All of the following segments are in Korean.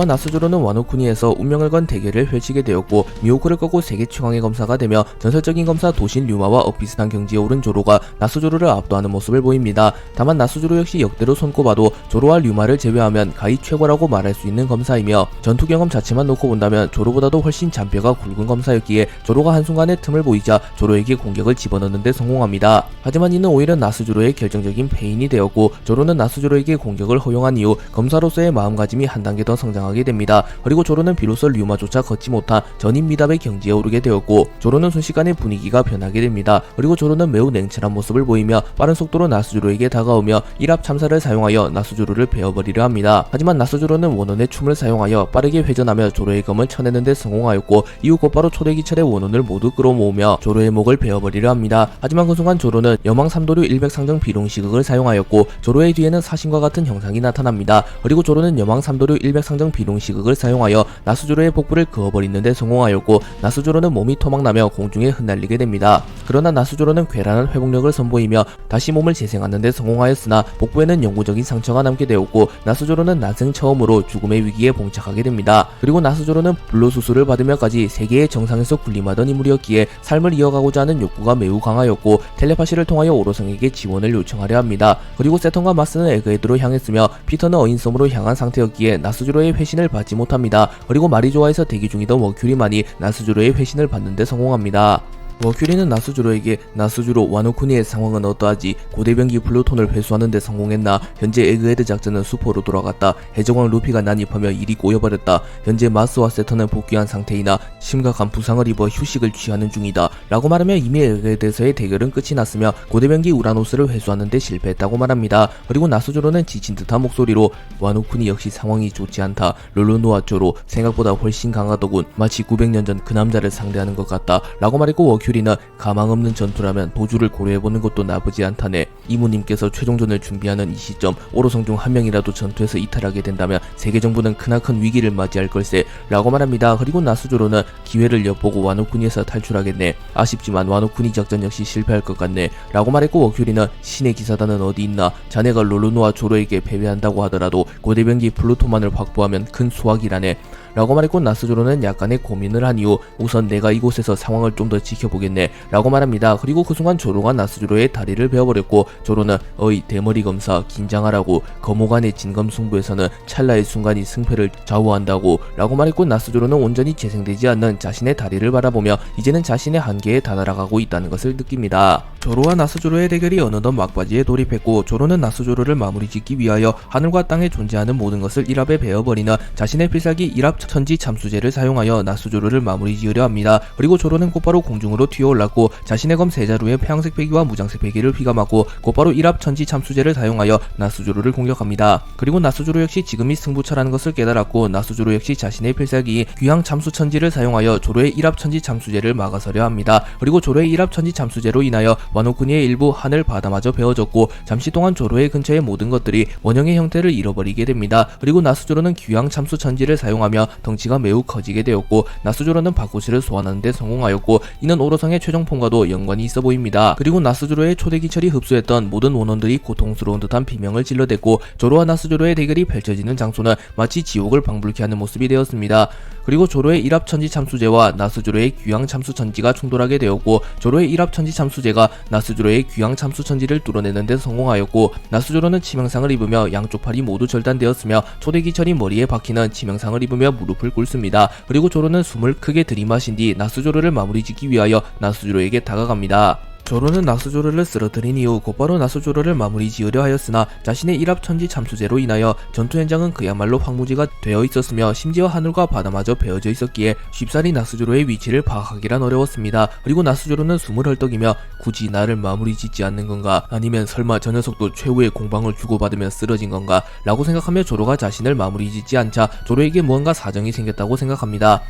나스조로는 와노쿠니에서 운명을 건 대결을 펼치게 되었고 미호쿠를 꺾고 세계 최강의 검사가 되며 전설적인 검사 도신 류마와 엇비슷한 경지에 오른 조로가 나스조로를 압도하는 모습을 보입니다. 다만 나스조로 역시 역대로 손꼽아도 조로와 류마를 제외하면 가히 최고라고 말할 수 있는 검사이며 전투 경험 자체만 놓고 본다면 조로보다도 훨씬 잔뼈가 굵은 검사였기에 조로가 한순간에 틈을 보이자 조로에게 공격을 집어넣는 데 성공합니다. 하지만 이는 오히려 나스조로의 결정적인 패인이 되었고 조로는 나스조로에게 공격을 허용한 이후 검사로서의 마음가짐이 한 단계 더 성장하게 됩니다. 그리고 조로는 비로소 류마조차 걷지 못한 전인 미답의 경지에 오르게 되었고 조로는 순식간에 분위기가 변하게 됩니다. 그리고 조로는 매우 냉철한 모습을 보이며 빠른 속도로 나스조로에게 다가오며 일합 참사를 사용하여 나스조로를 베어버리려 합니다. 하지만 나스조로는 원혼의 춤을 사용하여 빠르게 회전하며 조로의 검을 쳐내는 데 성공하였고 이후 곧바로 초대기철의 원혼을 모두 끌어모으며 조로의 목을 베어버리려 합니다. 하지만 그 순간 조로는 여망 삼도류 일백상정 비룡시극을 사용하였고 조로의 뒤에는 사신과 같은 형상이 나타납니다. 그리고 조로는 여망 삼도류 일백상정 비룡시극을 사용하여 나스조로의 복부를 그어버리는 데 성공하였고 나스조로는 몸이 토막나며 공중에 흩날리게 됩니다. 그러나 나스조로는 괴란한 회복력을 선보이며 다시 몸을 재생하는 데 성공하였으나 복부에는 영구적인 상처가 남게 되었고 나스조로는 난생 처음으로 죽음의 위기에 봉착하게 됩니다. 그리고 나스조로는 불로 수술을 받으며까지 세계의 정상에서 군림하던 인물이었기에 삶을 이어가고자 하는 욕구가 매우 강하였고 텔레파시를 통하여 오로성에게 지원을 요청하려 합니다. 그리고 세턴과 맞서는 에그헤드로 향했으며 피터는 어인섬으로 향한 상태였기에 나스조로의 회신을 받지 못합니다. 그리고 마리조아에서 대기 중이던 워큐리만이 나스조로의 회신을 받는 데 성공합니다. 워큐리는 나스조로에게 나스조로 와노쿠니의 상황은 어떠하지? 고대병기 플루톤을 회수하는 데 성공했나? 현재 에그헤드 작전은 수포로 돌아갔다. 해적왕 루피가 난입하며 일이 꼬여버렸다. 현재 마스와 세턴은 복귀한 상태이나 심각한 부상을 입어 휴식을 취하는 중이다. 라고 말하며 이미 에그헤드에서의 대결은 끝이 났으며 고대병기 우라노스를 회수하는 데 실패했다고 말합니다. 그리고 나스조로는 지친 듯한 목소리로 와노쿠니 역시 상황이 좋지 않다. 롤로노아 조로 생각보다 훨씬 강하더군. 마치 900년 전 그 남자를 상대하는 것 같다. 라고 말했고 워큐리는 가망 없는 전투라면 도주를 고려해보는 것도 나쁘지 않다네. 이모님께서 최종전을 준비하는 이 시점 오로성 중 한 명이라도 전투에서 이탈하게 된다면 세계정부는 크나큰 위기를 맞이할 걸세. 라고 말합니다. 그리고 나스조로는 기회를 엿보고 와노쿠니에서 탈출하겠네. 아쉽지만 와노쿠니 작전 역시 실패할 것 같네. 라고 말했고 워큐리는 신의 기사단은 어디 있나? 자네가 롤로노와 조로에게 패배한다고 하더라도 고대병기 플루토만을 확보하면 큰 수확이라네. 라고 말했고 나스조로는 약간의 고민을 한 이후 우선 내가 이곳에서 상황을 좀 더 지켜보겠네. 라고 말합니다. 그리고 그 순간 조로가 나스조로의 다리를 베어버렸고 조로는 어이 대머리 검사 긴장하라고. 거모간의 진검 승부에서는 찰나의 순간이 승패를 좌우한다고. 라고 말했고 나스조로는 온전히 재생되지 않는 자신의 다리를 바라보며 이제는 자신의 한계에 다다라가고 있다는 것을 느낍니다. 조로와 나스조로의 대결이 어느덧 막바지에 돌입했고 조로는 나스조로를 마무리 짓기 위하여 하늘과 땅에 존재하는 모든 것을 일합에 베어버리는 자신의 필살기 일합 천지 참수제를 사용하여 나스조로를 마무리 지으려 합니다. 그리고 조로는 곧바로 공중으로 튀어올랐고 자신의 검 세자루에 폐양색 배기와 무장색 배기를 휘감았고 곧바로 일합 천지 참수제를 사용하여 나스조로를 공격합니다. 그리고 나스조로 역시 지금이 승부차라는 것을 깨달았고 나스조로 역시 자신의 필살기 귀향 참수 천지를 사용하여 조로의 일합 천지 참수제를 막아서려 합니다. 그리고 조로의 일합 천지 참수제로 인하여 와노쿠니의 일부 하늘 바다마저 베어졌고 잠시 동안 조로의 근처의 모든 것들이 원형의 형태를 잃어버리게 됩니다. 그리고 나스조로는 귀향 참수 천지를 사용하며 덩치가 매우 커지게 되었고 나스조로는 바쿠시를 소환하는 데 성공하였고 이는 오로성의 최종폰과도 연관이 있어 보입니다. 그리고 나스조로의 초대기철이 흡수했던 모든 원혼들이 고통스러운 듯한 비명을 질러댔고 조로와 나스조로의 대결이 펼쳐지는 장소는 마치 지옥을 방불케 하는 모습이 되었습니다. 그리고 조로의 일합천지 참수제와 나스조로의 귀향 참수 천지가 충돌하게 되었고 조로의 일합천지 참수제가 나스조로의 귀향 참수 천지를 뚫어내는 데 성공하였고 나스조로는 치명상을 입으며 양쪽 팔이 모두 절단되었으며 초대기철이 머리에 박히는 치명상을 입으며 무릎을 꿇습니다. 그리고 조로는 숨을 크게 들이마신 뒤 나스조로를 마무리 짓기 위하여 나스조로에게 다가갑니다. 조로는 나스조로를 쓰러뜨린 이후 곧바로 나스조로를 마무리 지으려 하였으나 자신의 일합천지 참수제로 인하여 전투 현장은 그야말로 황무지가 되어 있었으며 심지어 하늘과 바다마저 베어져 있었기에 쉽사리 나스조로의 위치를 파악하기란 어려웠습니다. 그리고 나스조로는 숨을 헐떡이며 굳이 나를 마무리 짓지 않는 건가? 아니면 설마 저 녀석도 최후의 공방을 주고받으며 쓰러진 건가? 라고 생각하며 조로가 자신을 마무리 짓지 않자 조로에게 무언가 사정이 생겼다고 생각합니다.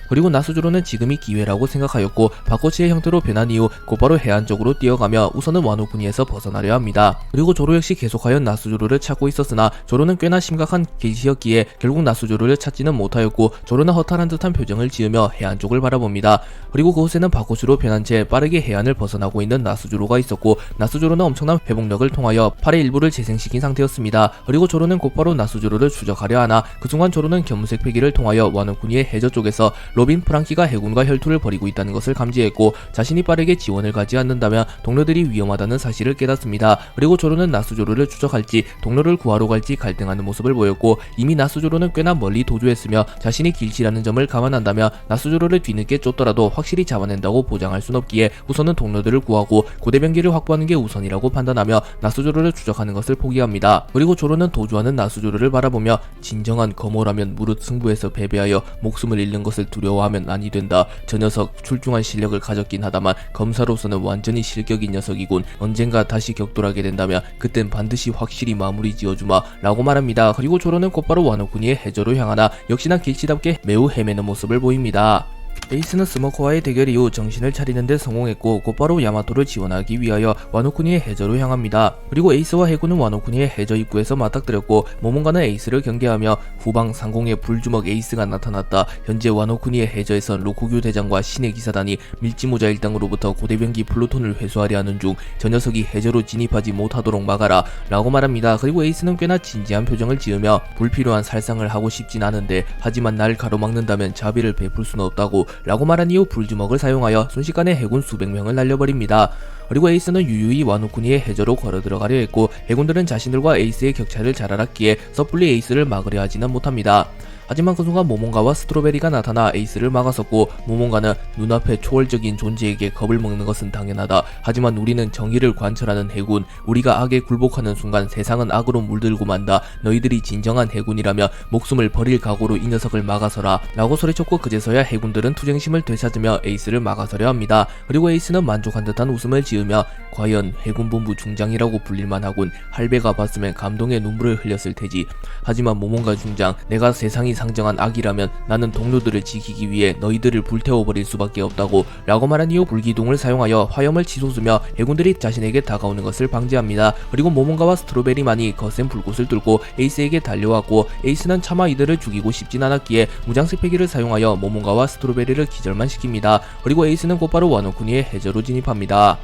그리고 나스조로는 지금이 기회라고 생각하였고 바코치의 형태로 변한 이후 곧바로 해안 쪽으로 뛰어가며 우선은 와노쿠니에서 벗어나려 합니다. 그리고 조로 역시 계속하여 나스조로를 찾고 있었으나 조로는 꽤나 심각한 계시였기에 결국 나스조로를 찾지는 못하였고 조로는 허탈한 듯한 표정을 지으며 해안 쪽을 바라봅니다. 그리고 그곳에는 바코츠로 변한 채 빠르게 해안을 벗어나고 있는 나스조로가 있었고 나스조로는 엄청난 회복력을 통하여 팔의 일부를 재생시킨 상태였습니다. 그리고 조로는 곧바로 나스조로를 추적하려 하나 그 순간 조로는 견무색 패기를 통하여 와노쿠니의 해저 쪽에서 로빈 프랑키가 해군과 혈투를 벌이고 있다는 것을 감지했고 자신이 빠르게 지원을 가지 않는다면 동료들이 위험하다는 사실을 깨닫습니다. 그리고 조로는 나스조로를 추적할지 동료를 구하러 갈지 갈등하는 모습을 보였고 이미 나스조로는 꽤나 멀리 도주했으며 자신이 길치라는 점을 감안한다면 나스조로를 뒤늦게 쫓더라도 확실히 잡아낸다고 보장할 순 없기에 우선은 동료들을 구하고 고대병기를 확보하는 게 우선이라고 판단하며 나스조로를 추적하는 것을 포기합니다. 그리고 조로는 도주하는 나스조로를 바라보며 진정한 거모라면 무릇 승부에서 패배하여 목숨을 잃는 것을 두려워하면 아니 된다. 저 녀석 출중한 실력을 가졌긴 하다만 검사로서는 완전히 실격인 녀석이군. 언젠가 다시 격돌하게 된다면 그땐 반드시 확실히 마무리 지어주마 라고 말합니다. 그리고 조로는 곧바로 와노쿠니의 해저로 향하나 역시나 길치답게 매우 헤매는 모습을 보입니다. 에이스는 스모커와의 대결 이후 정신을 차리는 데 성공했고 곧바로 야마토를 지원하기 위하여 와노쿠니의 해저로 향합니다. 그리고 에이스와 해군은 와노쿠니의 해저 입구에서 맞닥뜨렸고 모몬가는 에이스를 경계하며 후방 상공의 불주먹 에이스가 나타났다. 현재 와노쿠니의 해저에선 로쿠규 대장과 신의 기사단이 밀지모자 일당으로부터 고대병기 플루톤을 회수하려 하는 중 저 녀석이 해저로 진입하지 못하도록 막아라 라고 말합니다. 그리고 에이스는 꽤나 진지한 표정을 지으며 불필요한 살상을 하고 싶진 않은데 하지만 날 가로막는다면 자비를 베풀 수는 없다고 라고 말한 이후 불주먹을 사용하여 순식간에 해군 수백 명을 날려버립니다. 그리고 에이스는 유유히 와노쿠니의 해저로 걸어 들어가려 했고 해군들은 자신들과 에이스의 격차를 잘 알았기에 섣불리 에이스를 막으려 하지는 못합니다. 하지만 그 순간 모몬가와 스트로베리가 나타나 에이스를 막았었고 모몬가는 눈앞에 초월적인 존재에게 겁을 먹는 것은 당연하다. 하지만 우리는 정의를 관철하는 해군, 우리가 악에 굴복하는 순간 세상은 악으로 물들고 만다. 너희들이 진정한 해군이라면 목숨을 버릴 각오로 이 녀석을 막아서라 라고 소리쳤고 그제서야 해군들은 투쟁심을 되찾으며 에이스를 막아서려 합니다. 그리고 에이스는 만족한 듯한 웃음을 지으며 과연 해군본부 중장이라고 불릴만 하군. 할배가 봤으면 감동의 눈물을 흘렸을 테지. 하지만 모몬가 중장, 내가 세상이 상정한 악이라면 나는 동료들을 지키기 위해 너희들을 불태워버릴 수밖에 없다고 라고 말한 이후 불기둥을 사용하여 화염을 치솟으며 해군들이 자신에게 다가오는 것을 방지합니다. 그리고 모몬가와 스트로베리만이 거센 불꽃을 뚫고 에이스에게 달려왔고 에이스는 차마 이들을 죽이고 싶진 않았기에 무장색 패기를 사용하여 모몬가와 스트로베리를 기절만 시킵니다. 그리고 에이스는 곧바로 와노쿠니의 해저로 진입합니다.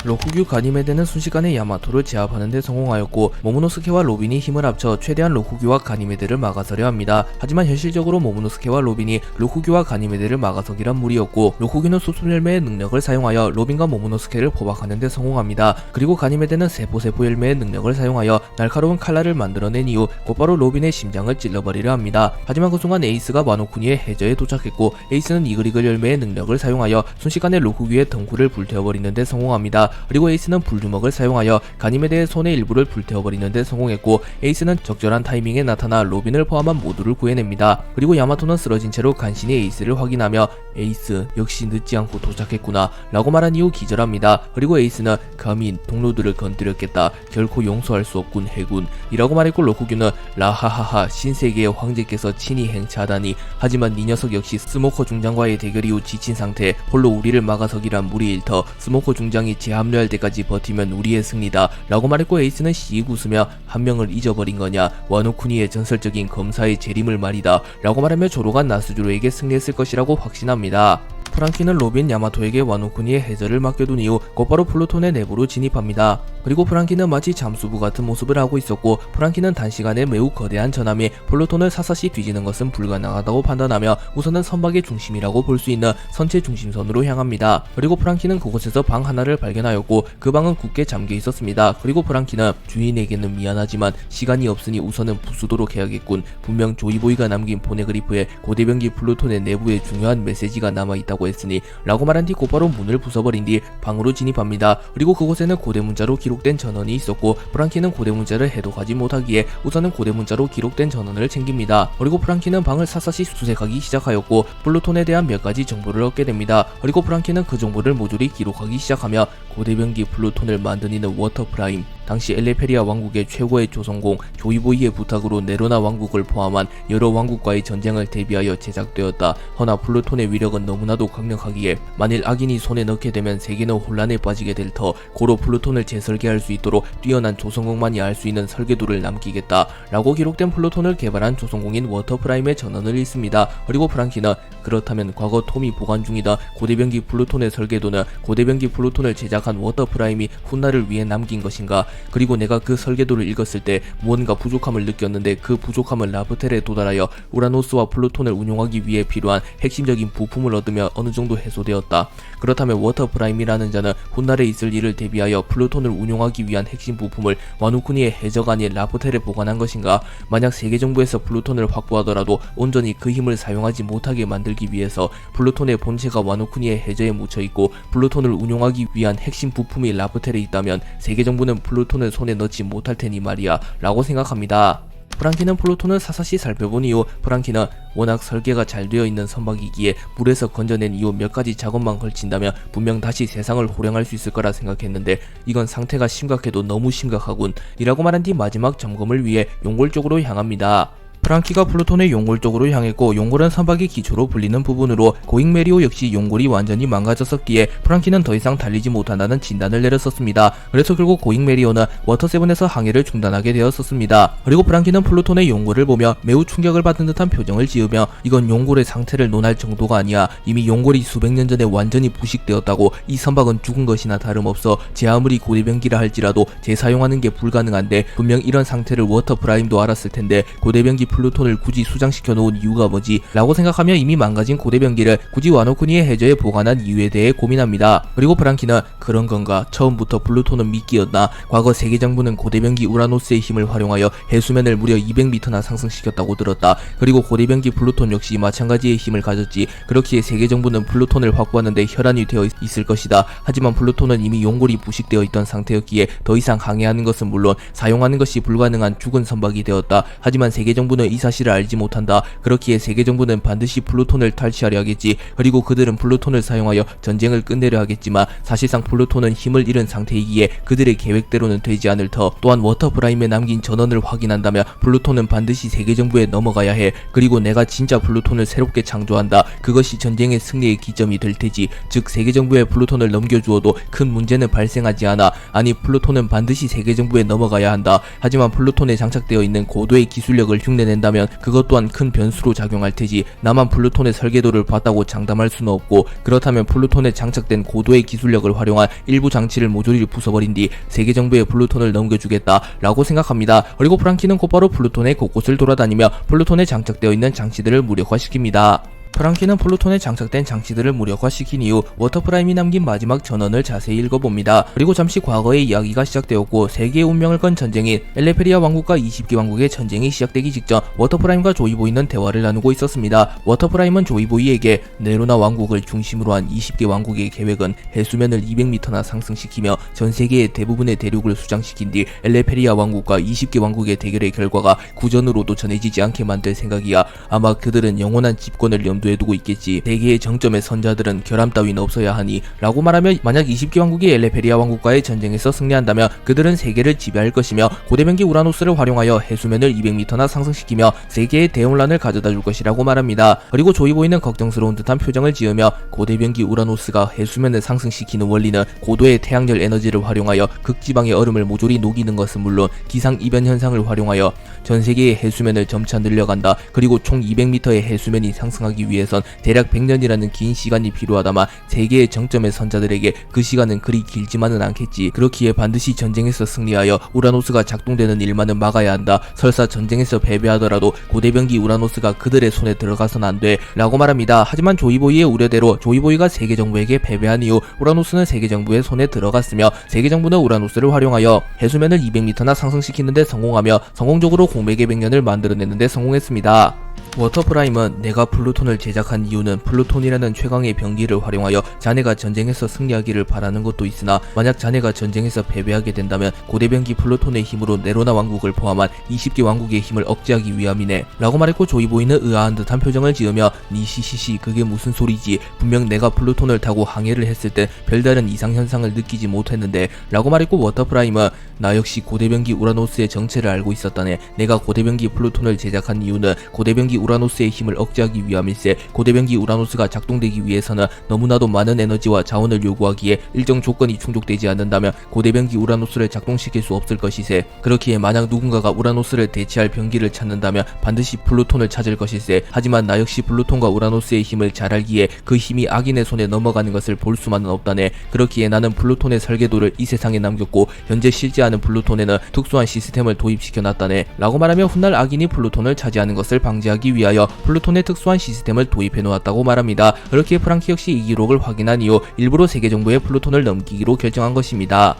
로쿠규 가니메데는 순식간에 야마토를 제압하는 데 성공하였고 모모노스케와 로빈이 힘을 합쳐 최대한 로쿠규와 가니메데를 막아서려 합니다. 하지만 현실적으로 모모노스케와 로빈이 로쿠규와 가니메데를 막아서기란 무리였고 로쿠규는 수술열매의 능력을 사용하여 로빈과 모모노스케를 포박하는 데 성공합니다. 그리고 가니메데는 세포 열매의 능력을 사용하여 날카로운 칼날을 만들어낸 이후 곧바로 로빈의 심장을 찔러버리려 합니다. 하지만 그 순간 에이스가 와노쿠니의 해저에 도착했고 에이스는 이글이글 열매의 능력을 사용하여 순식간에 로쿠규의 덩굴을 불태워버리는 데 성공합니다. 그리고 에이스는 불주먹을 사용하여 가니메데의 손의 일부를 불태워버리는 데 성공했고 에이스는 적절한 타이밍에 나타나 로빈을 포함한 모두를 구해냅니다. 그리고 야마토는 쓰러진 채로 간신히 에이스를 확인하며 에이스 역시 늦지 않고 도착했구나 라고 말한 이후 기절합니다. 그리고 에이스는 감히 동료들을 건드렸겠다. 결코 용서할 수 없군 해군 이라고 말했고 로쿠규는 라하하하 신세계의 황제께서 친히 행차하다니. 하지만 이 녀석 역시 스모커 중장과의 대결 이후 지친 상태 홀로 우리를 막아서기란 무리일 터. 스모커 중장이 재합류할 때까지 버티면 우리의 승리다 라고 말했고 에이스는 씩 웃으며 한 명을 잊어버린 거냐. 와노쿠니의 전설적인 검사의 재림을 말이다 라고 말하며 조로가 나스주로에게 승리했을 것이라고 확신합니다. 프랑키는 로빈 야마토에게 와노쿠니의 해저를 맡겨둔 이후 곧바로 플루톤의 내부로 진입합니다. 그리고 프랑키는 마치 잠수부 같은 모습을 하고 있었고 프랑키는 단시간에 매우 거대한 전함이 플루톤을 사사시 뒤지는 것은 불가능하다고 판단하며 우선은 선박의 중심이라고 볼 수 있는 선체 중심선으로 향합니다. 그리고 프랑키는 그곳에서 방 하나를 발견하였고 그 방은 굳게 잠겨 있었습니다. 그리고 프랑키는 주인에게는 미안하지만 시간이 없으니 우선은 부수도록 해야겠군. 분명 조이보이가 남긴 포네그리프에 고대병기 플루톤의 내부에 중요한 메시지가 남아있다고 했으니 라고 말한 뒤 곧바로 문을 부숴버린 뒤 방으로 진입합니다. 그리고 그곳에는 고대문자로 기록된 전원이 있었고 프랑키는 고대문자를 해독하지 못하기에 우선은 고대문자로 기록된 전원을 챙깁니다. 그리고 프랑키는 방을 사사시 수색하기 시작하였고 플루톤에 대한 몇 가지 정보를 얻게 됩니다. 그리고 프랑키는 그 정보를 모조리 기록하기 시작하며 고대병기 플루톤을 만든 이는 워터프라임, 당시 엘레페리아 왕국의 최고의 조선공 조이보이의 부탁으로 네로나 왕국을 포함한 여러 왕국과의 전쟁을 대비하여 제작되었다. 허나 플루톤의 위력은 너무나도 강력하기에 만일 악인이 손에 넣게 되면 세계는 혼란에 빠지게 될 터 고로 플루톤을 재설계할 수 있도록 뛰어난 조선공만이 알 수 있는 설계도를 남기겠다 라고 기록된 플루톤을 개발한 조선공인 워터프라임의 전언을 읽습니다. 그리고 프랑키는 그렇다면 과거 톰이 보관 중이던 고대병기 플루톤의 설계도는 고대병기 플루톤을 제작한 워터프라임이 훗날을 위해 남긴 것인가? 그리고 내가 그 설계도를 읽었을 때 무언가 부족함을 느꼈는데 그 부족함은 라프텔에 도달하여 우라노스와 플루톤을 운용하기 위해 필요한 핵심적인 부품을 얻으며 어느 정도 해소되었다. 그렇다면 워터프라임이라는 자는 훗날에 있을 일을 대비하여 플루톤을 운용하기 위한 핵심 부품을 와누쿠니의 해적 아닌 라프텔에 보관한 것인가? 만약 세계정부에서 플루톤을 확보하더라도 온전히 그 힘을 사용하지 못하게 만들기 위해서 플루톤의 본체가 와누쿠니의 해저에 묻혀있고 플루톤을 운용하기 위한 핵심 부품이 라프텔에 있다면 세계정부는 플루톤을 손에 넣지 못할 테니 말이야 라고 생각합니다. 프랑키는 플루톤을 사사시 살펴본 이후 프랑키는 워낙 설계가 잘 되어 있는 선박이기에 물에서 건져낸 이후 몇 가지 작업만 걸친다면 분명 다시 세상을 호령할 수 있을 거라 생각했는데 이건 상태가 심각해도 너무 심각하군 이라고 말한 뒤 마지막 점검을 위해 용골 쪽으로 향합니다. 프랑키가 플루톤의 용골 쪽으로 향했고 용골은 선박의 기초로 불리는 부분으로 고잉 메리오 역시 용골이 완전히 망가졌었기에 프랑키는 더 이상 달리지 못한다는 진단을 내렸었습니다. 그래서 결국 고잉 메리오는 워터7에서 항해를 중단하게 되었었습니다. 그리고 프랑키는 플루톤의 용골을 보며 매우 충격을 받은 듯한 표정을 지으며 이건 용골의 상태를 논할 정도가 아니야. 이미 용골이 수백 년 전에 완전히 부식되었다고 이 선박은 죽은 것이나 다름없어 제 아무리 고대병기라 할지라도 재사용하는 게 불가능한데 분명 이런 상태를 워터프라임도 알았을 텐데 고대병기 플루톤을 굳이 수장시켜 놓은 이유가 뭐지? 라고 생각하며 이미 망가진 고대병기를 굳이 와노쿠니의 해저에 보관한 이유에 대해 고민합니다. 그리고 프랑키는 그런 건가? 처음부터 플루톤은 미끼였나? 과거 세계정부는 고대병기 우라노스의 힘을 활용하여 해수면을 무려 200m나 상승시켰다고 들었다. 그리고 고대병기 플루톤 역시 마찬가지의 힘을 가졌지. 그렇기에 세계정부는 플루톤을 확보하는데 혈안이 되어 있을 것이다. 하지만 플루톤은 이미 용골이 부식되어 있던 상태였기에 더 이상 항해하는 것은 물론 사용하는 것이 불가능한 죽은 선박이 되었다. 하지만 세계정부는 이 사실을 알지 못한다. 그렇기에 세계정부는 반드시 플루톤을 탈취하려 하겠지. 그리고 그들은 플루톤을 사용하여 전쟁을 끝내려 하겠지만 사실상 플루톤은 힘을 잃은 상태이기에 그들의 계획대로는 되지 않을 터 또한 워터프라임에 남긴 전언을 확인한다면 플루톤은 반드시 세계정부에 넘어가야 해. 그리고 내가 진짜 플루톤을 새롭게 창조한다. 그것이 전쟁의 승리의 기점이 될 테지. 즉 세계정부에 플루톤을 넘겨주어도 큰 문제는 발생하지 않아. 아니 플루톤은 반드시 세계정부에 넘어가야 한다. 하지만 플루톤에 장착되어 있는 고도의 기술력을 흉내낸다면 그것 또한 큰 변수로 작용할 테지. 나만 플루톤의 설계도를 봤다고 장담할 수는 없고 그렇다면 플루톤에 장착된 고도의 기술력을 활용한 일부 장치를 모조리 부숴버린 뒤 세계정부에 플루톤을 넘겨주겠다 라고 생각합니다. 그리고 프랑키는 곧바로 플루톤의 곳곳을 돌아다니며 플루톤에 장착되어 있는 장치들을 무력화시킵니다. 프랑키는 플루톤에 장착된 장치들을 무력화시킨 이후 워터프라임이 남긴 마지막 전언을 자세히 읽어봅니다. 그리고 잠시 과거의 이야기가 시작되었고 세계의 운명을 건 전쟁인 엘레페리아 왕국과 20개 왕국의 전쟁이 시작되기 직전 워터프라임과 조이보이는 대화를 나누고 있었습니다. 워터프라임은 조이보이에게 네로나 왕국을 중심으로 한 20개 왕국의 계획은 해수면을 200m나 상승시키며 전 세계의 대부분의 대륙을 수장시킨 뒤 엘레페리아 왕국과 20개 왕국의 대결의 결과가 구전으로도 전해지지 않게 만들 생각이야. 아마 그들은 영원한 집권을 염두에 두고 있겠지. 세계의 정점의 선자들은 결함 따위는 없어야 하니 라고 말하며 만약 20개 왕국이 엘레페리아 왕국과의 전쟁에서 승리한다면 그들은 세계를 지배할 것이며 고대병기 우라노스를 활용하여 해수면을 200m나 상승시키며 세계의 대혼란을 가져다 줄 것이라고 말합니다. 그리고 조이보이는 걱정스러운 듯한 표정을 지으며 고대병기 우라노스가 해수면을 상승시키는 원리는 고도의 태양열 에너지를 활용하여 극지방의 얼음을 모조리 녹이는 것은 물론 기상이변 현상을 활용하여 전 세계의 해수면을 점차 늘려간다. 그리고 총 200m의 해수면이 상승하기 위해선 대략 100년이라는 긴 시간이 필요하다만 세계의 정점의 선자들에게 그 시간은 그리 길지만은 않겠지. 그렇기에 반드시 전쟁에서 승리하여 우라노스가 작동되는 일만은 막아야 한다. 설사 전쟁에서 패배하더라도 고대병기 우라노스가 그들의 손에 들어가선 안 돼 라고 말합니다. 하지만 조이보이의 우려대로 조이보이가 세계정부에게 패배한 이후 우라노스는 세계정부의 손에 들어갔으며 세계정부는 우라노스를 활용하여 해수면을 200m나 상승시키는데 성공하며 성공적으로 공백의 백년을 만들어내는데 성공했습니다. 워터프라임은 내가 플루톤을 제작한 이유는 플루톤이라는 최강의 병기를 활용하여 자네가 전쟁에서 승리하기를 바라는 것도 있으나 만약 자네가 전쟁에서 패배하게 된다면 고대병기 플루톤의 힘으로 네로나 왕국을 포함한 20개 왕국의 힘을 억제하기 위함이네 라고 말했고, 조이보이는 의아한 듯한 표정을 지으며 니시시시 그게 무슨 소리지, 분명 내가 플루톤을 타고 항해를 했을 때 별다른 이상현상을 느끼지 못했는데 라고 말했고, 워터프라임은 나 역시 고대병기 우라노스의 정체를 알고 있었다네. 내가 고대병기 플루톤을 제작한 이유는 고대병기 우라노스의 힘을 억제하기 위함일세. 고대병기 우라노스가 작동되기 위해서는 너무나도 많은 에너지와 자원을 요구하기에 일정 조건이 충족되지 않는다면 고대병기 우라노스를 작동시킬 수 없을 것이세. 그렇기에 만약 누군가가 우라노스를 대체할 병기를 찾는다면 반드시 플루톤을 찾을 것일세. 하지만 나 역시 플루톤과 우라노스의 힘을 잘 알기에 그 힘이 악인의 손에 넘어가는 것을 볼 수만은 없다네. 그렇기에 나는 플루톤의 설계도를 이 세상에 남겼고 현재 실제하는 플루톤에는 특수한 시스템을 도입시켜놨다네 라고 말하며, 훗날 악인이 플루톤을 차지하는 것을 방지하기 위하여 플루톤의 특수한 시스템을 도입해 놓았다고 말합니다. 그렇기에 프랑키 역시 이 기록을 확인한 이후 일부러 세계 정부에 플루톤을 넘기기로 결정한 것입니다.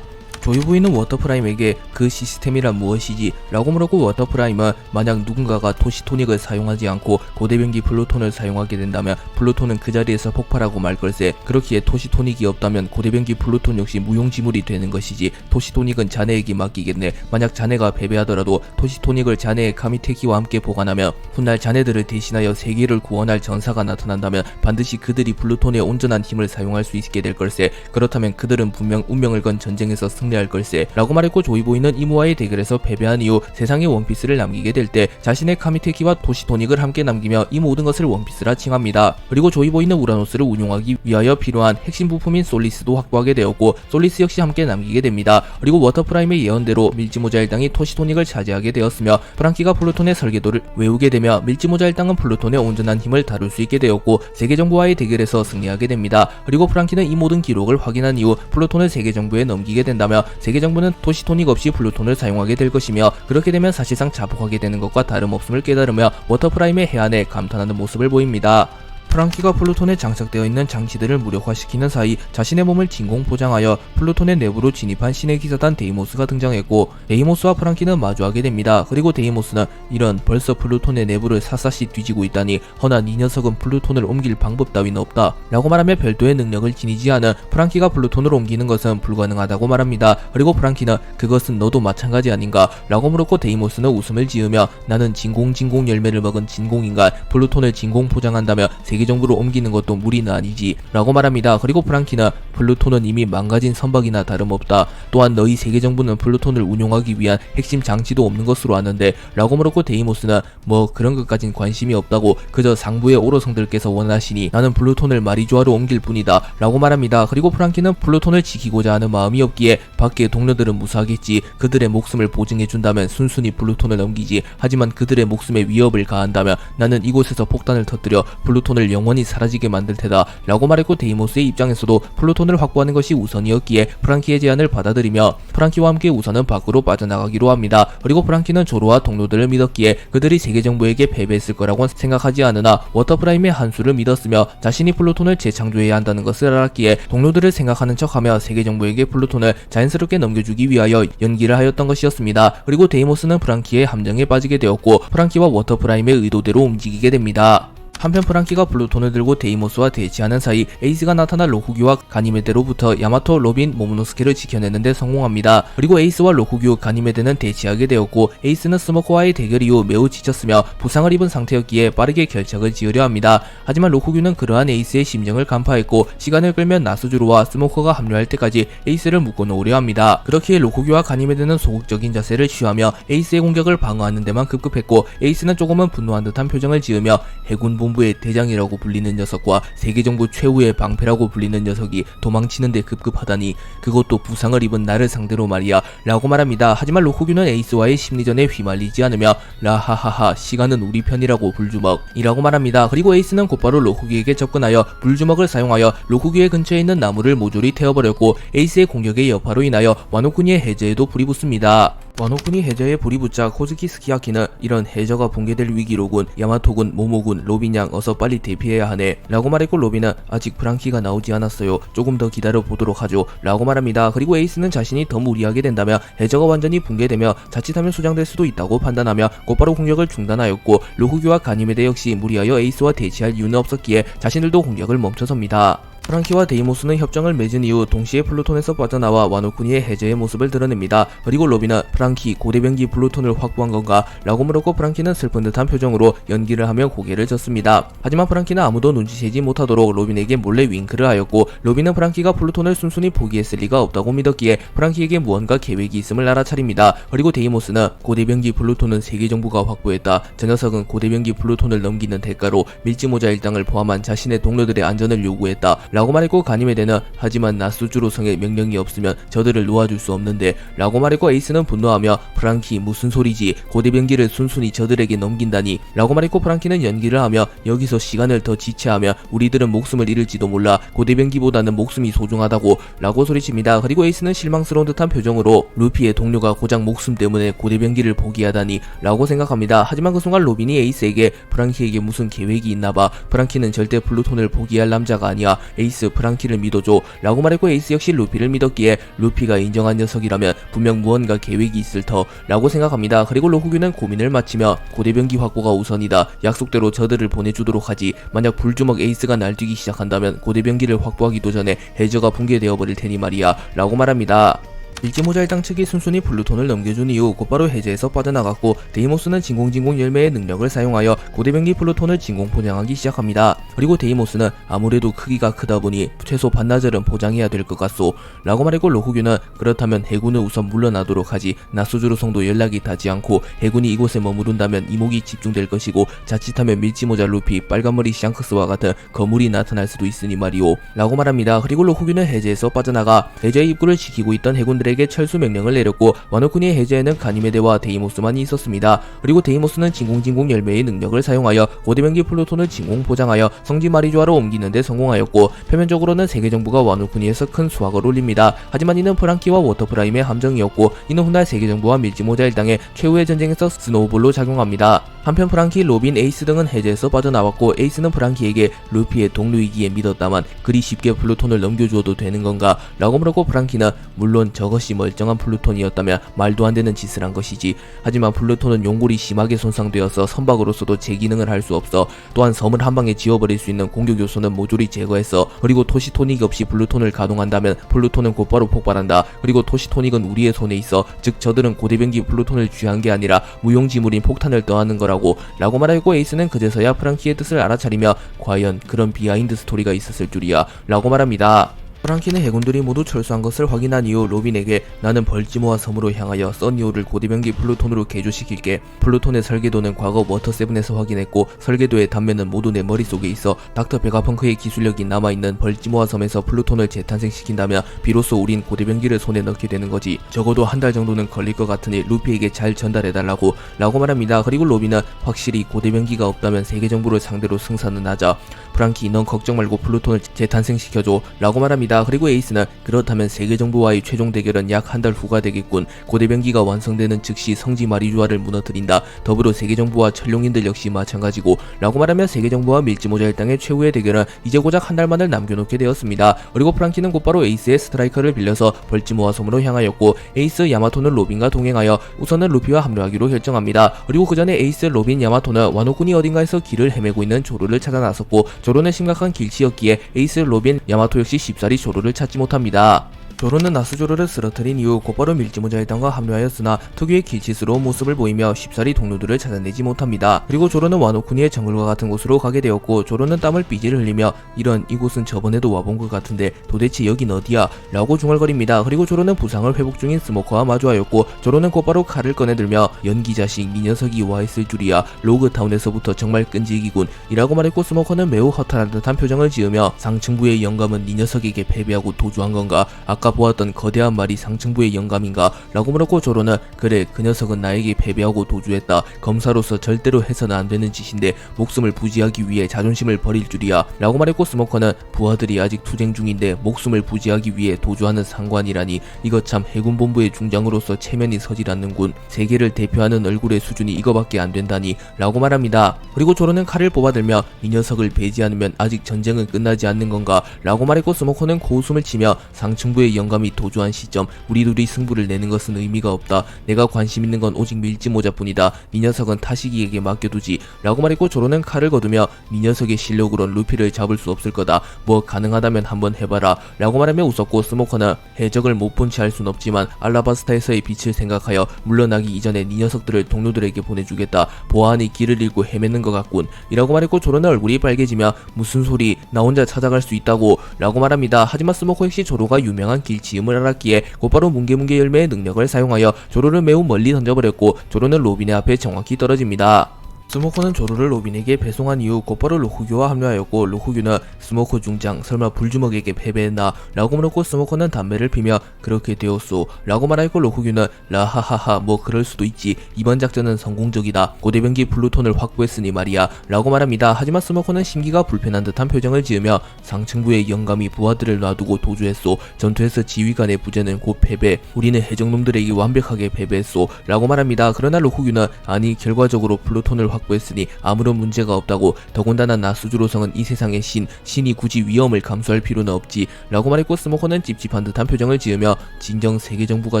조이보이는 워터프라임에게 그 시스템이란 무엇이지? 라고 물었고, 워터프라임은 만약 누군가가 토시토닉을 사용하지 않고 고대병기 플루톤을 사용하게 된다면 플루톤은 그 자리에서 폭발하고 말 걸세. 그렇기에 토시토닉이 없다면 고대병기 플루톤 역시 무용지물이 되는 것이지. 토시토닉은 자네에게 맡기겠네. 만약 자네가 패배하더라도 토시토닉을 자네의 카미테키와 함께 보관하며 훗날 자네들을 대신하여 세계를 구원할 전사가 나타난다면 반드시 그들이 플루톤의 온전한 힘을 사용할 수 있게 될 걸세. 그렇다면 그들은 분명 운명을 건 전쟁에서 승리할 걸세 라고 말했고, 조이보이는 이모와의 대결에서 패배한 이후 세상에 원피스를 남기게 될 때 자신의 카미테키와 토시토닉을 함께 남기며 이 모든 것을 원피스라 칭합니다. 그리고 조이보이는 우라노스를 운용하기 위하여 필요한 핵심 부품인 솔리스도 확보하게 되었고, 솔리스 역시 함께 남기게 됩니다. 그리고 워터프라임의 예언대로 밀지모자 일당이 토시토닉을 차지하게 되었으며, 프랑키가 플루톤의 설계도를 외우게 되며 밀지모자 일당은 플루톤의 온전한 힘을 다룰 수 있게 되었고 세계정부와의 대결에서 승리하게 됩니다. 그리고 프랑키는 이 모든 기록을 확인한 이후 플루톤을 세계정부에 넘기게 된다며 세계정부는 토시토닉 없이 플루톤을 사용하게 될 것이며, 그렇게 되면 사실상 자복하게 되는 것과 다름없음을 깨달으며 워터프라임의 해안에 감탄하는 모습을 보입니다. 프랑키가 플루톤에 장착되어 있는 장치들을 무력화시키는 사이 자신의 몸을 진공 포장하여 플루톤의 내부로 진입한 신의 기사단 데이모스가 등장했고, 데이모스와 프랑키는 마주하게 됩니다. 그리고 데이모스는 이런 벌써 플루톤의 내부를 샅샅이 뒤지고 있다니, 허나 이 녀석은 플루톤을 옮길 방법 따위는 없다 라고 말하며 별도의 능력을 지니지 않은 프랑키가 플루톤을 옮기는 것은 불가능하다고 말합니다. 그리고 프랑키는 그것은 너도 마찬가지 아닌가 라고 물었고, 데이모스는 웃음을 지으며 나는 진공 열매를 먹은 진공인간, 플루톤을 진공 포장한다며 세계정부로 옮기는 것도 무리는 아니지 라고 말합니다. 그리고 프랑키는 플루톤은 이미 망가진 선박이나 다름없다. 또한 너희 세계정부는 플루톤을 운용하기 위한 핵심 장치도 없는 것으로 아는데 라고 물었고, 데이모스는 뭐 그런 것까진 관심이 없다고, 그저 상부의 오로성들께서 원하시니 나는 플루톤을 마리조아로 옮길 뿐이다 라고 말합니다. 그리고 프랑키는 플루톤을 지키고자 하는 마음이 없기에 밖에 동료들은 무사하겠지, 그들의 목숨을 보증해준다면 순순히 플루톤을 넘기지, 하지만 그들의 목숨에 위협을 가한다면 나는 이곳에서 폭탄을 터뜨려 플루톤을 영원히 사라지게 만들 테다 라고 말했고, 데이모스의 입장에서도 플루톤을 확보하는 것이 우선이었기에 프랑키의 제안을 받아들이며 프랑키와 함께 우선은 밖으로 빠져나가기로 합니다. 그리고 프랑키는 조로와 동료들을 믿었기에 그들이 세계정부에게 패배했을 거라고 생각하지 않으나 워터프라임의 한수를 믿었으며 자신이 플루톤을 재창조해야 한다는 것을 알았기에 동료들을 생각하는 척하며 세계정부에게 플루톤을 자연스럽게 넘겨주기 위하여 연기를 하였던 것이었습니다. 그리고 데이모스는 프랑키의 함정에 빠지게 되었고 프랑키와 워터프라임의 의도대로 움직이게 됩니다. 한편 프랑키가 플루톤을 들고 데이모스와 대치하는 사이 에이스가 나타나 로쿠규와 가니메데로부터 야마토, 로빈, 모모노스케를 지켜내는데 성공합니다. 그리고 에이스와 로쿠규, 가니메데는 대치하게 되었고 에이스는 스모커와의 대결 이후 매우 지쳤으며 부상을 입은 상태였기에 빠르게 결착을 지으려 합니다. 하지만 로쿠규는 그러한 에이스의 심정을 간파했고 시간을 끌면 나스주루와 스모커가 합류할 때까지 에이스를 묶어놓으려 합니다. 그렇기에 로쿠규와 가니메데는 소극적인 자세를 취하며 에이스의 공격을 방어하는 데만 급급했고 에이스는 조금은 분노한 듯한 표정을 지으며 해군 본부의 대장이라고 불리는 녀석과 세계정부 최후의 방패라고 불리는 녀석이 도망치는데 급급하다니, 그것도 부상을 입은 나를 상대로 말이야 라고 말합니다. 하지만 로쿠규는 에이스와의 심리전에 휘말리지 않으며 라하하하 시간은 우리 편이라고 불주먹 이라고 말합니다. 그리고 에이스는 곧바로 로쿠규에게 접근하여 불주먹을 사용하여 로쿠규의 근처에 있는 나무를 모조리 태워버렸고 에이스의 공격의 여파로 인하여 와노쿠니의 해저에도 불이 붙습니다. 와노군이 해저에 불이 붙자 코즈키 스키야키는 이런 해저가 붕괴될 위기로군, 야마토군, 모모군, 로빈 양 어서 빨리 대피해야 하네 라고 말했고, 로빈은 아직 프랑키가 나오지 않았어요, 조금 더 기다려 보도록 하죠 라고 말합니다. 그리고 에이스는 자신이 더 무리하게 된다며 해저가 완전히 붕괴되며 자칫하면 수장될 수도 있다고 판단하며 곧바로 공격을 중단하였고, 루후기와 가니메데 역시 무리하여 에이스와 대치할 이유는 없었기에 자신들도 공격을 멈춰섭니다. 프랑키와 데이모스는 협정을 맺은 이후 동시에 플루톤에서 빠져나와 와노쿠니의 해제의 모습을 드러냅니다. 그리고 로빈은 프랑키 고대병기 플루톤을 확보한 건가? 라고 물었고, 프랑키는 슬픈 듯한 표정으로 연기를 하며 고개를 젓습니다. 하지만 프랑키는 아무도 눈치채지 못하도록 로빈에게 몰래 윙크를 하였고, 로빈은 프랑키가 플루톤을 순순히 포기했을 리가 없다고 믿었기에 프랑키에게 무언가 계획이 있음을 알아차립니다. 그리고 데이모스는 고대병기 플루톤은 세계정부가 확보했다, 저 녀석은 고대병기 플루톤을 넘기는 대가로 밀지모자 일당을 포함한 자신의 동료들의 안전을 요구했다 라고 말했고, 가니메데는 하지만 나스주로 성의 명령이 없으면 저들을 놓아줄 수 없는데 라고 말했고, 에이스는 분노하며 프랑키 무슨 소리지, 고대병기를 순순히 저들에게 넘긴다니 라고 말했고, 프랑키는 연기를 하며 여기서 시간을 더 지체하며 우리들은 목숨을 잃을지도 몰라, 고대병기보다는 목숨이 소중하다고 라고 소리칩니다. 그리고 에이스는 실망스러운 듯한 표정으로 루피의 동료가 고작 목숨 때문에 고대병기를 포기하다니 라고 생각합니다. 하지만 그 순간 로빈이 에이스에게 프랑키에게 무슨 계획이 있나봐, 프랑키는 절대 플루톤을 포기할 남자가 아니야, 에이스 프랑키를 믿어줘 라고 말했고, 에이스 역시 루피를 믿었기에 루피가 인정한 녀석이라면 분명 무언가 계획이 있을 터 라고 생각합니다. 그리고 로후규는 고민을 마치며 고대병기 확보가 우선이다, 약속대로 저들을 보내주도록 하지, 만약 불주먹 에이스가 날뛰기 시작한다면 고대병기를 확보하기도 전에 해저가 붕괴되어 버릴 테니 말이야 라고 말합니다. 밀지모자 일당 측이 순순히 플루톤을 넘겨준 이후 곧바로 해제에서 빠져나갔고, 데이모스는 진공진공 열매의 능력을 사용하여 고대병기 플루톤을 진공 포장하기 시작합니다. 그리고 데이모스는 아무래도 크기가 크다 보니 최소 반나절은 포장해야 될 것 같소 라고 말했고, 로후규는 그렇다면 해군을 우선 물러나도록 하지, 나스주로 성도 연락이 닿지 않고 해군이 이곳에 머무른다면 이목이 집중될 것이고 자칫하면 밀지모자 루피, 빨간머리 샹크스와 같은 거물이 나타날 수도 있으니 말이오 라고 말합니다. 그리고 로후규는 해제에서 빠져나가 해제의 입구를 지키고 있던 해군들에게 철수 명령을 내렸고, 와노쿠니의 해제에는 가니메데와 데이모스만이 있었습니다. 그리고 데이모스는 진공진공 열매의 능력을 사용하여 고대병기 플루톤을 진공 포장하여 성지 마리주아로 옮기는 데 성공하였고, 표면적으로는 세계정부가 와노쿠니에서 큰 수확을 올립니다. 하지만 이는 프랑키와 워터프라임의 함정이었고, 이는 훗날 세계정부와 밀지모자 일당의 최후의 전쟁에서 스노우볼로 작용합니다. 한편 프랑키, 로빈, 에이스 등은 해제에서 빠져나왔고, 에이스는 프랑키에게 루피의 동료이기에 믿었다만 그리 쉽게 플루톤을 넘겨주어도 되는 건가? 라고 물었고, 프랑키는 물론 저것이 멀쩡한 플루톤이었다면 말도 안 되는 짓을 한 것이지, 하지만 플루톤은 용골이 심하게 손상되어서 선박으로서도 제 기능을 할 수 없어, 또한 섬을 한 방에 지워버릴 수 있는 공격 요소는 모조리 제거했어, 그리고 토시토닉 없이 플루톤을 가동한다면 플루톤은 곧바로 폭발한다, 그리고 토시토닉은 우리의 손에 있어, 즉 저들은 고대병기 플루톤을 쥐한 게 아니라 무용지물인 폭탄을 떠하는 거라고 라고 말하고, 에이스는 그제서야 프랑키의 뜻을 알아차리며 과연 그런 비하인드 스토리가 있었을 줄이야 라고 말합니다. 프랑키는 해군들이 모두 철수한 것을 확인한 이후 로빈에게 나는 벌지모아 섬으로 향하여 써니오를 고대병기 플루톤으로 개조시킬게, 플루톤의 설계도는 과거 워터7에서 확인했고 설계도의 단면은 모두 내 머릿속에 있어, 닥터 베가펑크의 기술력이 남아있는 벌지모아 섬에서 플루톤을 재탄생시킨다면 비로소 우린 고대병기를 손에 넣게 되는 거지, 적어도 한 달 정도는 걸릴 것 같으니 루피에게 잘 전달해달라고 라고 말합니다. 그리고 로빈은 확실히 고대병기가 없다면 세계정부를 상대로 승산은 하자, 프랑키 넌 걱정 말고 플루톤을 재탄생시켜줘 라고 말합니다. 그리고 에이스는 그렇다면 세계정부와의 최종 대결은 약 한 달 후가 되겠군, 고대병기가 완성되는 즉시 성지 마리주아를 무너뜨린다, 더불어 세계정부와 천룡인들 역시 마찬가지고 라고 말하며 세계정부와 밀지모자 일당의 최후의 대결은 이제 고작 한 달만을 남겨놓게 되었습니다. 그리고 프랑키는 곧바로 에이스의 스트라이커를 빌려서 벌지모아 섬으로 향하였고, 에이스, 야마토는 로빈과 동행하여 우선은 루피와 합류하기로 결정합니다. 그리고 그 전에 에이스, 로빈, 야마토는 와노쿠니 어딘가에서 길을 헤매고 있는 조로를 찾아 나섰고, 조로는 심각한 길치였기에 에이스, 로빈, 야마토 역시 쉽사리 조로를 찾지 못합니다. 조로는 나스조로를 쓰러뜨린 이후 곧바로 밀지모자 일당과 합류하였으나 특유의 길치스러운 모습을 보이며 쉽사리 동료들을 찾아내지 못합니다. 그리고 조로는 와노쿠니의 정글과 같은 곳으로 가게 되었고, 조로는 땀을 삐질 흘리며 이런, 이곳은 저번에도 와본 것 같은데 도대체 여긴 어디야? 라고 중얼거립니다. 그리고 조로는 부상을 회복 중인 스모커와 마주하였고, 조로는 곧바로 칼을 꺼내들며 연기 자식 이 녀석이 와있을 줄이야, 로그타운에서부터 정말 끈질기군 이라고 말했고, 스모커는 매우 허탈한 듯한 표정을 지으며 상층부의 영감은 이 녀석에게 패배하고 도주한 건가? 아까 아까 보았던 거대한 말이 상층부의 영감인가? 라고 물었고 조로는 그래 그 녀석은 나에게 패배하고 도주했다. 검사로서 절대로 해서는 안 되는 짓인데 목숨을 부지하기 위해 자존심을 버릴 줄이야 라고 말했고 스모커는 부하들이 아직 투쟁 중인데 목숨을 부지하기 위해 도주하는 상관이라니 이거 참 해군본부의 중장으로서 체면이 서질 않는군. 세계를 대표하는 얼굴의 수준이 이거밖에 안 된다니 라고 말합니다. 그리고 조로는 칼을 뽑아들며 이 녀석을 베지 않으면 아직 전쟁은 끝나지 않는 건가? 라고 말했고 스모커는 고웃음을 치며 상층부의 영감이 도주한 시점 우리 둘이 승부를 내는 것은 의미가 없다. 내가 관심 있는 건 오직 밀짚모자뿐이다. 이 녀석은 타시기에게 맡겨두지 라고 말했고 조로는 칼을 거두며 이 녀석의 실력으론 루피를 잡을 수 없을 거다. 뭐 가능하다면 한번 해봐라 라고 말하며 웃었고 스모커는 해적을 못 본 채 할 순 없지만 알라바스타에서의 빛을 생각하여 물러나기 이전에 이 녀석들을 동료들에게 보내주겠다. 보아하니 길을 잃고 헤매는 것 같군 이라고 말했고 조로는 얼굴이 빨개지며 무슨 소리 나 혼자 찾아갈 수 있다고 라고 말합니다. 하지만 스모커 역시 조로가 유명한 길지음을 알았기에 곧바로 뭉게뭉게 열매의 능력을 사용하여 조로를 매우 멀리 던져버렸고 조로는 로빈의 앞에 정확히 떨어집니다. 스모커는 조로를 로빈에게 배송한 이후 곧바로 로쿠규와 합류하였고 로쿠규는 스모커 중장 설마 불주먹에게 패배했나 라고 물었고 스모커는 담배를 피며 그렇게 되었소 라고 말하였고 로쿠규는 라하하하 뭐 그럴 수도 있지 이번 작전은 성공적이다 고대병기 플루톤을 확보했으니 말이야 라고 말합니다. 하지만 스모커는 심기가 불편한 듯한 표정을 지으며 상층부의 영감이 부하들을 놔두고 도주했소 전투에서 지휘관의 부재는 곧 패배 우리는 해적놈들에게 완벽하게 패배했소 라고 말합니다. 그러나 로쿠규는 아니 결과적으로 플루톤을 확보했으니 아무런 문제가 없다고 더군다나 나스주로성은 이 세상의 신이 굳이 위험을 감수할 필요는 없지 라고 말했고 스모커는 찝찝한 듯한 표정을 지으며 진정 세계정부가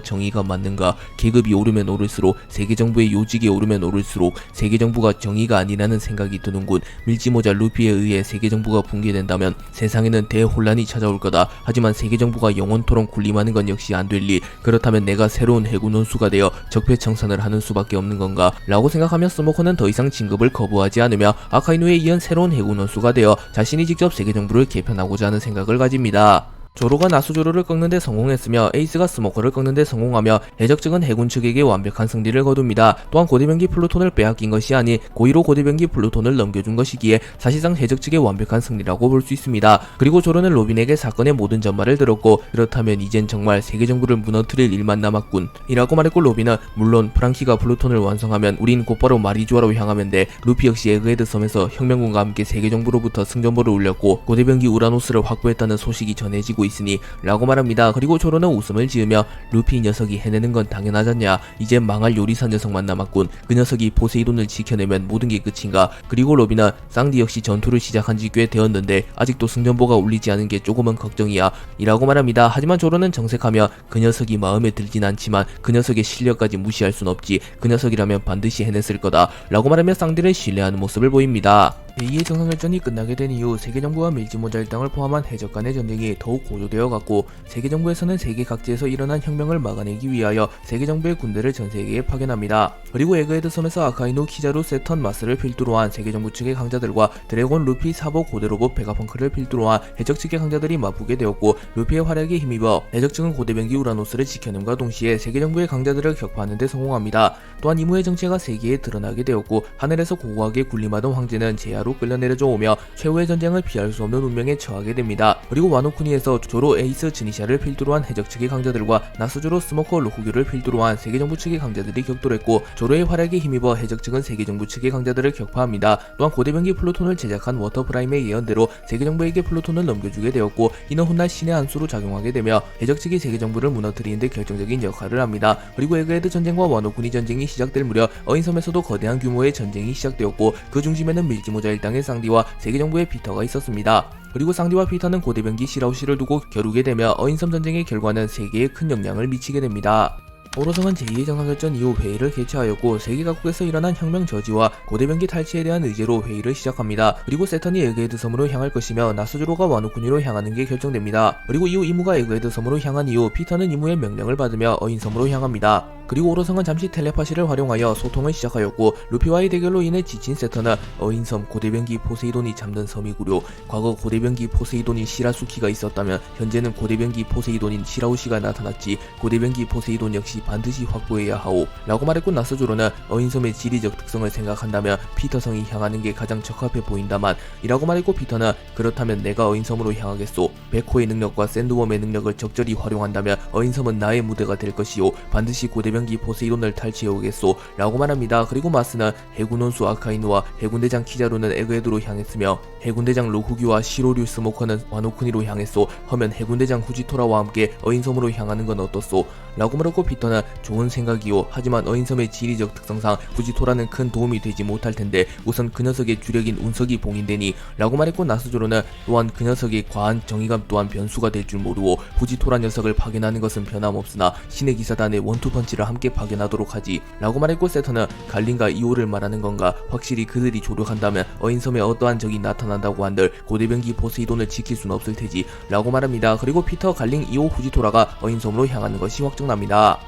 정의가 맞는가 계급이 오르면 오를수록 세계정부의 요직이 오르면 오를수록 세계정부가 정의가 아니라는 생각이 드는군 밀짚모자 루피에 의해 세계정부가 붕괴된다면 세상에는 대혼란이 찾아올 거다. 하지만 세계정부가 영원토록 군림하는 건 역시 안 될 일 그렇다면 내가 새로운 해군 원수가 되어 적폐청산을 하는 수밖에 없는 건가 라고 생각하며 스모커는 더 이상 진급을 거부하지 않으며 아카이누에 이은 새로운 해군 원수가 되어 자신이 직접 세계정부를 개편하고자 하는 생각을 가집니다. 조로가 나수조로를 꺾는데 성공했으며 에이스가 스모커를 꺾는데 성공하며 해적 측은 해군 측에게 완벽한 승리를 거둡니다. 또한 고대병기 플루톤을 빼앗긴 것이 아닌 고의로 고대병기 플루톤을 넘겨준 것이기에 사실상 해적 측의 완벽한 승리라고 볼 수 있습니다. 그리고 조로는 로빈에게 사건의 모든 전말을 들었고 그렇다면 이젠 정말 세계정부를 무너뜨릴 일만 남았군 이라고 말했고 로빈은 물론 프랑키가 플루톤을 완성하면 우린 곧바로 마리주아로 향하면 돼. 루피 역시 에그헤드 섬에서 혁명군과 함께 세계정부로부터 승전보를 울렸고 고대병기 우라노스를 확보했다는 소식이 전해지고 있으니 라고 말합니다. 그리고 조로는 웃음을 지으며 루피 녀석이 해내는 건 당연하잖냐 이제 망할 요리사 녀석만 남았군 그 녀석이 포세이돈을 지켜내면 모든 게 끝인가. 그리고 로빈은 쌍디 역시 전투를 시작한 지 꽤 되었는데 아직도 승전보가 울리지 않은 게 조금은 걱정이야 이라고 말합니다. 하지만 조로는 정색하며 그 녀석이 마음에 들진 않지만 그 녀석의 실력까지 무시할 순 없지 그 녀석이라면 반드시 해냈을 거다 라고 말하며 쌍디를 신뢰하는 모습을 보입니다. 제2의 정상결전이 끝나게 된 이후 세계정부와 밀짚모자 일당을 포함한 해적 간의 전쟁이 더욱 고조되어 갔고 세계정부에서는 세계 각지에서 일어난 혁명을 막아내기 위하여 세계정부의 군대를 전세계에 파견합니다. 그리고 에그헤드 섬에서 아카이누, 키자루, 세턴, 마스를 필두로 한 세계정부 측의 강자들과 드래곤, 루피, 사보, 고대로봇, 베가펑크를 필두로 한 해적 측의 강자들이 맞붙게 되었고 루피의 활약에 힘입어 해적 측은 고대병기 우라노스를 지켜냄과 동시에 세계정부의 강자들을 격파하는 데 성공합니다. 또한 이무의 정체가 세계에 드러나게 되었고 하늘에서 고고하게 군림하던 황제는 제야로 끌려내려져 오며 최후의 전쟁을 피할 수 없는 운명에 처하게 됩니다. 그리고 와노쿠니에서 조로, 에이스, 즈니샤를 필두로 한 해적 측의 강자들과 나스주로, 스모커, 로쿠규를 필두로 한 세계정부 측의 강자들이 격돌했고 조로의 활약에 힘입어 해적 측은 세계정부 측의 강자들을 격파합니다. 또한 고대병기 플루톤을 제작한 워터프라임의 예언대로 세계정부에게 플루톤을 넘겨주게 되었고 이는 훗날 신의 한 수로 작용하게 되며 해적 측이 세계정부를 무너뜨리는 데 결정적인 역할을 합니다. 그리고 에그헤드 전쟁과 와노쿠니 전쟁이 시작될 무렵 어인섬에서도 거대한 규모의 전쟁이 시작되었고 그 중심에는 밀짚모자 일당의 쌍디와 세계정부의 피터가 있었습니다. 그리고 쌍디와 피터는 고대병기 시라우시를 두고 겨루게 되며 어인섬 전쟁의 결과는 세계에 큰 영향을 미치게 됩니다. 오로성은 제2의 정상결전 이후 회의를 개최하였고 세계 각국에서 일어난 혁명 저지와 고대병기 탈취에 대한 의제로 회의를 시작합니다. 그리고 세턴이 에그헤드 섬으로 향할 것이며 나스주로가 와노쿠니로 향하는 게 결정됩니다. 그리고 이후 이무가 에그헤드 섬으로 향한 이후 피터는 이무의 명령을 받으며 어인섬으로 향합니다. 그리고 오로성은 잠시 텔레파시를 활용하여 소통을 시작하였고 루피와의 대결로 인해 지친 세터는 어인섬 고대변기 포세이돈이 잠든 섬이구려. 과거 고대변기 포세이돈인 시라수키가 있었다면 현재는 고대변기 포세이돈인 시라우시가 나타났지. 고대변기 포세이돈 역시 반드시 확보해야 하오 라고 말했고, 나스조로는 어인섬의 지리적 특성을 생각한다면 피터성이 향하는 게 가장 적합해 보인다만 이라고 말했고, 피터는 그렇다면 내가 어인섬으로 향하겠소. 백호의 능력과 샌드웜의 능력을 적절히 활용한다면 어인섬은 나의 무대가 될 것이오. 반드시 고대변기 포세이돈을 탈취해오겠소 라고 말합니다. 그리고 마스는 해군원수 아카이누와 해군대장 키자루는 에그헤드로 향했으며 해군대장 로후기와 시로류 스모커는 와노쿠니로 향했소. 하면 해군대장 후지토라와 함께 어인섬으로 향하는 건 어떻소? 라고 물었고, 피터는 좋은 생각이오. 하지만 어인섬의 지리적 특성상 후지토라는 큰 도움이 되지 못할 텐데 우선 그 녀석의 주력인 운석이 봉인되니 라고 말했고, 나스조로는 또한 그 녀석의 과한 정의감 또한 변수가 될 줄 모르고 후지토라 녀석을 파견하는 것은 변함없으나 신의 기사단의 원투펀치를 함께 파견하도록 하지 라고 말했고, 세터는 갈린과 이오를 말하는 건가? 확실히 그들이 조력한다면 어인섬에 어떠한 적이 나타난다고 한들 고대변기 포세이돈을 지킬 수는 없을 테지 라고 말합니다. 그리고 피터, 갈린, 이오, 후지토라가 어인섬으로 향하는 것이 확정납니다.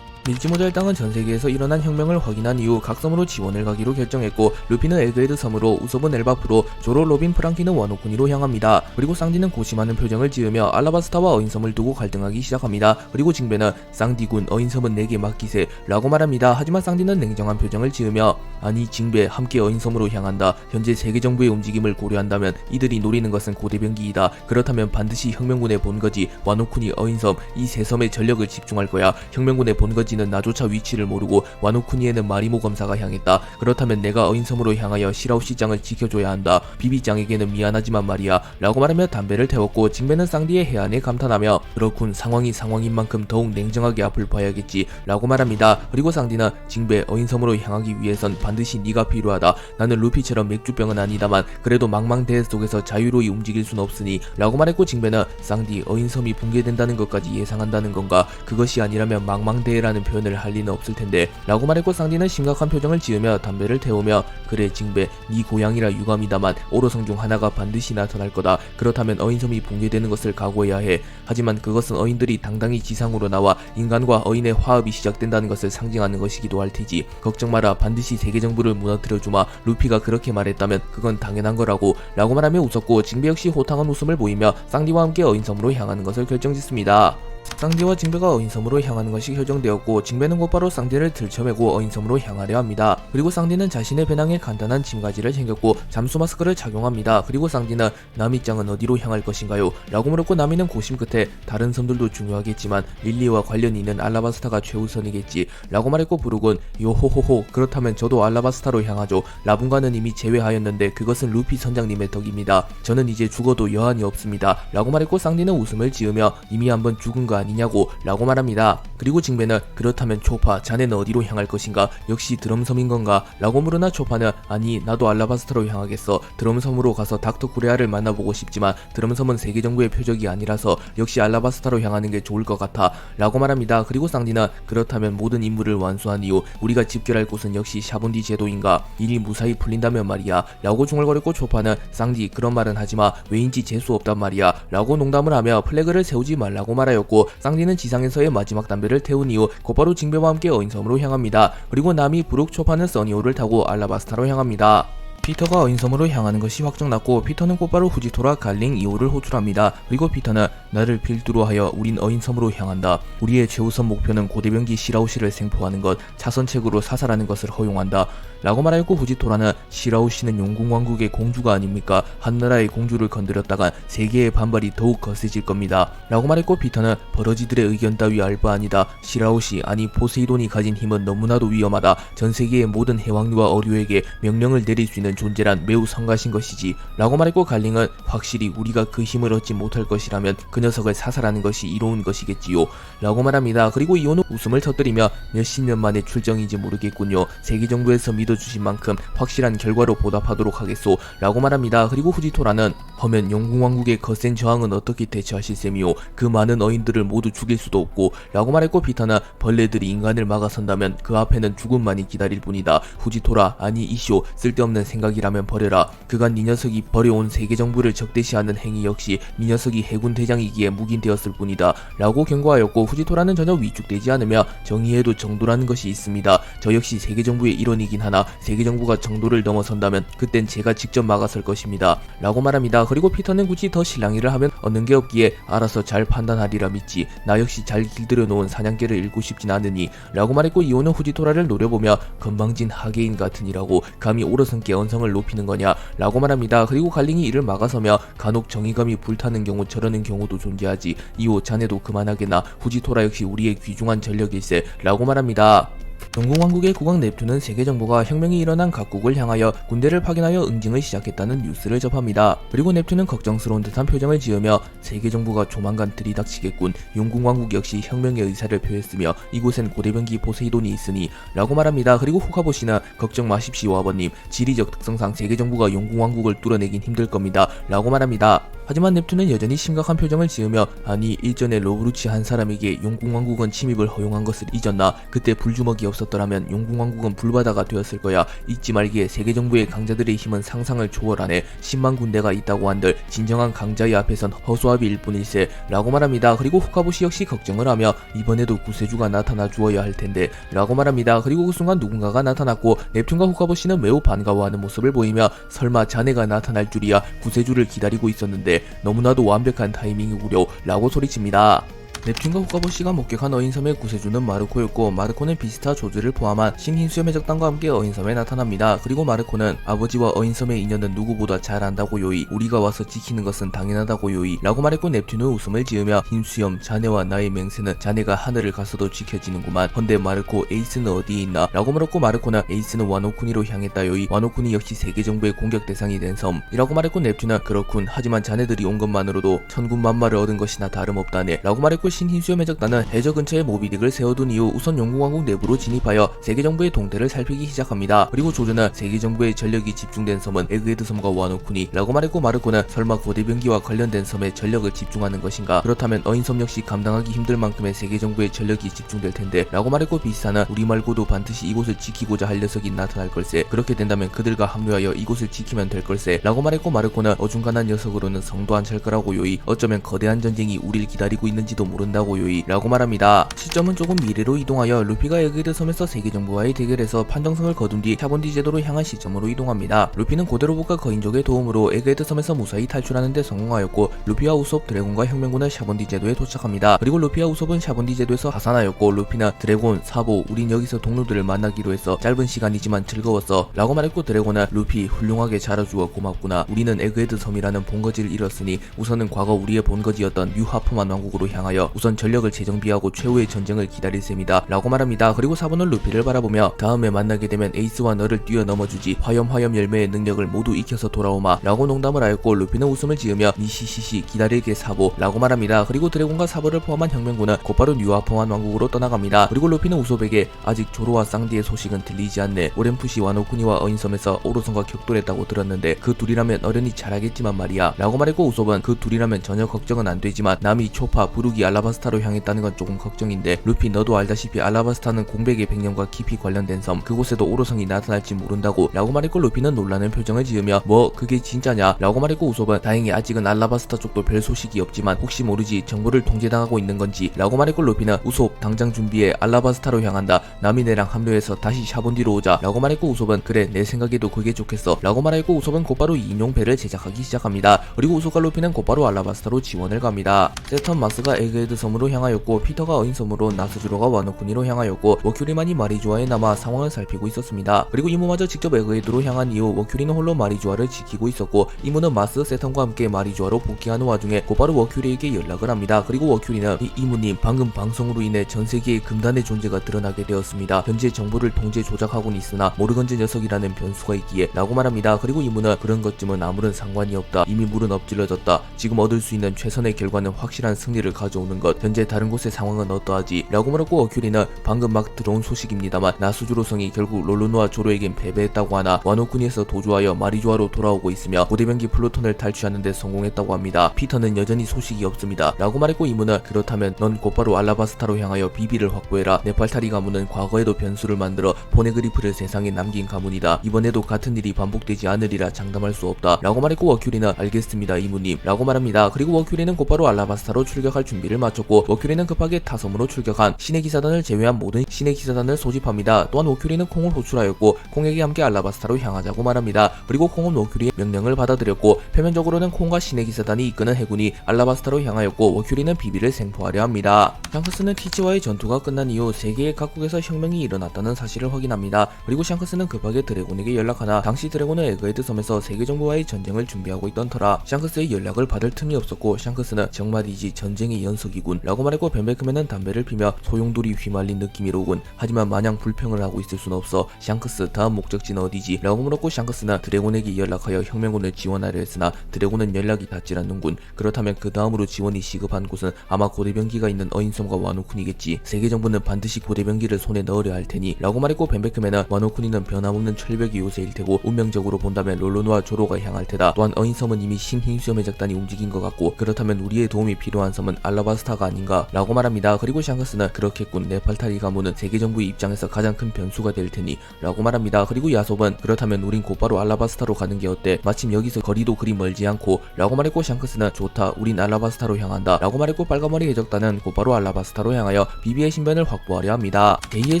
밀지모자일당은 전세계에서 일어난 혁명을 확인한 이후 각 섬으로 지원을 가기로 결정했고, 루피는 에그헤드 섬으로, 우섭은 엘바프로, 조로, 로빈, 프랑키는 와노쿠니로 향합니다. 그리고 쌍디는 고심하는 표정을 지으며 알라바스타와 어인섬을 두고 갈등하기 시작합니다. 그리고 징베는 쌍디군, 어인섬은 내게 맡기세 라고 말합니다. 하지만 쌍디는 냉정한 표정을 지으며 아니 징베, 함께 어인섬으로 향한다. 현재 세계 정부의 움직임을 고려한다면 이들이 노리는 것은 고대변기이다. 그렇다면 반드시 혁명군의 본거지 와노쿠니, 어인섬 이 세 섬에 전력을 집중할 거야. 혁명군의 본거지 는 나조차 위치를 모르고 와노쿠니에는 마리모 검사가 향했다. 그렇다면 내가 어인섬으로 향하여 시라우시장을 지켜줘야 한다. 비비장에게는 미안하지만 말이야 라고 말하며 담배를 태웠고, 징베는 쌍디의 해안에 감탄하며 그렇군, 상황이 상황인 만큼 더욱 냉정하게 앞을 봐야겠지 라고 말합니다. 그리고 쌍디는 징베, 어인섬으로 향하기 위해선 반드시 네가 필요하다. 나는 루피처럼 맥주병은 아니다만 그래도 망망대해 속에서 자유로이 움직일 순 없으니 라고 말했고, 징베는 쌍디, 어인섬이 붕괴된다는 것까지 예상한다는 건가? 그것이 아니라면 망망대해라는 표현을 할 리는 없을 텐데 라고 말했고, 쌍디는 심각한 표정을 지으며 담배를 태우며 그래 징베, 네 고향이라 유감이다만 오로성 중 하나가 반드시 나타날 거다. 그렇다면 어인섬이 붕괴되는 것을 각오해야 해. 하지만 그것은 어인들이 당당히 지상으로 나와 인간과 어인의 화합이 시작된다는 것을 상징하는 것이기도 할 테지. 걱정 마라, 반드시 세계 정부를 무너뜨려주마. 루피가 그렇게 말했다면 그건 당연한 거라고 라고 말하며 웃었고, 징베 역시 호탕한 웃음을 보이며 쌍디와 함께 어인섬으로 향하는 것을 결정짓습니다. 쌍디와 징베가 어인섬으로 향하는 것이 결정되었고, 징베는 곧바로 쌍디를 들쳐매고 어인섬으로 향하려 합니다. 그리고 쌍디는 자신의 배낭에 간단한 짐가지를 챙겼고 잠수 마스크를 착용합니다. 그리고 쌍디는 나미짱은 어디로 향할 것인가요? 라고 물었고, 나미는 고심 끝에 다른 섬들도 중요하겠지만 릴리와 관련이 있는 알라바스타가 최우선이겠지 라고 말했고, 부르곤 요호호호, 그렇다면 저도 알라바스타로 향하죠. 라분가는 이미 제외하였는데 그것은 루피 선장님의 덕입니다. 저는 이제 죽어도 여한이 없습니다 라고 말했고, 쌍디는 웃음을 지으며 이미 한번 죽은 거 아니냐고 라고 말합니다. 그리고 징베는 그렇다면 초파, 자네는 어디로 향할 것인가? 역시 드럼섬인 건가? 라고 물으나 초파는 아니 나도 알라바스타로 향하겠어. 드럼섬으로 가서 닥터 구레아를 만나보고 싶지만 드럼섬은 세계 정부의 표적이 아니라서 역시 알라바스타로 향하는 게 좋을 것 같아 라고 말합니다. 그리고 쌍디는 그렇다면 모든 임무를 완수한 이후 우리가 집결할 곳은 역시 샤본디 제도인가? 일이 무사히 풀린다면 말이야 라고 중얼거렸고, 초파는 쌍디 그런 말은 하지마, 왜인지 재수 없단 말이야 라고 농담을 하며 플래그를 세우지 말라고 말하였고, 쌍디는 지상에서의 마지막 담배를 태운 이후 곧바로 징베와 함께 어인섬으로 향합니다. 그리고 나미, 브룩, 초파는 써니오를 타고 알라바스타로 향합니다. 피터가 어인섬으로 향하는 것이 확정났고, 피터는 곧바로 후지토라, 갈링, 이오를 호출합니다. 그리고 피터는 나를 필두로 하여 우린 어인섬으로 향한다. 우리의 최우선 목표는 고대변기 시라우시를 생포하는 것, 차선책으로 사살하는 것을 허용한다 라고 말하였고, 후지토라는 시라우시는 용궁왕국의 공주가 아닙니까? 한나라의 공주를 건드렸다간 세계의 반발이 더욱 거세질 겁니다 라고 말했고, 피터는 버러지들의 의견 따위 알 바 아니다. 시라우시, 아니 포세이돈이 가진 힘은 너무나도 위험하다. 전 세계의 모든 해왕류와 어류에게 명령을 내릴 수 있는 존재란 매우 성가신 것이지 라고 말했고, 갈링은 확실히 우리가 그 힘을 얻지 못할 것이라면 그 녀석을 사살하는 것이 이로운 것이겠지요 라고 말합니다. 그리고 이오는 웃음을 터뜨리며 몇십 년 만의 출정인지 모르겠군요. 세계 정부에서 믿어주신 만큼 확실한 결과로 보답하도록 하겠소 라고 말합니다. 그리고 후지토라는 허면 용궁왕국의 거센 저항은 어떻게 대처하실 셈이오? 그 많은 어인들을 모두 죽일 수도 없고 라고 말했고 피터는 벌레들이 인간을 막아선다면 그 앞에는 죽음만이 기다릴 뿐이다. 후지토라 아니 이쇼 쓸데없는 생각이라면 버려라. 그간 이 녀석이 버려온 세계정부를 적대시하는 행위 역시 이 녀석이 해군 대장이기에 묵인되었을 뿐이다 라고 경고하였고 후지토라는 전혀 위축되지 않으며 정의에도 정도라는 것이 있습니다. 저 역시 세계정부의 일원이긴 하나 세계정부가 정도를 넘어선다면 그땐 제가 직접 막아설 것입니다 라고 말합니다. 그리고 피터는 굳이 더 실랑이를 하면 얻는 게 없기에 알아서 잘 판단하리라 믿지. 나 역시 잘 길들여 놓은 사냥개를 잃고 싶진 않으니 라고 말했고 이오는 후지토라를 노려보며 건방진 하계인 같으니라고 감히 오로선께 언성을 높이는 거냐 라고 말합니다. 그리고 갈링이 이를 막아서며 간혹 정의감이 불타는 경우 저러는 경우도 존재하지. 이오 자네도 그만하게나. 후지토라 역시 우리의 귀중한 전력일세 라고 말합니다. 용궁왕국의 국왕 넵튠은 세계정부가 혁명이 일어난 각국을 향하여 군대를 파견하여 응징을 시작했다는 뉴스를 접합니다. 그리고 넵튠은 걱정스러운 듯한 표정을 지으며 세계정부가 조만간 들이닥치겠군. 용궁왕국 역시 혁명의 의사를 표했으며 이곳엔 고대병기 포세이돈이 있으니 라고 말합니다. 그리고 후카보시는 걱정 마십시오 아버님. 지리적 특성상 세계정부가 용궁왕국을 뚫어내긴 힘들 겁니다 라고 말합니다. 하지만 넵튠은 여전히 심각한 표정을 지으며 아니 일전에 로브루치 한 사람에게 용궁왕국은 침입을 허용한 것을 잊었나? 그때 불주먹이 없었더라면 용궁왕국은 불바다가 되었을 거야. 잊지 말기에 세계정부의 강자들의 힘은 상상을 초월하네. 10만 군대가 있다고 한들 진정한 강자의 앞에선 허수아비일 뿐일세 라고 말합니다. 그리고 후카보시 역시 걱정을 하며 이번에도 구세주가 나타나 주어야 할 텐데 라고 말합니다. 그리고 그 순간 누군가가 나타났고 넵튠과 후카보시는 매우 반가워하는 모습을 보이며 설마 자네가 나타날 줄이야. 구세주를 기다리고 있었는데 너무나도 완벽한 타이밍이구려 라고 소리칩니다. 넵튠과 후카보시가 목격한 어인섬의 구세주는 마르코였고 마르코는 비스타 조즈를 포함한 신흰수염의 적단과 함께 어인섬에 나타납니다. 그리고 마르코는 아버지와 어인섬의 인연은 누구보다 잘 안다고 요이. 우리가 와서 지키는 것은 당연하다고 요이 라고 말했고 넵튠은 웃음을 지으며 흰수염 자네와 나의 맹세는 자네가 하늘을 가서도 지켜지는구만. 헌데 마르코 에이스는 어디에 있나 라고 물었고 마르코는 에이스는 와노쿠니로 향했다 요이. 와노쿠니 역시 세계정부의 공격 대상이 된 섬이라고 말했고 넵튠은 그렇군. 하지만 자네들이 온 것만으로도 천군만마를 얻은 것이나 다름없다네 라고 말했고 신흰수염의 적단은 해저 근처에 모비딕을 세워둔 이후 우선 용궁왕국 내부로 진입하여 세계정부의 동태를 살피기 시작합니다. 그리고 조조는 세계정부의 전력이 집중된 섬은 에그헤드 섬과 와노쿠니 라고 말했고 마르코는 설마 고대병기와 관련된 섬에 전력을 집중하는 것인가? 그렇다면 어인섬 역시 감당하기 힘들 만큼의 세계정부의 전력이 집중될 텐데 라고 말했고 비스타는 우리 말고도 반드시 이곳을 지키고자 할 녀석이 나타날 걸세. 그렇게 된다면 그들과 합류하여 이곳을 지키면 될 걸세 라고 말했고 마르코는 어중간한 녀석으로는 성도 안 찰 거라고 요이. 어쩌면 거대한 전쟁이 우릴 기다리고 있는지도 모른다고 요이 라고 말합니다. 시점은 조금 미래로 이동하여 루피가 에그헤드 섬에서 세계정부와의 대결에서 판정승을 거둔 뒤 샤본디 제도로 향한 시점으로 이동합니다. 루피는 고대로봇과 거인족의 도움으로 에그헤드 섬에서 무사히 탈출하는 데 성공하였고 루피와 우솝, 드래곤과 혁명군은 샤본디 제도에 도착합니다. 그리고 루피와 우솝은 샤본디 제도에서 하산하였고 루피는 드래곤, 사보, 우린 여기서 동료들을 만나기로 했어. 짧은 시간이지만 즐거웠어 라고 말했고 드래곤은 루피 훌륭하게 자라주어 고맙구나. 우리는 에그헤드 섬이라는 본거지를 잃었으니 우선은 과거 우리의 본거지였던 뉴하프만 왕국으로 향하여 우선 전력을 재정비하고 최후의 전쟁을 기다릴 셈이다 라고 말합니다. 그리고 사보는 루피를 바라보며 다음에 만나게 되면 에이스와 너를 뛰어넘어주지. 화염 열매의 능력을 모두 익혀서 돌아오마 라고 농담을 하였고 루피는 웃음을 지으며 니시시시 기다릴게 사보 라고 말합니다. 그리고 드래곤과 사보를 포함한 혁명군은 곧바로 뉴하프만 왕국으로 떠나갑니다. 그리고 루피는 우솝에게 아직 조로와 쌍디의 소식은 들리지 않네. 오렌푸시 와노쿠니와 어인섬에서 오로선과 격돌했다고 들었는데 그 둘이라면 어련히 잘하겠지만 말이야 라고 말했고 우솝은 그 둘이라면 전혀 걱정은 안 되지만 남이 초파, 부르기, 알라바스타로 향했다는 건 조금 걱정인데 루피 너도 알다시피 알라바스타는 공백의 백년과 깊이 관련된 섬. 그곳에도 오로성이 나타날지 모른다고 라고 말했고 루피는 놀라는 표정을 지으며 뭐 그게 진짜냐 라고 말했고 우솝은 다행히 아직은 알라바스타 쪽도 별 소식이 없지만 혹시 모르지 정보를 통제당하고 있는 건지 라고 말했고 루피는 우솝 당장 준비해 알라바스타로 향한다. 남이네랑 합류해서 다시 샤본디로 오자 라고 말했고 우솝은 그래 내 생각에도 그게 좋겠어 라고 말했고 우솝은 곧바로 인용배를 제작하기 시작합니다. 그리고 우솝과 루피는 곧바로 알라바스타로 지원을 갑니다. 세턴 마스가 에그헤드 섬으로 향하였고 피터가 어인섬으로 나스주로가 와노쿠니로 향하였고 워큐리만이 마리주아에 남아 상황을 살피고 있었습니다. 그리고 이무마저 직접 에그헤드로 향한 이후 워큐리는 홀로 마리주아를 지키고 있었고 이무는 마스, 세턴과 함께 마리주아로 복귀하는 와중에 곧바로 워큐리에게 연락을 합니다. 그리고 워큐리는 이무님 방금 방송으로 인해 전세계의 금단의 존재가 드러나게 되었습니다. 현재 정보를 통제 조작하고는 있으나 모르건즈 녀석이라는 변수가 있기에 라고 말합니다. 그리고 이무는 그런 것쯤은 아무런 상관이 없다. 이미 물은 엎질러졌다. 지금 얻을 수 있는 최선의 결과는 확실한 승리를 가져오는 보는 것. 현재 다른 곳의 상황은 어떠하지? 라고 물었고 어큐리는 방금 막 들어온 소식입니다만 나수주로성이 결국 롤로노와 조로에겐 패배했다고 하나 와노쿠니에서 도주하여 마리조아로 돌아오고 있으며 고대변기 플루톤을 탈취하는 데 성공했다고 합니다. 피터는 여전히 소식이 없습니다. 라고 말했고 이문은 그렇다면 넌 곧바로 알라바스타로 향하여 비비를 확보해라. 네팔타리 가문은 과거에도 변수를 만들어 포네그리프를 세상에 남긴 가문이다. 이번에도 같은 일이 반복되지 않으리라 장담할 수 없다. 라고 말했고 워큐리는 알겠습니다 이모님 라고 말합니다. 그리고 워큐리는 곧바로 알라바스타로 출격할 준비를 마쳤고 워큐리는 급하게 타섬으로 출격한 신의 기사단을 제외한 모든 신의 기사단을 소집합니다. 또한 워큐리는 콩을 호출하였고 콩에게 함께 알라바스타로 향하자고 말합니다. 그리고 콩은 워큐리의 명령을 받아들였고 표면적으로는 콩과 신의 기사단이 이끄는 해군이 알라바스타로 향하였고 워큐리는 비비를 생포하려 합니다. 샹크스는 티치와의 전투가 끝난 이후 세계의 각국에서 혁명이 일어났다는 사실을 확인합니다. 그리고 샹크스는 급하게 드래곤에게 연락하나 당시 드래곤은 에그헤드 섬에서 세계 정부와의 전쟁을 준비하고 있던 터라 샹크스의 연락을 받을 틈이 없었고 샹크스는 정말이지 전쟁의 연속이군 라고 말했고 벤베크맨은 담배를 피며 소용돌이 휘말린 느낌이로군. 하지만 마냥 불평을 하고 있을 순 없어. 샹크스 다음 목적지는 어디지? 라고 물었고 샹크스는 드래곤에게 연락하여 혁명군을 지원하려 했으나 드래곤은 연락이 닿질 않는군. 그렇다면 그 다음으로 지원이 시급한 곳은 아마 고대변기가 있는 어인섬과 와노쿤이겠지. 세계 정부는 반드시 고대변기를 손에 넣으려 할 테니 라고 말했고 벤베크맨은 와노쿤이는 변함없는 철벽의 요새일 테고 운명적으로 본다면 롤로노와 조로가 향할 테다. 또한 어인섬은 이미 신흰수염의 작단이 움직인 것 같고 그렇다면 우리의 도움이 필요한 섬은 알라바스타가 아닌가 라고 말합니다. 그리고 샹크스는 그렇겠군. 네팔타리 가문은 세계 정부의 입장에서 가장 큰 변수가 될 테니 라고 말합니다. 그리고 야솝은 그렇다면 우린 곧바로 알라바스타로 가는 게 어때? 마침 여기서 거리도 그리 멀지 않고 라고 말했고 샹크스는 좋다. 우린 알라바스타로 향한다 라고 말했고 빨간머리 해적단은 곧바로 알라바스타로 향하여 비비의 신변을 확보하려 합니다. 제2의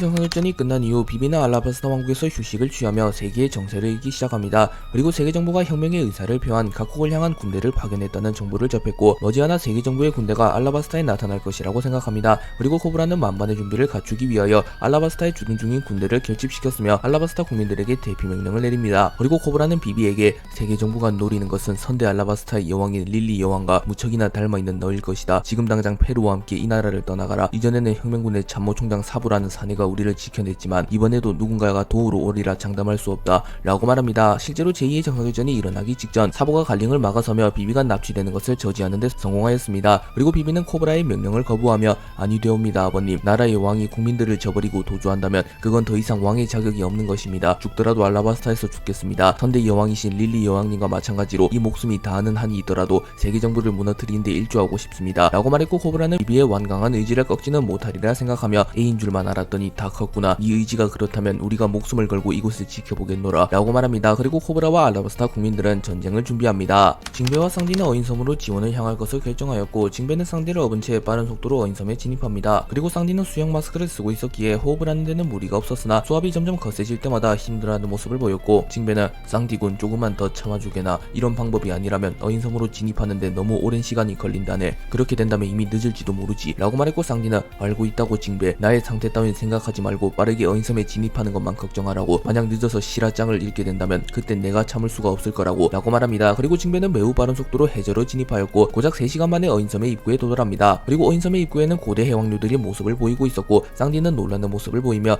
정상전이 끝난 이후 비비는 알라바스타 왕국에서 휴식을 취하며 세계의 정세를 읽기 시작합니다. 그리고 세계 정부가 혁명의 의사를 표한 각국을 향한 군대를 파견했다는 정보를 접했고 머지않아 세계 정부의 군대가 알라바스타에 나타날 것이라고 생각합니다. 그리고 코브라는 만반의 준비를 갖추기 위하여 알라바스타에 주둔 중인 군대를 결집시켰으며 알라바스타 국민들에게 대피 명령을 내립니다. 그리고 코브라는 비비에게 세계 정부가 노리는 것은 선대 알라바스타의 여왕인 릴리 여왕과 무척이나 닮아있는 너일 것이다. 지금 당장 페루와 함께 이 나라를 떠나가라. 이전에는 혁명군의 참모총장 사부라는 사내가 우리를 지켜냈지만 이번에도 누군가가 도우러 오리라 장담할 수 없다 라고 말합니다. 실제로 제2의 정상회전이 일어나기 직전 사부가 갈링을 막아서며 비비가 납치되는 것을 저지하는 데 성공하였습니다. 그리고 비비는 코브라의 명령을 거부하며 아니 되옵니다 아버님. 나라의 왕이 국민들을 저버리고 도주한다면 그건 더 이상 왕의 자격이 없는 것입니다. 죽더라도 알라바스타에서 죽겠습니다. 선대 여왕이신 릴리 여왕님과 마찬가지로 이 목숨이 다하는 한이 있더라도 세계 정부를 무너뜨리는 데 일조하고 싶습니다 라고 말했고 코브라는 비비의 완강한 의지를 꺾지는 못하리라 생각하며 A인 줄만 알았더니 다 컸구나. 이 의지가 그렇다면 우리가 목숨을 걸고 이곳을 지켜보겠노라 라고 말합니다. 그리고 코브라와 알라바스타 국민들은 전쟁을 준비합니다. 징베와 쌍디는 어인섬으로 지원을 향할 것을 결정하였고 징베는 쌍디를 업은 채 빠른 속도로 어인섬에 진입합니다. 그리고 쌍디는 수영 마스크를 쓰고 있었기에 호흡을 하는 데는 무리가 없었으나 수압이 점점 거세질 때마다 힘들어하는 모습을 보였고 징베는 쌍디군 조금만 더 참아주게나. 이런 방법이 아니라면 어인섬으로 진입하는데 너무 오랜 시간이 걸린다네. 그렇게 된다면 이미 늦을지도 모르지 라고 말했고 쌍디는 알고 있다고 징베. 나의 상태 따윈 생각하지 말고 빠르게 어인섬에 진입하는 것만 걱정하라고. 만약 늦어서 실화장을 잃게 된다면 그땐 내가 참을 수가 없을 거라고 라고 말합니다. 그리고 징베는 매우 빠른 속도로 해저로 진입하였고 고작 3시간 만에 어인섬의 입구에 도달합니다. 그리고 어인섬의 입구에는 고대 해왕류들이 모습을 보이고 있었고 쌍디는 놀라는 모습을 보이며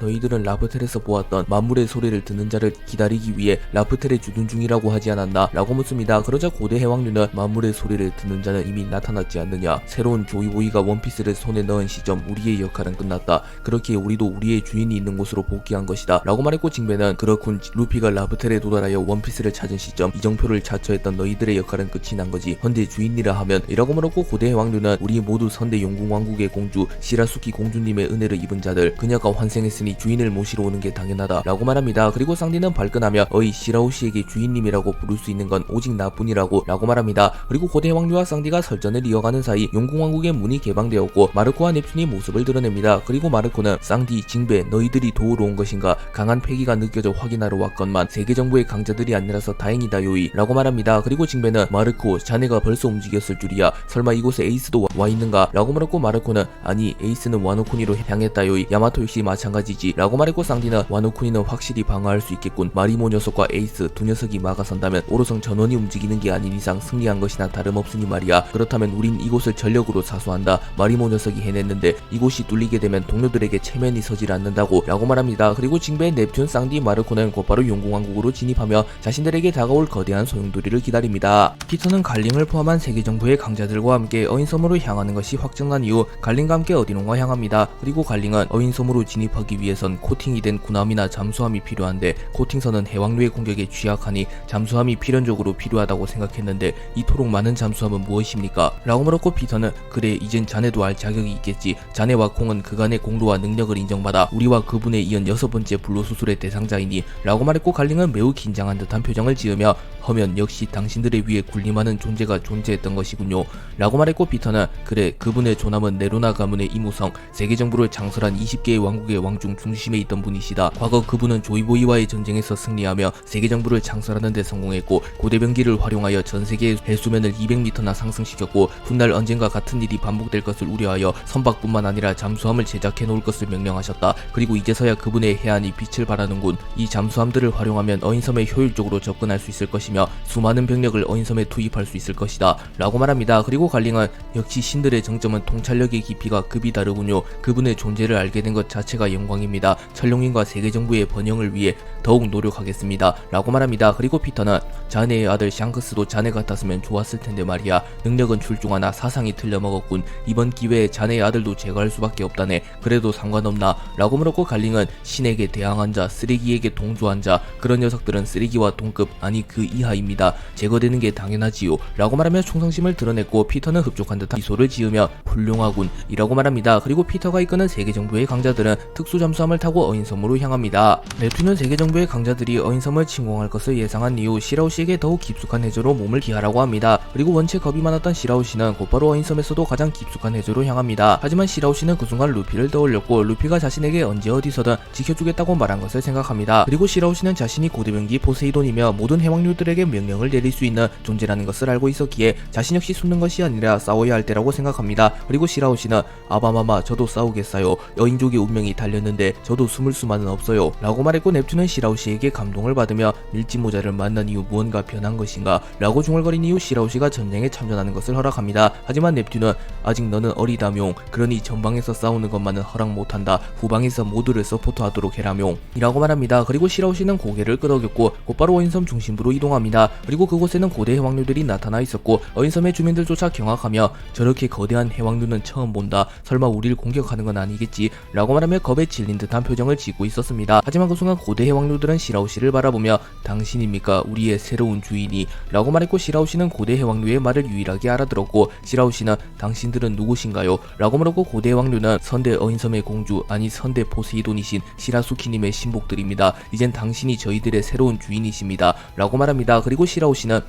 너희들은 라프텔에서 보았던 만물의 소리를 듣는 자를 기다리기 위해 라프텔에 주둔 중이라고 하지 않았나 라고 묻습니다. 그러자 고대 해왕류는 만물의 소리를 듣는 자는 이미 나타났지 않느냐. 새로운 조이보이가 원피스를 손에 넣은 시점 우리의 역할은 끝났다. 그렇기에 우리도 우리의 주인이 있는 곳으로 복귀한 것이다 라고 말했고 징베는 그렇군. 루피가 라프텔에 도달하여 원피스를 찾은 시점 이정표를 자처했던 너희들의 역할은 끝이 난 거지. 헌데 주인이라 하면 이라고 물었고 고대 해왕류는 우리 모두 선대 용궁왕국의 공주 시라수키 공주님의 은혜를 입은 자들. 그녀가 환생했으니 주인을 모시러 오는 게 당연하다 라고 말합니다. 그리고 쌍디는 발끈하며 어이 시라오시에게 주인님이라고 부를 수 있는 건 오직 나뿐이라고 라고 말합니다. 그리고 고대 해왕류와 쌍디가 설전을 이어가는 사이 용궁왕국의 문이 개방되었고 마르코와 넵튠이 모습을 드러냅니다. 그리고 마르코는 쌍디 징베 너희들이 도우러 온 것인가. 강한 패기가 느껴져 확인하러 왔건만 세계 정부의 강자들이 아니라서 다행이다 요이 라고 말합니다. 그리고 징베는 마르코 자네가 벌써 움직였을 줄이야. 설마 이곳에 에이스도 와 있는가 라고 물었고 마르코는 아니 에이스는 와노쿠니로 향했다 요이. 야마토 역시 마찬가지지 라고 말했고 쌍디는 와노쿠니는 확실히 방어할 수 있겠군. 마리모 녀석과 에이스 두 녀석이 막아선다면 오로성 전원이 움직이는 게 아닌 이상 승리한 것이나 다름없으니 말이야. 그렇다면 우린 이곳을 전력으로 사수한다. 마리모 녀석이 해냈는데 이곳이 뚫리게 되면 동료들에게 체면이 서질 않는다고 라고 말합니다. 그리고 징베, 넵튠, 쌍디, 마르코는 곧바로 용궁왕국으로 진입하며 자신들에게 다가올 거대한 소용돌이를 기다립니다. 피터는 갈링을 포함한 세계 정부의 강자들과 함께 어인섬 어인섬으로 향하는 것이 확정난 이후 갈링과 함께 어디론가 향합니다. 그리고 갈링은 어인섬으로 진입하기 위해선 코팅이 된 군함이나 잠수함이 필요한데 코팅선은 해왕류의 공격에 취약하니 잠수함이 필연적으로 필요하다고 생각했는데 이토록 많은 잠수함은 무엇입니까? 라고 물었고 피터는 그래 이젠 자네도 알 자격이 있겠지. 자네와 콩은 그간의 공로와 능력을 인정받아 우리와 그분에 이은 6번째 불로수술의 대상자이니 라고 말했고 갈링은 매우 긴장한 듯한 표정을 지으며 허면 역시 당신들의 위에 군림하는 존재가 존재했던 것이군요 라고 말했고 피터는 그래 그분의 조남은 네로나 가문의 이무성 세계정부를 창설한 20개의 왕국의 왕중 중심에 있던 분이시다. 과거 그분은 조이보이와의 전쟁에서 승리하며 세계정부를 창설하는 데 성공했고 고대병기를 활용하여 전세계의 해수면을 200m나 상승시켰고 훗날 언젠가 같은 일이 반복될 것을 우려하여 선박뿐만 아니라 잠수함을 제작해 놓을 것을 명령하셨다. 그리고 이제서야 그분의 해안이 빛을 발하는군. 이 잠수함들을 활용하면 어인섬에 효율적으로 접근할 수 있을 것이며 수많은 병력을 어인섬에 투입할 수 있을 것이다 라고 말합니다. 그리고 갈링은 역시 신들의 정점은 통찰력의 깊이가 급이 다르군요. 그분의 존재를 알게 된 것 자체가 영광입니다. 천룡인과 세계정부의 번영을 위해 더욱 노력하겠습니다 라고 말합니다. 그리고 피터는 자네의 아들 샹크스도 자네 같았으면 좋았을 텐데 말이야. 능력은 출중하나 사상이 틀려먹었군. 이번 기회에 자네의 아들도 제거할 수밖에 없다네. 그래도 상관없나? 라고 물었고 갈링은 신에게 대항한 자, 쓰레기에게 동조한 자, 그런 녀석들은 쓰레기와 동급 아니 그 이하입니다. 제거되는 게 당연하지요 라고 말하며 충성심을 드러냈고 피터는 흡족한 듯한 미소를 지으며 훌륭하군 이라고 말합니다. 그리고 피터가 이끄는 세계정부의 강자들은 특수잠수함을 타고 어인섬으로 향합니다. 넵튠은 세계정부의 강자들이 어인섬을 침공할 것을 예상한 이후 시라우씨에게 더욱 깊숙한 해저로 몸을 기하라고 합니다. 그리고 원체 겁이 많았던 시라우씨는 곧바로 어인섬에서도 가장 깊숙한 해저로 향합니다. 하지만 시라우씨는 그 순간 루피를 떠올렸고 루피가 자신에게 언제 어디서든 지켜주겠다고 말한 것을 생각합니다. 그리고 시라우씨는 자신이 고대병기 포세이돈이며 모든 해왕류들에게 명령을 내릴 수 있는 존재라는 것을 알고 있었기에 자신 역시 숨는 것이 아니라 싸워야 할 때라고 생각합니다. 그리고 시라우씨는 아바마마 저도 싸우겠어요. 여인족의 운명이 달렸는데 저도 숨을 수만은 없어요 라고 말했고 넵튠은 시라우씨에게 감동을 받으며 밀짚모자를 만난 이후 무언가 변한 것인가 라고 중얼거린 이후 시라우씨가 전쟁에 참전하는 것을 허락합니다. 하지만 넵튠은 아직 너는 어리다뇽. 그러니 전방에서 싸우는 것만은 허락 못한다. 후방에서 모두를 서포트하도록 해라뇽 이라고 말합니다. 그리고 시라우씨는 고개를 끄덕였고 곧바로 어인섬 중심부로 이동합니다. 그리고 그곳에는 고대 해왕류들이 나타나 있었고 어인섬의 주민들조차 경악하며 저렇게 거대한 해왕류는 처음 본다. 설마 우리를 공격하는 건 아니겠지 라고 말하며 겁에 질린 듯한 표정을 짓고 있었습니다. 하지만 그 순간 고대 해왕류들은 시라우씨를 바라보며 당신입니까 우리의 새로운 주인이 라고 말했고 시라우씨는 고대 해왕류의 말을 유일하게 알아들었고 시라우씨는 당신들은 누구신가요? 라고 물었고 고대 해왕류는 선대 어인섬의 공주 아니 선대 포세이돈이신 시라수키님의 신복들입니다. 이젠 당신이 저희들의 새로운 주인이십니다 라고 말합니다. 그리고 시라우씨는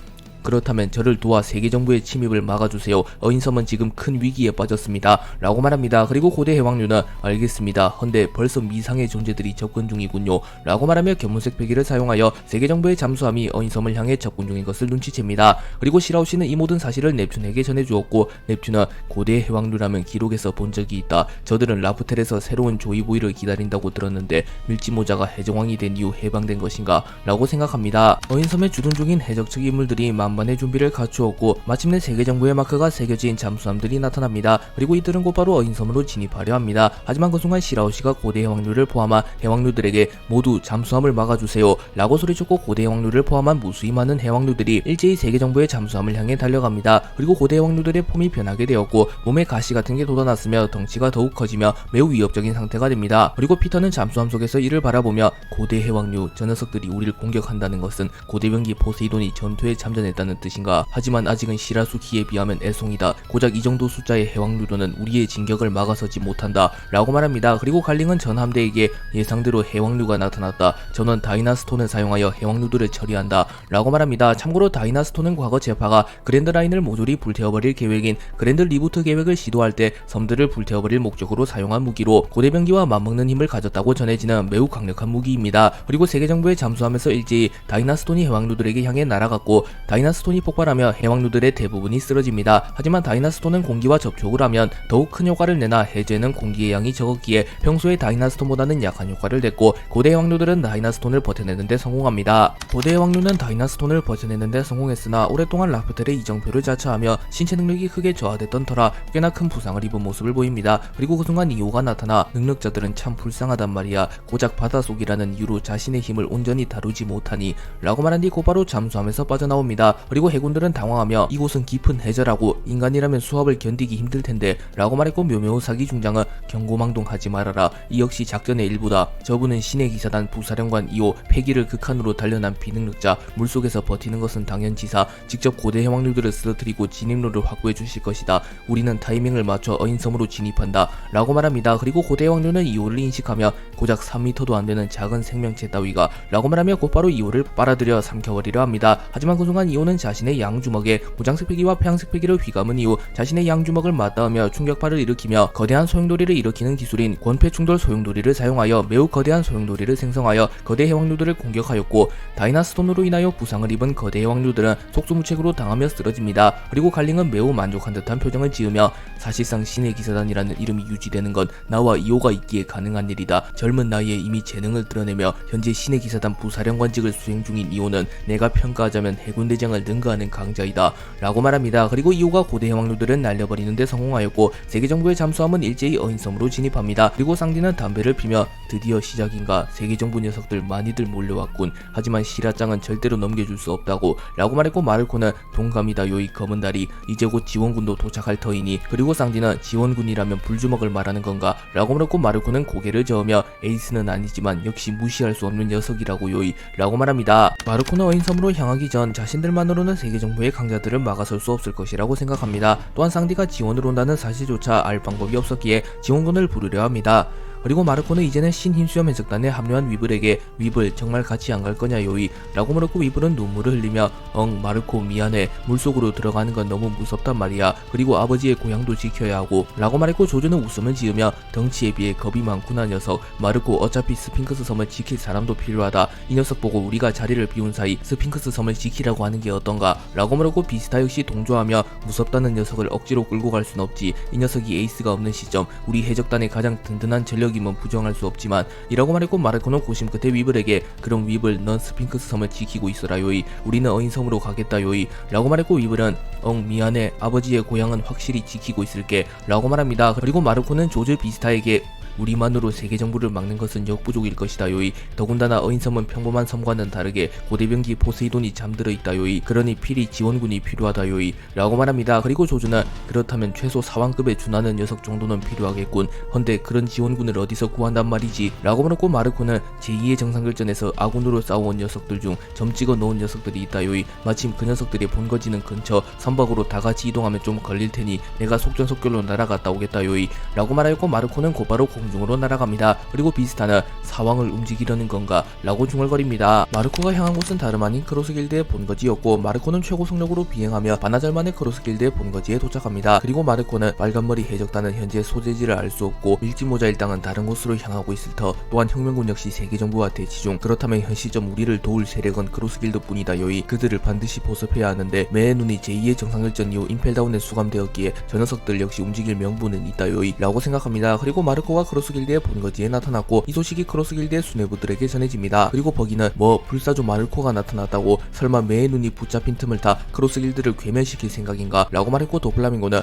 그렇다면 저를 도와 세계정부의 침입을 막아주세요. 어인섬은 지금 큰 위기에 빠졌습니다 라고 말합니다. 그리고 고대 해왕류는 알겠습니다. 헌데 벌써 미상의 존재들이 접근 중이군요 라고 말하며 견문색 배기를 사용하여 세계정부의 잠수함이 어인섬을 향해 접근 중인 것을 눈치챕니다. 그리고 시라우씨는 이 모든 사실을 넵튠에게 전해주었고 넵튠은 고대 해왕류라면 기록에서 본 적이 있다. 저들은 라프텔에서 새로운 조이보이를 기다린다고 들었는데 밀짚모자가 해적왕이 된 이후 해방된 것인가 라고 생각합니다. 어인섬에 주둔 중인 해적 측 인물들이 만반의 준비를 갖추었고 마침내 세계정부의 마크가 새겨진 잠수함들이 나타납니다. 그리고 이들은 곧바로 어인섬으로 진입하려 합니다. 하지만 그 순간 시라우씨가 고대 해왕류를 포함한 해왕류들에게 모두 잠수함을 막아주세요 라고 소리쳤고 고대 해왕류를 포함한 무수히 많은 해왕류들이 일제히 세계정부의 잠수함을 향해 달려갑니다. 그리고 고대 해왕류들의 폼이 변하게 되었고 몸에 가시 같은 게 돋아났으며 덩치가 더욱 커지며 매우 위협적인 상태가 됩니다. 그리고 피터는 잠수함 속에서 이를 바라보며 고대 해왕류 저 녀석들이 우리를 공격한다는 것은 고대병기 포세이돈이 전투에 참전했다는 뜻인가? 하지만 아직은 시라수키에 비하면 애송이다. 고작 이 정도 숫자의 해왕류로는 우리의 진격을 막아서지 못한다 라고 말합니다. 그리고 갈링은 전 함대에게 예상대로 해왕류가 나타났다. 전원 다이나스톤을 사용하여 해왕류들을 처리한다 라고 말합니다. 참고로 다이나스톤은 과거 제파가 그랜드라인을 모조리 불태워버릴 계획인 그랜드 리부트 계획을 시도할 때 섬들을 불태워버릴 목적으로 사용한 무기로 고대병기와 맞먹는 힘을 가졌다고 전해지는 매우 강력한 무기입니다. 그리고 세계정부의 잠수함에서 일제히 다이나스톤이 해왕류들에게 향해 날아갔고 다이나스톤이 폭발하며 해왕류들의 대부분이 쓰러집니다. 하지만 다이나스톤은 공기와 접촉을 하면 더욱 큰 효과를 내나 해제는 공기의 양이 적었기에 평소의 다이나스톤보다는 약한 효과를 냈고 고대 해왕류들은 다이나스톤을 버텨내는데 성공합니다. 고대 해왕류는 다이나스톤을 버텨내는데 성공했으나 오랫동안 라프텔의 이정표를 자처하며 신체 능력이 크게 저하됐던 터라 꽤나 큰 부상을 입은 모습을 보입니다. 그리고 그 순간 이오가 나타나 능력자들은 참 불쌍하단 말이야. 고작 바닷속이라는 이유로 자신의 힘을 온전히 다루지 못하니 라고 말한 뒤 곧바로 잠수함에서 빠져나옵니다. 그리고 해군들은 당황하며 이곳은 깊은 해저라고 인간이라면 수압을 견디기 힘들 텐데 라고 말했고 묘묘사기 중장은 경고망동하지 말아라. 이 역시 작전의 일부다. 저분은 신의 기사단 부사령관 2호 폐기를 극한으로 단련한 비능력자. 물속에서 버티는 것은 당연지사. 직접 고대 해왕류들을 쓰러뜨리고 진입로를 확보해 주실 것이다. 우리는 타이밍을 맞춰 어인섬으로 진입한다 라고 말합니다. 그리고 고대 해왕류는 2호를 인식하며 고작 3m도 안되는 작은 생명체 따위가 라고 말하며 곧바로 2호를 빨아들여 삼켜버리려 합니다. 하지만 그 순간 2호는 자신의 양주먹에 무장색 패기와 폐양색 패기를 휘감은 이후 자신의 양주먹을 맞닿으며 충격파를 일으키며 거대한 소용돌이를 일으키는 기술인 권폐충돌 소용돌이를 사용하여 매우 거대한 소용돌이를 생성하여 거대 해왕류들을 공격하였고, 다이나스톤으로 인하여 부상을 입은 거대 해왕류들은 속수무책으로 당하며 쓰러집니다. 그리고 갈링은 매우 만족한 듯한 표정을 지으며 사실상 신의 기사단이라는 이름이 유지되는 건 나와 2호가 있기에 가능한 일이다. 젊은 나이에 이미 재능을 드러내며 현재 신의 기사단 부사령관직을 수행 중인 2호는 내가 평가하자면 해군대장을 능가하는 강자이다 라고 말합니다. 그리고 2호가 고대 해왕류들을 날려버리는데 성공하였고 세계정부의 잠수함은 일제히 어인섬으로 진입합니다. 그리고 쌍디는 담배를 피며 드디어 시작인가, 세계정부 녀석들 많이들 몰려왔군. 하지만 시라짱은 절대로 넘겨줄 수 없다고 라고 말했고, 마르코는 동감이다 요이 검은다리. 이제 곧 지원군도 도착할 터이니. 그리고 쌍디는 지원군이라면 불주먹을 말하는 건가 라고 물었고, 마르코는 고개를 저으며 에이스는 아니지만 역시 무시할 수 없는 녀석이라고 요이 라고 말합니다. 마르코는 어인섬으로 향하기 전 자신들만으로는 세계정부의 강자들을 막아설 수 없을 것이라고 생각합니다. 또한 쌍디가 지원을 온다는 사실조차 알 방법이 없었기에 지원군을 부르려 합니다. 그리고 마르코는 이제는 신힘수염 해적단에 합류한 위블에게 위블 정말 같이 안 갈 거냐 요이 라고 물었고, 위블은 눈물을 흘리며 마르코 미안해. 물속으로 들어가는 건 너무 무섭단 말이야. 그리고 아버지의 고향도 지켜야 하고 라고 말했고, 조조는 웃음을 지으며 덩치에 비해 겁이 많구나 녀석. 마르코 어차피 스핑크스 섬을 지킬 사람도 필요하다. 이 녀석 보고 우리가 자리를 비운 사이 스핑크스 섬을 지키라고 하는 게 어떤가 라고 물었고, 비스타 역시 동조하며 무섭다는 녀석을 억지로 끌고 갈 순 없지. 이 녀석이 에이스가 없는 시점 우리 해적단의 가장 든든한 전력이면 부정할 수 없지만 이라고 말했고, 마르코는 고심 끝에 위블에게 그럼 위블 넌 스핑크스 섬을 지키고 있어라 요이. 우리는 어인섬으로 가겠다 요이 라고 말했고, 위블은 미안해. 아버지의 고향은 확실히 지키고 있을게 라고 말합니다. 그리고 마르코는 조즈 비스타에게 우리만으로 세계정부를 막는 것은 역부족일 것이다 요이. 더군다나 어인섬은 평범한 섬과는 다르게 고대병기 포세이돈이 잠들어 있다 요이. 그러니 필히 지원군이 필요하다 요이 라고 말합니다. 그리고 조조는 그렇다면 최소 사왕급에 준하는 녀석 정도는 필요하겠군. 헌데 그런 지원군을 어디서 구한단 말이지 라고 물었고, 마르코는 제2의 정상결전에서 아군으로 싸워온 녀석들 중 점 찍어 놓은 녀석들이 있다 요이. 마침 그 녀석들이 본거지는 근처 선박으로 다같이 이동하면 좀 걸릴 테니 내가 속전속결로 날아갔다 오겠다 요이 라고 말하였고, 마르코는 곧바로 공중으로 날아갑니다. 그리고 비스타는 사왕을 움직이려는 건가 라고 중얼거립니다. 마르코가 향한 곳은 다름 아닌 크로스길드의 본거지였고, 마르코는 최고 속력으로 비행하며 반나절 만에 크로스길드의 본거지에 도착합니다. 그리고 마르코는 빨간머리 해적단은 현재 소재지를 알 수 없고 밀짚모자 일당은 다른 곳으로 향하고 있을 터. 또한 혁명군 역시 세계정부와 대치 중. 그렇다면 현 시점 우리를 도울 세력은 크로스길드 뿐이다 요이. 그들을 반드시 보습해야 하는데 매의 눈이 제2의 정상결전 이후 임펠다운에 수감되었기에 저 녀석들 역시 움직일 명분은 있다 요이 라고 생각합니다. 그리고 마르코가 크로스길드의 본거지에 나타났고, 이 소식이 크로스길드의 수뇌부들에게 전해집니다. 그리고 버기는 불사조 마르코가 나타났다고 설마 매의 눈이 붙잡힌 틈을 타 크로스길드를 괴멸시킬 생각인가 라고 말했고, 도플라밍고는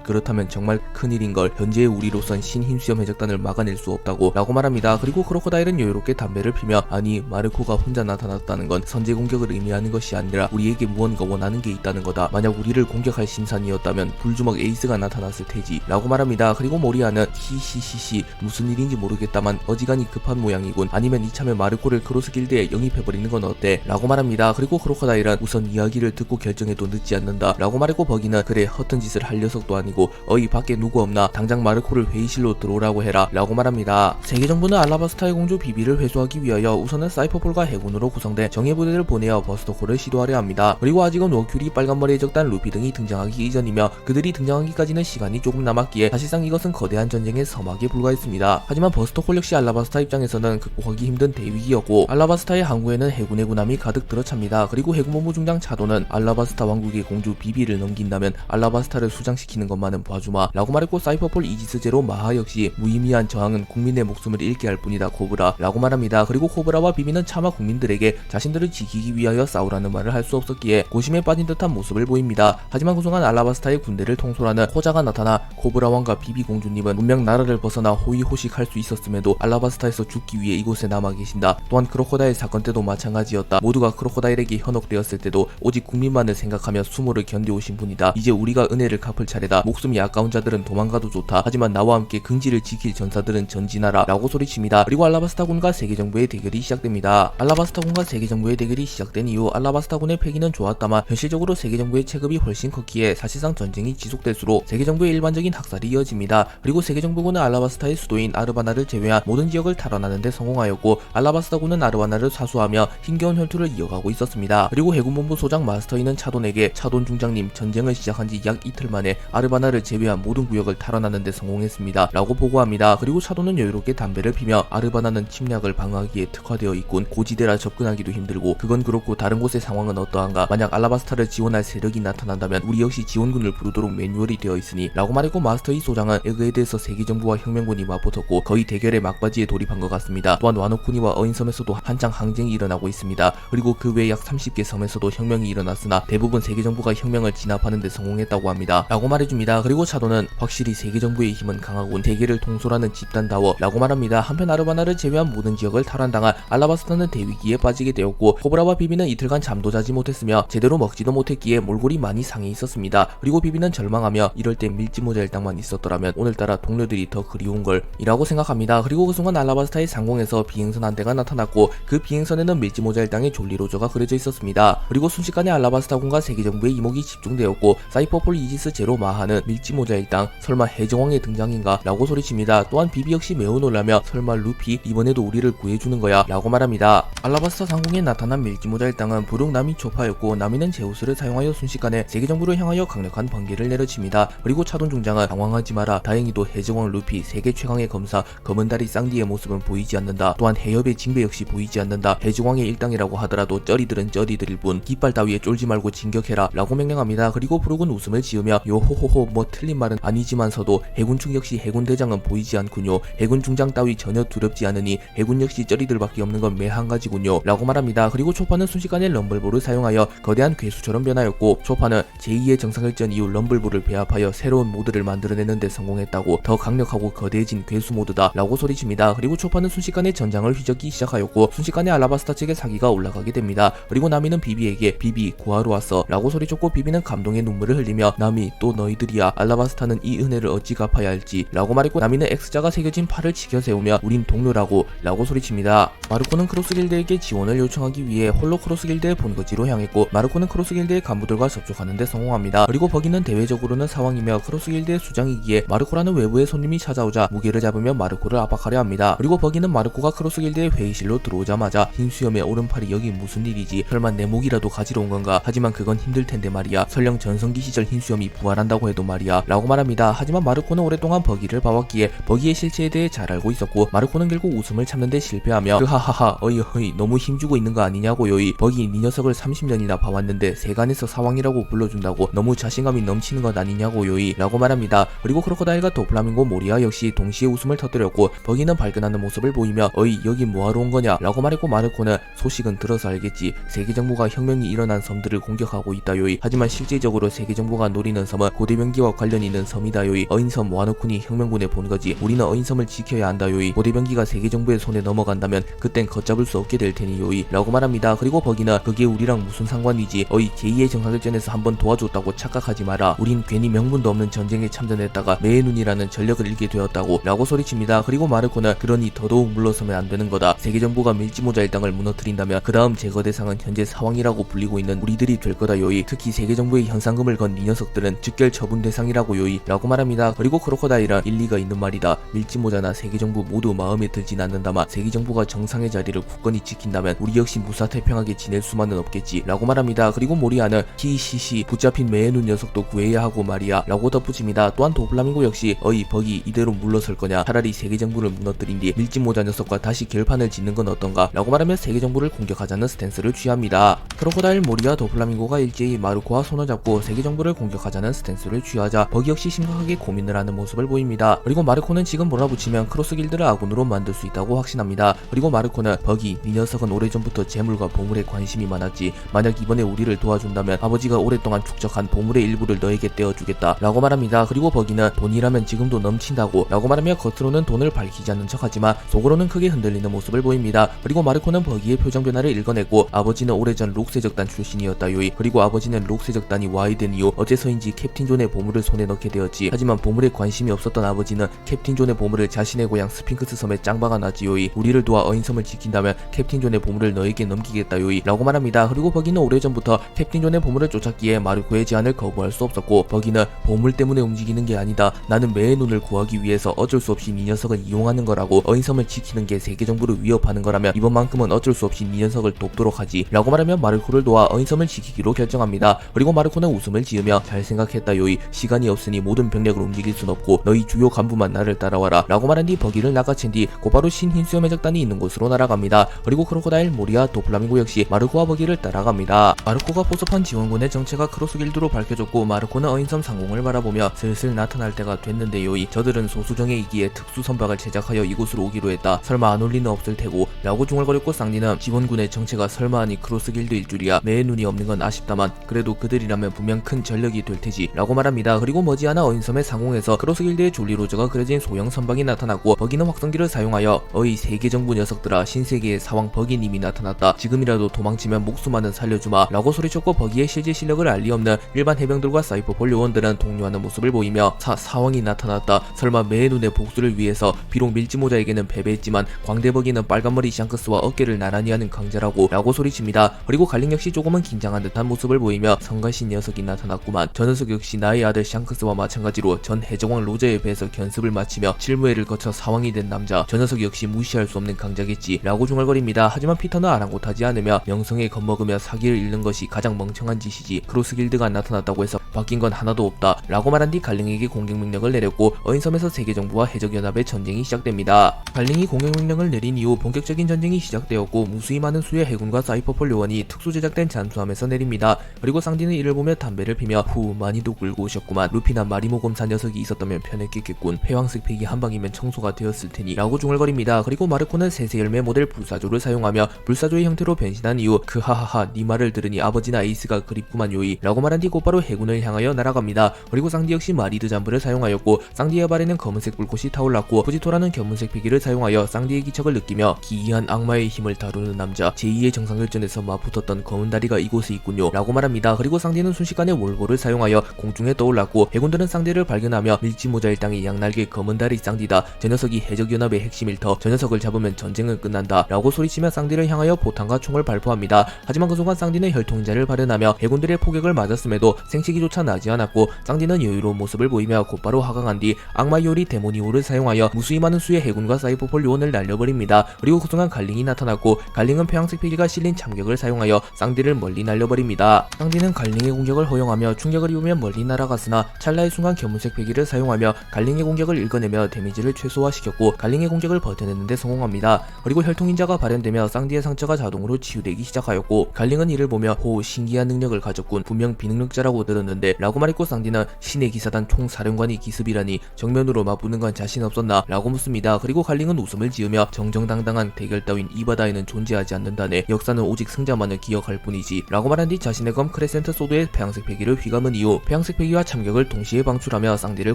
그렇다면 정말 큰일인걸. 현재의 우리로선 신힘수염 해적단을 막아낼 수 없다고 라고 말합니다. 그리고 크로코다일은 여유롭게 담배를 피며 아니 마르코가 혼자 나타났다는 건 선제 공격을 의미하는 것이 아니라 우리에게 무언가 원하는 게 있다는 거다. 만약 우리를 공격할 심산이었다면 불주먹 에이스가 나타났을 테지 라고 말합니다. 그리고 모리아는 히히히히 무슨 일인지 모르겠다만 어지간히 급한 모양이군. 아니면 이참에 마르코를 크로스길드에 영입해버리는 건 어때? 라고 말합니다. 그리고 크로코다일은 우선 이야기를 듣고 결정해도 늦지 않는다 라고 말했고, 버기는 그래 허튼 짓을 할 녀석도 아니고 어이 밖에 누구 없나? 당장 마르코를 회의실로 들어오라고 해라 라고 말합니다. 세계정부는 알라바스타의 공주 비비를 회수하기 위하여 우선은 사이퍼폴과 해군으로 구성된 정예부대를 보내어 버스터콜을 시도하려 합니다. 그리고 아직은 워큐리, 빨간머리 해적단, 루피 등이 등장하기 이전이며 그들이 등장하기까지는 시간이 조금 남았기에 사실상 이것은 거대한 전쟁의 서막에 불과했습니다. 하지만 버스터콜 역시 알라바스타 입장에서는 극복하기 힘든 대위기였고, 알라바스타의 항구에는 해군의 군함이 가득 들어찹니다. 그리고 해군본부 중장 차도는 알라바스타 왕국의 공주 비비를 넘긴다면 알라바스타를 수장시키는 것만은 봐주마 라고 말했고, 사이퍼폴 이지스제로 마하 역시 무의미한 저항은 국민의 목숨을 잃게 할 뿐이다 코브라 라고 말합니다. 그리고 코브라와 비비는 차마 국민들에게 자신들을 지키기 위하여 싸우라는 말을 할 수 없었기에 고심에 빠진 듯한 모습을 보입니다. 하지만 그 순간 알라바스타의 군대를 통솔하는 호자가 나타나 코브라 왕과 비비 공주님은 문명 나라를 벗어나 떠나 호의호식할 수 있었음에도 알라바스타에서 죽기 위해 이곳에 남아 계신다. 또한 크로코다일 사건 때도 마찬가지였다. 모두가 크로코다일에게 현혹되었을 때도 오직 국민만을 생각하며 수모를 견뎌오신 분이다. 이제 우리가 은혜를 갚을 차례다. 목숨이 아까운 자들은 도망가도 좋다. 하지만 나와 함께 긍지를 지킬 전사들은 전진하라 라고 소리칩니다. 그리고 알라바스타군과 세계정부의 대결이 시작됩니다. 알라바스타군과 세계정부의 대결이 시작된 이후 알라바스타군의 패기는 좋았다만 현실적으로 세계정부의 체급이 훨씬 컸기에 사실상 전쟁이 지속될수록 세계정부의 일반적인 학살이 이어집니다. 그리고 세계정부군은 알라바스타의 수도인 아르바나를 제외한 모든 지역을 탈환하는 데 성공하였고 알라바스타군은 아르바나를 사수하며 힘겨운 혈투를 이어가고 있었습니다. 그리고 해군본부 소장 마스터이는 차돈에게 차돈 중장님, 전쟁을 시작한 지 약 이틀 만에 아르바나를 제외한 모든 구역을 탈환하는 데 성공했습니다 라고 보고합니다. 그리고 차돈은 여유롭게 담배를 피며 아르바나는 침략을 방어하기에 특화되어 있군. 고지대라 접근하기도 힘들고 그건 그렇고 다른 곳의 상황은 어떠한가? 만약 알라바스타를 지원할 세력이 나타난다면 우리 역시 지원군을 부르도록 매뉴얼이 되어 있으니 라고 말했고 마스터이 소장은 에그에 대해서 세계정부와 혁명군이 맞붙었고 거의 대결의 막바지에 돌입한 것 같습니다. 또한 와노쿠니와 어인섬에서도 한창 항쟁이 일어나고 있습니다. 그리고 그 외 약 30개 섬에서도 혁명이 일어났으나 대부분 세계정부가 혁명을 진압하는 데 성공했다고 합니다 라고 말해줍니다. 그리고 차도는 확실히 세계정부의 힘은 강하군. 세계를 통솔하는 집단다워 라고 말합니다. 한편 아르바나를 제외한 모든 지역을 탈환당한 알라바스타는 대위기에 빠지게 되었고 코브라와 비비는 이틀간 잠도 자지 못했으며 제대로 먹지도 못했기에 몰골이 많이 상해 있었습니다. 그리고 비비는 절망하며 이럴 때 밀지모자 일당만 있었더라면 오늘따라 동료들이 더 그리운걸 이라고 생각합니다. 그리고 그 순간 알라바스타의 상공에서 비행선 한 대가 나타났고 그 비행선에는 밀지모자 일당의 졸리로저가 그려져 있었습니다. 그리고 순식간에 알라바스타군과 세계정부의 이목이 집중되었고 사이퍼폴 이지스 제로 마하는 밀지모자 일당 설마 해적왕의 등장인가 라고 소리칩니다. 또한 비비 역시 매우 놀라며 설마 루피 이번에도 우리를 구해주는 거야 라고 말합니다. 알라바스타 상공에 나타난 밀지모자 일당은 부릉 나미 초파였고 나미는 제우스를 사용하여 순식간에 세계정부를 향하여 강력한 번개를 내려칩니다. 그리고 차돈 중장은 당황하지 마라. 다행히도 해적왕 루피 세계 최강의 검사 검은다리 쌍디의 모습은 보이지 않는다. 또한 해협의 징배 역시 보이지 않는다. 해적왕의 일당이라고 하더라도 쩌리들은 쩌리들일 뿐 깃발 따위에 쫄지 말고 진격해라 라고 명령합니다. 그리고 부룩은 웃음을 지으며 요호호호 뭐 틀린 말은 아니지만서도 해군충 역시 해군대장은 보이지 않군요. 해군 중장 따위 전혀 두렵지 않으니 해군 역시 쩌리들밖에 없는 건 매 한 가지군요 라고 말합니다. 그리고 초파는 순식간에 럼블볼을 사용하여 거대한 괴수처럼 변하였고 초파는 제2의 정상혈전 이후 럼블볼을 배합하여 새로운 모드를 만들어내는데 성공했다고. 더 강력하고 거대해진 괴수 모드다 라고 소리칩니다. 그리고 초파는 순식간에 전장을 휘젓기 시작하였고 순식간에 알라바스타 측의 사기가 올라가게 됩니다. 그리고 나미는 비비에게 비비 구하러 왔어 라고 소리쳤고 비비는 감동의 눈물을 흘리며 나미 또 너희들이야. 알라바스타는 이 은혜를 어찌 갚아야 할지 라고 말했고 나미는 X자가 새겨진 팔을 치켜 세우며 우린 동료라고 라고 소리칩니다. 마르코는 크로스길드에게 지원을 요청하기 위해 홀로 크로스길드의 본거지로 향했고 마르코는 크로스길드의 간부들과 접촉하는 데 성공합니다. 그리고 버기는 대외적으로는 사왕이며 크로스길드의 수장이기에 마르코라는 외부의 손님이 찾아오자 무게를 잡으며 마르코를 압박하려 합니다. 그리고 버기는 마르코가 크로스길드의 회의실로 들어오자마자 흰수염의 오른팔이 여기 무슨 일이지? 설마 내 목이라도 가지러 온 건가? 하지만 그건 힘들 텐데 말이야. 설령 전성기 시절 흰수염이 부활한다고 해도 말이야 라고 말합니다. 하지만 마르코는 오랫동안 버기를 봐왔기에 버기의 실체에 대해 잘 알고 있었고 마르코는 결국 웃음을 참는데 실패하며 하하하 어이 너무 힘주고 있는 거 아니냐고요이. 버기 니 녀석을 30년이나 봐왔는데 세간에서 사왕이라고 불러준다고 너무 자신감이 넘치는 것 아니냐고요이 라고 말합니다. 그리고 크로코다일과 도플라밍고 모리아 역시 동시에 웃음을 터뜨렸고 버기는 발끈하는 모습을 보이며 어이 여기 뭐하러 온 거냐 라고 말했고 마르코는 소식은 들어서 알겠지. 세계정부가 혁명이 일어난 섬들을 공격하고 있다요이. 하지만 실제적으로 세계정부가 노리는 섬은 고대병기와 관련 있는 섬이다요이. 어인섬 와노쿠니 혁명군의 본거지. 우리는 어인섬을 지켜야 한다요이. 고대병기가 세계정부의 손에 넘어간다면 그땐 걷잡을 수 없게 될 테니요이 라고 말합니다. 그리고 버기는 그게 우리랑 무슨 상관이지. 어이 제2의 정상결전에서 한번 도와줬다고 착각하지 마라. 우린 괜히 명분도 없는 전쟁에 참전했다가 매의 눈이라는 전력을 잃게 되었다고 라고 소리칩니다. 그리고 마르코는 그러니 더더욱 물러서면 안 되는 거다. 세계정부가 밀지모자 일당을 무너뜨린다면 그 다음 제거 대상은 현재 사왕이라고 불리고 있는 우리들이 될 거다 요이. 특히 세계정부의 현상금을 건 이 녀석들은 즉결 처분 대상이라고 요이 라고 말합니다. 그리고 크로코다일은 일리가 있는 말이다. 밀지모자나 세계정부 모두 마음에 들진 않는다만 세계정부가 정상의 자리를 굳건히 지킨다면 우리 역시 무사태평하게 지낼 수만은 없겠지 라고 말합니다. 그리고 모리아는 히히히 붙잡힌 매의 눈 녀석도 구해야 하고 말이야 라고 덧붙입니다. 또한 도플라밍고 역시 어이 버기 이대로 물러설 거냐. 차라리 세계정부를 무너뜨린 뒤 밀지모자 녀석과 다시 결판을 짓는 건 어떤가 라고 말하며 세계정부를 공격하자는 스탠스를 취합니다. 크로코다일 모리아 도플라밍고가 일제히 마르코와 손을 잡고 세계정부를 공격하자는 스탠스를 취하자 버기 역시 심각하게 고민을 하는 모습을 보입니다. 그리고 마르코는 지금 몰아붙이면 크로스길드를 아군으로 만들 수 있다고 확신합니다. 그리고 마르코는 버기 이 녀석은 오래전부터 재물과 보물에 관심이 많았지. 만약 이번에 우리를 도와준다면 아버지가 오랫동안 축적한 보물의 일부를 너에게 떼어주겠다 라고 말합니다. 그리고 버기는 돈이라면 지금도 넘친다고 라고 말하며 겉으로는 돈을 밝히지 않는 척하지만 속으로는 크게 흔들리는 모습을 보입니다. 그리고 마르코는 버기의 표정 변화를 읽어냈고 아버지는 오래전 록세적단 출신이었다요이. 그리고 아버지는 록세적단이 와이 된 이후 어째서인지 캡틴 존의 보물을 손에 넣게 되었지. 하지만 보물에 관심이 없었던 아버지는 캡틴 존의 보물을 자신의 고향 스핑크스 섬에 짱박아 놨지요이. 우리를 도와 어인섬을 지킨다면 캡틴 존의 보물을 너에게 넘기겠다요이 라고 말합니다. 그리고 버기는 오래전부터 캡틴 존의 보물을 쫓았기에 마르코의 제안을 거부할 수 없었고 버기는 보물 때문에 움직이는 게 아니다. 나는 매의 눈을 구하기 위해서 어쩔 수 없이 이 녀석을 이용하는 거라고. 어인섬을 지키는 게 세계 정부를 위협하는 거라면 이번만큼은 어쩔 수 없이 이 녀석을 돕도록 하지 라고 말하며 마르코를 도와 어인섬을 지키기로 결정합니다. 그리고 마르코는 웃음을 지으며 잘 생각했다 요이. 시간이 없으니 모든 병력을 움직일 순 없고 너희 주요 간부만 나를 따라와라 라고 말한 뒤 버기를 낚아챈 뒤 곧바로 신흰수염 해적단이 있는 곳으로 날아갑니다. 그리고 크로코다일, 모리아, 도플라밍고 역시 마르코와 버기를 따라갑니다. 마르코가 포섭한 지원군의 정체가 크로스길드로 밝혀졌고 마르코는 어인섬 상공을 바라보며 슬슬 나타날 때가 됐는데 요이. 저들은 소수정예이기에 특수 선박을 제작하여 이곳으로 오기로 했다. 설마 안 올 리는 없을 테고 라고 중얼거렸고 쌍디는 지원군의 정체가 설마 아니 크로스길드일 줄이야. 매의 눈이 없는 건 아쉽다만 그래도 그들이라면 분명 큰 전력이 될 테지 라고 말합니다. 그리고 머지않아 어인섬의 상공에서 크로스길드의 졸리로저가 그려진 소형 선박이 나타났고 버기는 확성기를 사용하여 어이 세계 정부 녀석들아, 신세계의 사왕 버기님이 나타났다. 지금이라도 도망치면 목숨만은 살려주마 라고 소리쳤고 버기의 실제 실력을 알 리 없는 일반 해병들과 사이퍼폴 요원들은 동요하는 모습을 보이며 사왕이 나타났다. 설마 매의 눈의 복수를 위해서. 비록 밀지모자에게는 패배했지만 광대버기는 빨간머리 샹크스와 어깨를 나란히 하는 강자라고 라고 소리칩니다. 그리고 갈링 역시 조금은 긴장한 듯한 모습을 보이며 성가신 녀석이 나타났구만. 저 녀석 역시 나의 아들 샹크스와 마찬가지로 전 해적왕 로저에 배서 견습을 마치며 실무회를 거쳐 사왕이 된 남자. 저 녀석 역시 무시할 수 없는 강자겠지 라고 중얼거립니다. 하지만 피터는 아랑곳하지 않으며 명성에 겁먹으며 사기를 잃는 것이 가장 멍청한 짓이지. 크로스길드가 나타났다고 해서 바뀐 건 하나도 없다 라고 말한 뒤 갈링에게 공격 명령을 내렸고 어인섬에서 세계정부와 해적연합의 전쟁이 시작됩니다. 갈링이 공격 명령을 내린 이후 본격적인 전쟁이 시작되었고 무수히 많은 수의 해군과 사이퍼폴 요원이 특수 제작된 잠수함에서 내립니다. 그리고 쌍디는 이를 보며 담배를 피며 후, 많이도 끌고 오셨구만. 루피나 마리모 검사 녀석이 있었다면 편했겠군. 회황색 팩이 한 방이면 청소가 되었을 테니 라고 중얼거립니다. 그리고 마르코는 세세 열매 모델 불사조를 사용하며 불사조의 형태로 변신한 이후 그 하하하 네 말을 들으니 아버지나 에이스가 그립구만 요이 라고 말한 뒤 곧바로 해군을 향하여 날아갑니다. 그리고 쌍디 역시 마리드 잠브를 사용하였고 쌍디의 발에는 검은색 불꽃이 타올랐고 후지토라는 견문색 피기를 사용하여 쌍디의 기척을 느끼며 기이한 악마의 힘을 다루는 남자 제2의 정상결전에서 맞붙었던 검은 다리가 이곳에 있군요 라고 말합니다. 그리고 쌍디는 순식간에 월보를 사용하여 공중에 떠올랐고 해군들은 쌍디를 발견하며 밀지모자 일당의 양날개 검은 다리 쌍디다. 저 녀석이 해적연합의 핵심일터. 저 녀석을 잡으면 전쟁은 끝난다 라고 소리치며 쌍디를 향하여 포탄과 총을 발포합니다. 하지만 그 순간 쌍디는 혈통자를 발현하며 해군들의 포격을 맞았음에도 생치기조차 나지 않았고 쌍디는 여유로운 모습을 보이며 곧바로 하강한 뒤 악마 요리 데모니오를 사용하여 무수히 많은 수의 해군과 사이퍼폴 요원을 날려버립니다. 그리고 그 순간 갈링이 나타났고 갈링은 폐왕색 피기가 실린 참격을 사용하여 쌍디를 멀리 날려버립니다. 쌍디는 갈링의 공격을 허용하며 충격을 입으며 멀리 날아갔으나 찰나의 순간 견문색 피기를 사용하며 갈링의 공격을 읽어내며 데미지를 최소화시켰고 갈링의 공격을 버텨내는데 성공합니다. 그리고 혈통인자가 발현되며 쌍디의 상처가 자동으로 치유되기 시작하였고 갈링은 이를 보며 호, 신기한 능력을 가졌군. 분명 비능력자라고 들었는데 라고 말했고 쌍디는 신의 기사단 총사령관이 기습이라니 정면으로 맞붙는 건 자신 없었나 라고 묻습니다. 그리고 갈링은 웃음을 지으며 정정당당한 대결 따윈 이 바다에는 존재하지 않는다네. 역사는 오직 승자만을 기억할 뿐이지 라고 말한 뒤 자신의 검 크레센트 소드의 폐양색 패기를 휘감은 이후 폐양색 패기와 참격을 동시에 방출하며 쌍디를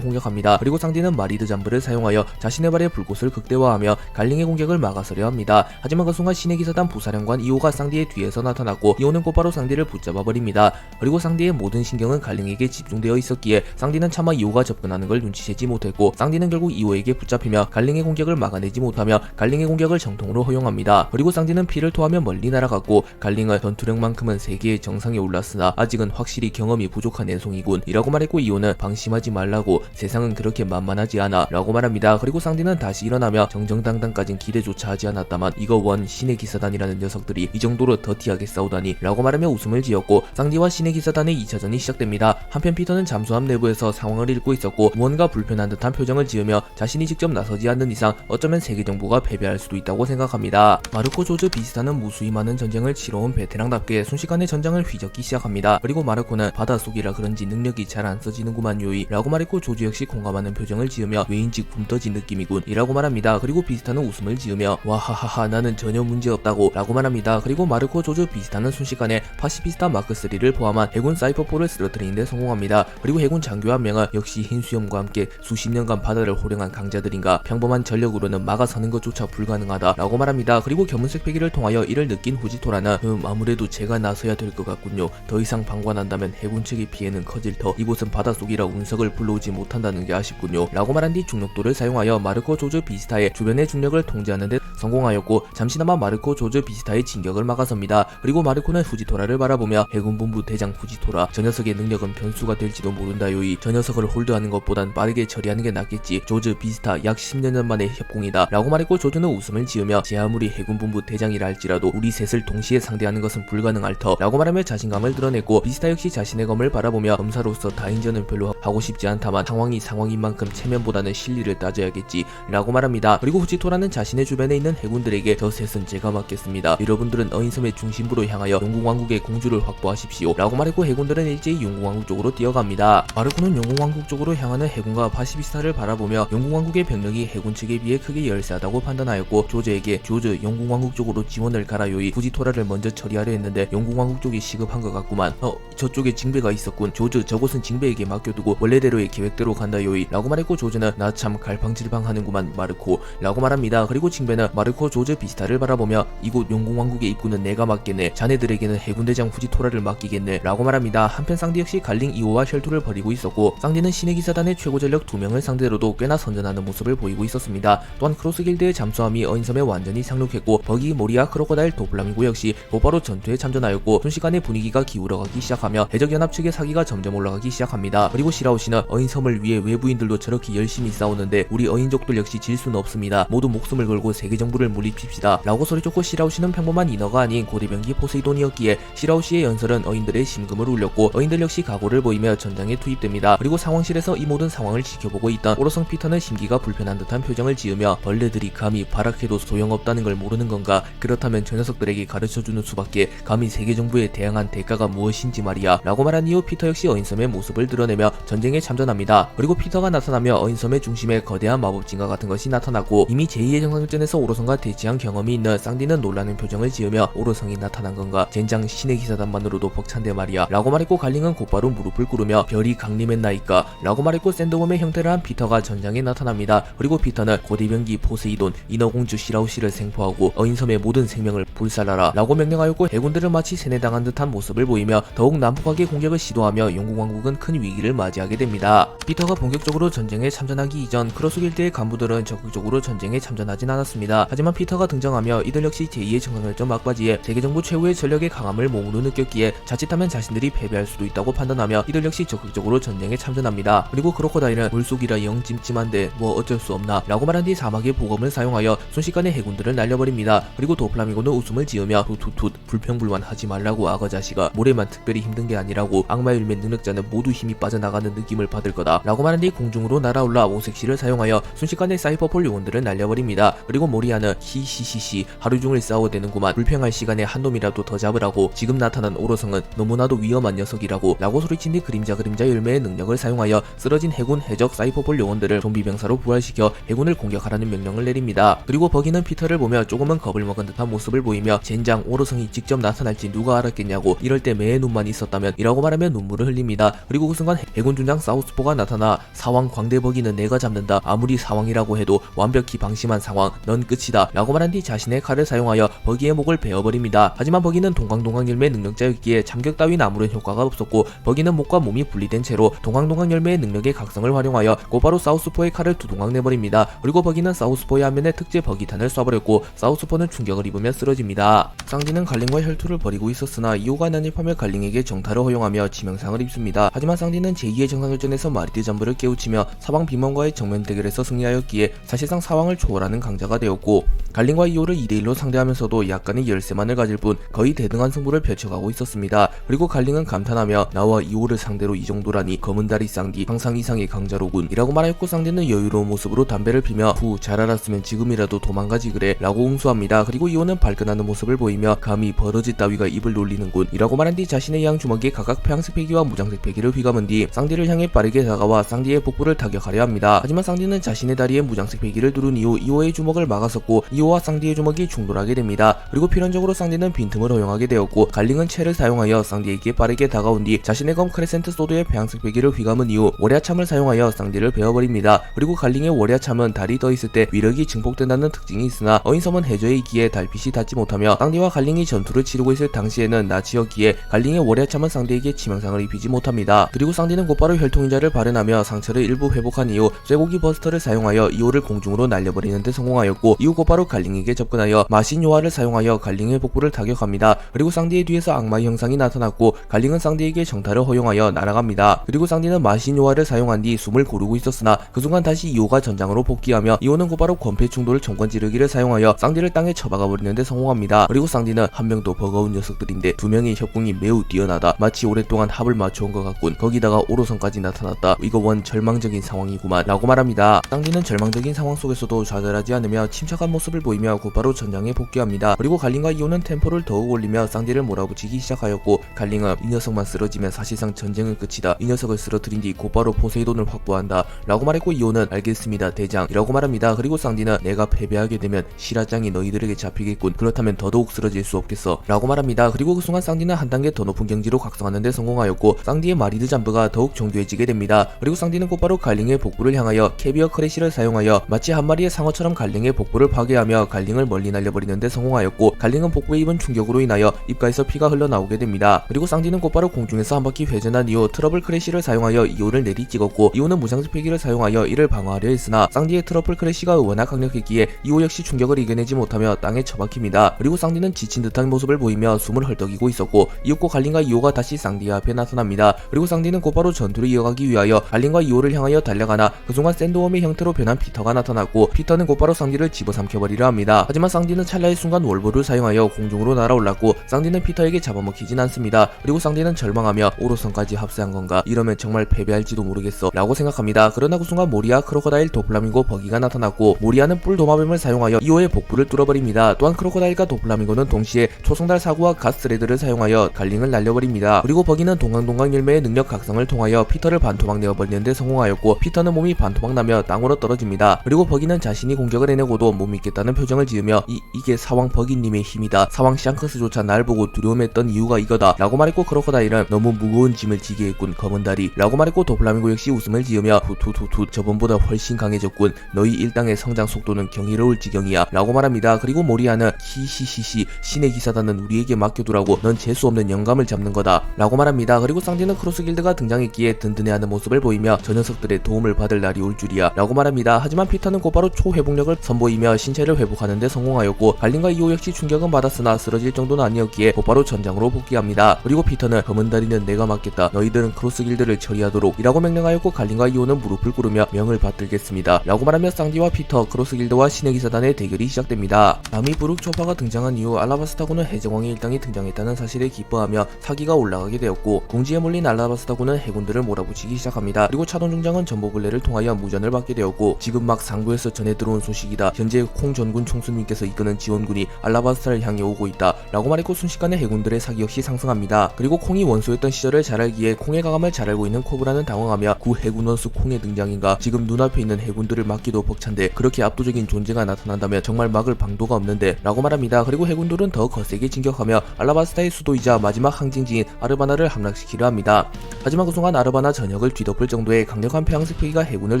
공격합니다. 그리고 쌍디는 마리드 잠브를 사용하여 자신의 발의 불꽃을 극대화하며 갈링의 공격을 막아서려 합니다. 하지만 그 순간 신의 기사단 부사령관 이호가 쌍디의 뒤에서 나타났고 이호는 곧바로 쌍디를 붙잡아버립니다. 그리고 쌍디의 모든 신경은 갈링에게 집중되어 있었기에 쌍디는 차마 이호가 접근하는 걸 눈치채지 못했고 쌍디는 결국 이호에게 붙잡히며 갈링의 공격을 막아내지 못하며 갈링의 공격을 정통으로 허용합니다. 그리고 쌍디는 피를 토하며 멀리 날아갔고 갈링은 전투력만큼은 세계의 정상에 올랐으나 아직은 확실히 경험이 부족한 애송이군 이라고 말했고 이호는 방심하지 말라고, 세상은 그렇게 만만하지 않아 라고 말합니다. 그리고 쌍디는 다시 일어나며 정정당당까진 기대조차 하지 않았다만 이거 원 신의 기사단이라는 녀석들이 이 정도로 더티하게 싸우다니 라고 말하며 웃음을 지었고 쌍디와 신의 기사단의 2차전이 시작됩니다. 한편 피터는 잠수함 내부에서 상황을 읽고 있었고 무언가 불편한 듯한 표정을 지으며 자신이 직접 나서지 않는 이상 어쩌면 세계정부가 패배할 수도 있다고 생각합니다. 마르코 조즈 비스타는 무수히 많은 전쟁을 치러온 베테랑답게 순식간에 전장을 휘젓기 시작합니다. 그리고 마르코는 바닷속이라 그런지 능력이 잘 안 써지는구만 요이 라고 말했고 조즈 역시 공감하는 표정을 지으며 왜인지 굼 떠진 느낌이군 이라고 말합니다. 그리고 비스타는 웃음을 지으며 와하하하 나는 전혀 문제없다고 라고 말합니다. 그리고 마르코 조즈 비스타는 순식간에 파시피스타 마크 3를 포함한 해군 사이퍼포를 쓰러뜨리는데 성공합니다. 그리고 해군 장교 한 명은 역시 흰 수염과 함께 수십 년간 바다를 호령한 강자들인가 평범한 전력으로는 막아서는 것조차 불가능하다 라고 말합니다. 그리고 견문색 패기를 통하여 이를 느낀 후지토라는 아무래도 제가 나서야 될 것 같군요. 더 이상 방관한다면 해군 측의 피해는 커질 터 이곳은 바닷속이라 운석을 불러오지 못한다는 게 아쉽군요 라고 말한 뒤 중력도를 사용하여 마르코 조즈 비스타의 주변의 중력을 통제하는 데 성공하였고 잠시나마 마르코 조즈 비스타의 진격을 막아섭니다. 그리고 마르코는 후지토라를 바라보며 해군본부 대장 후지토라, 저 녀석의 능력은 변수가 될지도 모른다요이. 저 녀석을 홀드하는 것보단 빠르게 처리하는 게 낫겠지. 조즈 비스타 약 10년 전 만의 협공이다 라고 말했고 조즈는 웃음을 지으며 제 아무리 해군본부 대장이라 할지라도 우리 셋을 동시에 상대하는 것은 불가능할 터 라고 말하며 자신감을 드러냈고 비스타 역시 자신의 검을 바라보며 검사로서 다인전은 별로 하고 싶지 않다만 상황인 만큼 체면보다는 실리를 따져야겠지 라고 말합니다. 그리고 후지토라는 자신의 주변에 있는 해군들에게 저 셋은 제가 맡겠습니다. 여러분들은 어인섬의 중심부로 향하여 용궁왕국의 공주를 확보하십시오 라고 말했고 해군들은 일제히 용궁왕국 쪽으로 뛰어갑니다. 마르코는 용궁왕국 쪽으로 향하는 해군과 파시비스타를 바라보며 용궁왕국의 병력이 해군 측에 비해 크게 열세하다고 판단하였고 조즈에게 조즈 용궁왕국 쪽으로 지원을 가라요이. 후지토라를 먼저 처리하려 했는데 용궁왕국 쪽이 시급한 것 같구만. 저쪽에 징배가 있었군. 조즈 저곳은 징배에게 맡겨두고 원래대로의 계획대로 간다요이 라고 말했고 조즈는 나 참 갈팡질팡 하는구만 마르코 라고 말합니다. 그리고 징배는 마르코 조즈 비스타를 바라보며 이곳 용궁왕국의 입구는 내가 맡겠네. 자네들에게는 해군대장 후지토라를 맡기겠네 라고 말합니다. 한편 쌍디 역시 갈링 2호와 혈투를 벌이고 있었고 쌍디는 신의 기사단의 최고 전력 2명을 상대로도 꽤나 선전하는 모습을 보이고 있었습니다. 또한 크로스 길드의 잠수함이 어인섬에 완전히 상륙했고 버기, 모리아, 크로코다일, 도플라밍고 역시 곧바로 전투에 참전하였고 순식간에 분위기가 기울어가기 시작하며 해적연합 측의 사기가 점점 올라가기 시작합니다. 그리고 시라오씨는 어인섬을 위해 외부인들도 저렇게 열심히 싸우는데 우리 어인족들 역시 질 수는 없습니다. 모두 목숨을 걸고 세계정부를 물리칩시다 라고 소리쳤고 시라오씨는 평범한 인어가 아닌 고대병기 포세이돈이었기에 시라오씨의 연설은 어인들의 심금을 울렸고 어인들 역시 각오를 보이며 전장에 투입됩니다. 그리고 상황실에서 이 모든 상황을 지켜보고 있던 오로성 피터는 심기가 불편한 듯한 표정을 지으며 벌레들이 감히 발악해도 소용없다는 걸 모르는 건가? 그렇다면 저 녀석들에게 가르쳐주는 수밖에. 감히 세계정부에 대항한 대가가 무엇인지 말이야 라고 말한 이후 피터 역시 어인섬의 모습을 드러내며 전쟁에 참전합니다. 그리고 피터가 나타나며 어인섬의 중심에 거대한 마법진과 같은 것이 나타났고 이미 제2의 정상전에서 오로성과 대치한 경험이 있는 쌍디는 놀라는 표정을 지으며 오로성이 나타난 건가? 젠장 신의 기사단만으로도 벅찬데 말이야 라고 말했고 갈링은 곧바로 무릎을 꿇으며 별이 강림했나이까 라고 말했고 샌드웜의 형태를 한 피터가 전장에 나타납니다. 그리고 피터는 고대병기 포세이돈, 인어공주 시라우씨를 생포하고 어인섬의 모든 생명을 불살라라 라고 명령하였고 해군들은 마치 세뇌당한 듯한 모습을 보이며 더욱 난폭하게 공격을 시도하며 용궁왕국은 큰 위기를 맞이하게 됩니다. 피터가 본격적으로 전쟁에 참전하기 이전 크로스 길드의 간부들은 적극적으로 전쟁에 참전하진 않았습니다. 하지만 피터가 등장하며 이들 역시 제2의 정상결전 막바지에 세계정부 최후의 전력의 강함을 몸으로 느꼈기에 자칫하면 자신들이 패배할 수도 있다고 판단하며 이들 역시 적극적으로 전쟁에 참전합니다. 그리고 크로코다일은 물속이라 영 찜찜한데 뭐 어쩔 수 없나 라고 말한 뒤 사막의 보검을 사용하여 순식간에 해군들을 날려버립니다. 그리고 도플라밍고는 웃음을 지으며 툭툭툭 불평불만 하지 말라고 악어 자식아. 모래만 특별히 힘든 게 아니라고. 악마의 율매 능력자는 모두 힘이 빠져나가는 느낌을 받을 거다 라고 말한 뒤 공중으로 날아올라 오색시를 사용하여 순식간에 사이퍼폴 요원들을 날려버립니다. 그리고 모리아는 히히히히 하루 종일 싸워대는구만. 불평할 시간에 한 놈이라도 더 잡으라고. 지금 나타난 오로성은 너무나도 위험한 녀석이라고 라고 소리친 뒤 그림자 열매의 능력을 사용하여 쓰러진 해군, 해적, 사이퍼폴 요원들을 좀비 병사로 부활시켜 해군을 공격하라는 명령을 내립니다. 그리고 버기는 피터를 보며 조금은 겁을 먹은 듯한 모습을 보이며 젠장 오로성이 직접 나타날지 누가 알았겠냐고. 이럴 때 매의 눈만 있었다면 이라고 말하며 눈물을 흘립니다. 그리고 그 순간 해군 중장 사우스포가 나타나 사왕 광대 버기는 내가 잡는다. 아무리 사왕이라고 해도 완벽히 방심한 상황. 넌 끝이다 라고 말한 뒤 자신의 칼을 사용하여 버기의 목을 베어버립니다. 하지만 버기는 동강동강 열매 능력자였기에 참격 따윈 아무런 효과가 없었고 버기는 목과 몸이 분리된 채로 동강동강 열매의 능력의 각성을 활용하여 곧바로 사우스포의 칼을 두동강 내버립니다. 그리고 버기는 사우스포의 안면에 특제 버기탄을 쏴버렸고 사우스포는 충격을 입으며 쓰러집니다. 쌍디는 갈링과 혈투를 벌이고 있었으나 이호가 난입하며 갈링에게 정탈을 허용하며 치명상을 입습니다. 하지만 쌍디는 제2의 정상결전에서 마리드 잠브를 깨우치며 사왕 빈먼과의 정면 대결에서 승리하였기에 사실상 사왕을 초월하는 강자가 되었고 갈링과 이호를 2대1로 상대하면서도 약간의 열세만을 가질 뿐 거의 대등한 승부를 펼쳐가고 있었습니다. 그리고 갈링은 감탄하며 나와 이호를 상대로 이 정도라니 검은다리 쌍디 항상 이상의 강자로군 이라고 말하였고 쌍디는 여유로운 모습으로 담배를 피며 잘 알았으면 지금이라도 도망가지 그래 라고 웅수합니다. 그리고 이호는 발끈하는 모습을 보이며 감히 버러지 따위가 입을 놀리는군 이라고 말한 뒤 자신의 양 주먹에 각각 폐양색 패기와 무장색 패기를 휘감은 뒤 쌍디를 향해 빠르게 다가와 쌍디의 복부를 타격하려 합니다. 하지만 쌍디는 자신의 다리에 무장색 패기를 두른 이후 이호의 주먹을 막았었고 이호와 쌍디의 주먹이 충돌하게 됩니다. 그리고 필연적으로 쌍디는 빈틈을 허용하게 되었고 갈링은 채를 사용하여 쌍디에게 빠르게 다가온 뒤 자신의 검 크레센트 소드의 폐양색 패기를 휘감은 이후 월야참을 사용하여 쌍디를 베어버립니다. 날려버립니다. 그리고 갈링의 월야참은 달이 떠있을 때 위력이 증폭된다는 특징이 있으나 어인섬은 해저에 있기에 달빛이 닿지 못하며 쌍디와 갈링이 전투를 치르고 있을 당시에는 낮이었기에 갈링의 월야참은 쌍디에게 치명상을 입히지 못합니다. 그리고 쌍디는 곧바로 혈통인자를 발현하며 상처를 일부 회복한 이후 쇠고기 버스터를 사용하여 이호를 공중으로 날려버리는 데 성공하였고, 이후 곧바로 갈링에게 접근하여 마신 요하를 사용하여 갈링의 복부를 타격합니다. 그리고 쌍디의 뒤에서 악마의 형상이 나타났고 갈링은 쌍디에게 정탈을 허용하여 날아갑니다. 그리고 쌍디는 마신 요하를 사용한 뒤 숨을 고르고 있었으나 그 순간 다시 이호가 전장으로 복귀하며 이호는 곧바로 권폐 충돌 총권 지르기를 사용하여 쌍디를 땅에 처박아 버리는데 성공합니다. 그리고 쌍디는 한 명도 버거운 녀석들인데 두 명의 협공이 매우 뛰어나다. 마치 오랫동안 합을 맞춰온 것 같군. 거기다가 오로선까지 나타났다. 이거 원 절망적인 상황이구만 라고 말합니다. 쌍디는 절망적인 상황 속에서도 좌절하지 않으며 침착한 모습을 보이며 곧바로 전장에 복귀합니다. 그리고 갈링과 이호는 템포를 더욱 올리며 쌍디를 몰아붙이기 시작하였고, 갈링은 이 녀석만 쓰러지면 사실상 전쟁은 끝이다. 이 녀석을 쓰러뜨린 뒤 곧바로 포세이돈을 확보한다 라고 말했고, 이호는 알겠습니다 대장 이라고 말합니다. 그리고 쌍디는 내가 패배하게 되면 시라장이 너희들에게 잡히겠군. 그렇다면 더더욱 쓰러질 수 없겠어 라고 말합니다. 그리고 그 순간 쌍디는 한 단계 더 높은 경지로 각성하는 데 성공하였고, 쌍디의 마리드 잠브가 더욱 정교해지게 됩니다. 그리고 쌍디는 곧바로 갈링의 복부를 향하여 캐비어 크래시를 사용하여 마치 한 마리의 상어처럼 갈링의 복부를 파괴하며 갈링을 멀리 날려버리는 데 성공하였고, 갈링은 복부에 입은 충격으로 인하여 입가에서 피가 흘러나오게 됩니다. 그리고 쌍디는 곧바로 공중에서 한 바퀴 회전한 이후 트러블 크래시를 사용하여 이호를 내리 찍었고, 이호는 무장수 패기를 사용하여 이를 방어하려 했으나 쌍디의 트러블 크래시가 워낙 강력했기에 이호 역시 충격을 이겨내지 못하며 땅에 처박힙니다. 그리고 쌍디는 지친 듯한 모습을 보이며 숨을 헐떡이고 있었고, 이윽고 갈링과 이호가 다시 쌍디 앞에 나타납니다. 그리고 쌍디는 곧바로 전투를 이어가기 위하여 갈링과 이호를 향하여 달려가나 그 순간 샌드웜의 형태로 변한 피터가 나타났고, 피터는 곧바로 쌍디를 집어삼켜버리려 합니다. 하지만 쌍디는 찰나의 순간 월보를 사용하여 공중으로 날아올랐고, 쌍디는 피터에게 잡아먹히진 않습니다. 그리고 쌍디는 절망하며 오로선까지 합세한 건가? 이러면 정말 패배할지도 모르겠어 라고 생각합니다. 그러나 그 순간 모리아, 크로커다일, 도플라밍고, 버기가 나타났고, 모리아는 뿔 도마뱀을 사용하여 이호의 복부를 뚫어버립니다. 또한 크로커다일과 도플라밍고는 동시에 초성달 사구와 가스레드를 사용하여 갈링을 날려버립니다. 그리고 버기는 동강동강 열매의 능력 각성을 통하여 피터를 반토막 내어버리는 데 성공하였고, 피터는 몸이 반토막 나며 땅으로 떨어집니다. 그리고 버기는 자신이 공격을 해내고도 못 믿겠다는 표정을 지으며 이게 사왕 버기님의 힘이다. 사왕 샹크스조차 날 보고 두려움했던 이유가 이거다 라고 말했고, 크로커다일은 너무 무거운 짐을 지게 했군 검은 다리 라고 말했고, 도플라밍고 역시 웃음을 지으며 후투투투 저번보다 훨씬 강해졌군. 너희 일당의 성장 속도는 경이로울 지경이야 라고 말합니다. 그리고 모리아는 히히히히 신의 기사단은 우리에게 맡겨두라고. 넌 재수없는 영감을 잡는 거다 라고 말합니다. 그리고 쌍디는 크로스길드가 등장했기에 든든해하는 모습을 보이며 저 녀석들의 도움을 받을 날이 올 줄이야 라고 말합니다. 하지만 피터는 곧바로 초회복력을 선보이며 신체를 회복하는 데 성공하였고, 갈링과 이호 역시 충격은 받았으나 쓰러질 정도는 아니었기에 곧바로 전장으로 복귀합니다. 그리고 피터는 검은 다리는 내가 맡겠다. 너희들은 크로스길드를 처리하도록 이라고 명령하였고, 갈링과 이호는 무릎을 꿇으며 명을 받들겠습니다 라고 말하며 쌍디와 피터, 크로스길드와 신의 기사단의 대결이 시작됩니다. 남이 브룩 초파가 등장한 이후 알라바스타군은 해적왕의 일당이 등장했다는 사실에 기뻐하며 사기가 올라가게 되었고, 궁지에 몰린 알라바스타군은 해군들을 몰아붙이기 시작합니다. 그리고 차돈중장은 전보블레를 통하여 무전을 받게 되었고, 지금 막 상부에서 전해 들어온 소식이다. 현재 콩 전군 총수님께서 이끄는 지원군이 알라바스타를 향해 오고 있다 라고 말했고, 순식간에 해군들의 사기 역시 상승합니다. 그리고 콩이 원수였던 시절을 잘 알기에 콩의 강함을 잘 알고 있는 코브라는 당황하며 구 해군 원수 콩의 등장인가? 지금 눈앞에 있는 해군들을 막기도 벅찬데 그렇게 압도적인 존재가 나타난다면 정말 막을 방도가 없는데 라고 말합니다. 그리고 해군들은 더 거세게 진격하며 알라바스타의 수도이자 마지막 항징지인 아르바나를 함락시키려 합니다. 하지만 그 순간 아르바나 전역을 뒤덮을 정도의 강력한 폐왕색 패기가 해군을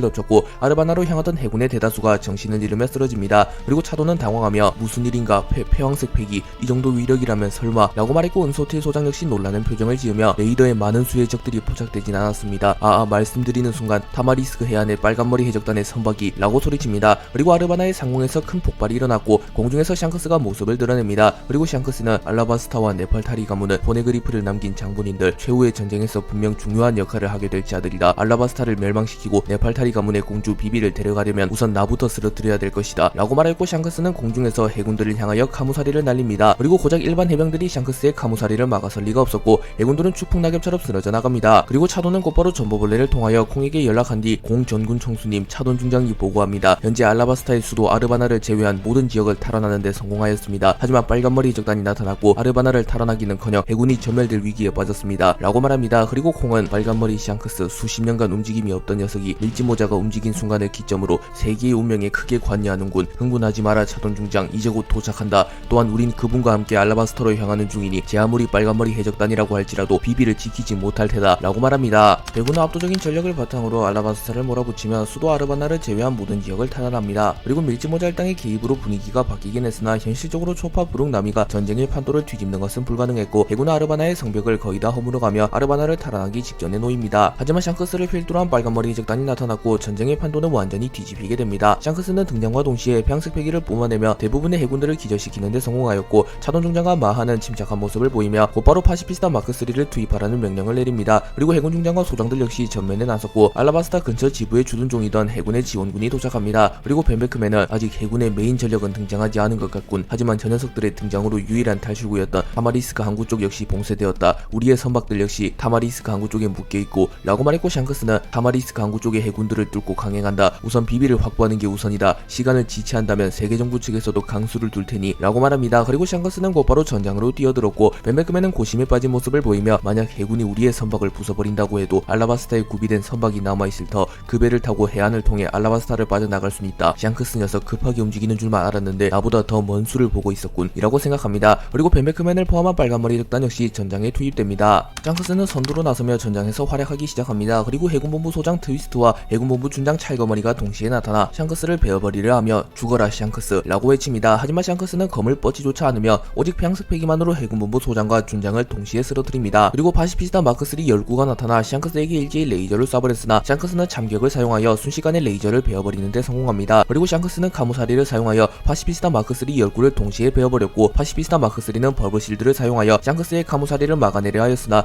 덮쳤고, 아르바나로 향하던 해군의 대다수가 정신을 잃으며 쓰러집니다. 그리고 차도는 당황하며 무슨 일인가? 폐왕색 패기 이 정도 위력이라면 설마 라고 말했고, 은소틸 소장 역시 놀라는 표정을 지으며 레이더에 많은 수의 적들이 포착되진 않았습니다. 말씀드리는 순간 타마리스크 해안의 빨간머리 해적단의 선박이 라고 소리칩니다. 그리고 아르바나의 상공에서 큰 폭발이 일어났고, 공중에서 샹크스가 모습을 드러냅니다. 그리고 샹크스는 알라바스타와 네팔타리 가문은 포네그리프를 남긴 장본인들, 최후의 전쟁에서 분명 중요한 역할을 하게 될 자들이다. 알라바스타를 멸망시키고 네팔타리 가문의 공주 비비를 데려가려면 우선 나부터 쓰러뜨려야 될 것이다 라고 말했고, 샹크스는 공중에서 해군들을 향하여 카무사리를 날립니다. 그리고 고작 일반 해병들이 샹크스의 카무사리를 막아설 리가 없었고, 해군들은 추풍낙엽처럼 쓰러져 나갑니다. 그리고 차돈은 곧바로 전보벌레를 통하여 콩에게 연락한 뒤 공 전군 총수님 차돈 중장이 보고합니다. 현재 알라바스타의 수도 아르바나를 제외한 모든 지역을 탈환하는 데 성공하였습니다. 하지만 빨간머리 해적단이 나타났고 아르바나를 탈환하기는커녕 해군이 전멸될 위기에 빠졌습니다 라고 말합니다. 그리고 콩은 빨간머리 샹크스 수십 년간 움직임이 없던 녀석이 밀짚모자가 움직인 순간을 기점으로 세계의 운명에 크게 관여하는군. 흥분하지 마라 차돈 중장, 이제 곧 도착한다. 또한 우린 그분과 함께 알라바스타로 향하는 중이니 제 아무리 빨간머리 해적단이라고 할지라도 비비를 지키지 못할 테다 라고 말합니다. 해군은 압도적인 전력을 바탕으로 알라바스타에 알라바스타를 몰아붙이며 수도 아르바나를 제외한 모든 지역을 탄압합니다. 그리고 밀지모자 일당의 개입으로 분위기가 바뀌긴 했으나 현실적으로 초파 부룩나미가 전쟁의 판도를 뒤집는 것은 불가능했고 해군 아르바나의 성벽을 거의 다 허물어가며 아르바나를 탈환하기 직전에 놓입니다. 하지만 샹크스를 필두로 한 빨간머리 적단이 나타났고 전쟁의 판도는 완전히 뒤집히게 됩니다. 샹크스는 등장과 동시에 평색 패기를 뿜어내며 대부분의 해군들을 기절시키는 데 성공하였고 차돈중장과 마하는 침착한 모습을 보이며 곧바로 파시피스타 마크3를 투입하라는 명령을 내립니다. 그리고 해군 중장과 소장들 역시 전면에 나섰고 알라바스타 근처 지부의 주둔종이던 해군의 지원군이 도착합니다. 그리고 벤베크맨은 아직 해군의 메인 전력은 등장하지 않은 것 같군. 하지만 저 녀석들의 등장으로 유일한 탈출구였던 타마리스크 항구 쪽 역시 봉쇄되었다. 우리의 선박들 역시 타마리스크 항구 쪽에 묶여있고 라고 말했고 샹크스는 타마리스크 항구 쪽의 해군들을 뚫고 강행한다. 우선 비비를 확보하는 게 우선이다. 시간을 지체한다면 세계정부 측에서도 강수를 둘 테니 라고 말합니다. 그리고 샹크스는 곧바로 전장으로 뛰어들었고 벤베크맨은 고심에 빠진 모습을 보이며 만약 해군이 우리의 선박을 부숴버린다고 해도 알라바스타에 구비된 선박이 남아있을 터 그 배를 타고 해안을 통해 알라바스타를 빠져나갈 순 있다. 샹크스 녀석 급하게 움직이는 줄만 알았는데 나보다 더 먼 수를 보고 있었군 이라고 생각합니다. 그리고 벤베크맨을 포함한 빨간머리 적단 역시 전장에 투입됩니다. 샹크스는 선두로 나서며 전장에서 활약하기 시작합니다. 그리고 해군본부 소장 트위스트와 해군본부 준장 찰거머리가 동시에 나타나 샹크스를 베어버리려 하며 죽어라 샹크스 라고 외칩니다. 하지만 샹크스는 검을 뻗지조차 않으며 오직 평색 패기만으로 해군본부 소장과 준장을 동시에 쓰러뜨립니다. 그리고 파시피스타 마크3 열구가 나타나 샹크스에게 일제히 레이저를 쏴버렸으나 샹크스는 참격을 사용하여 순식간에 레이저를 베어버리는 데 성공합니다. 그리고 샹크스는 카무사리를 사용하여 파시피스타 마크3 열구를 동시에 베어버렸고 파시피스타 마크3는 버브실드를 사용하여 샹크스의 카무사리를 막아내려 하였으나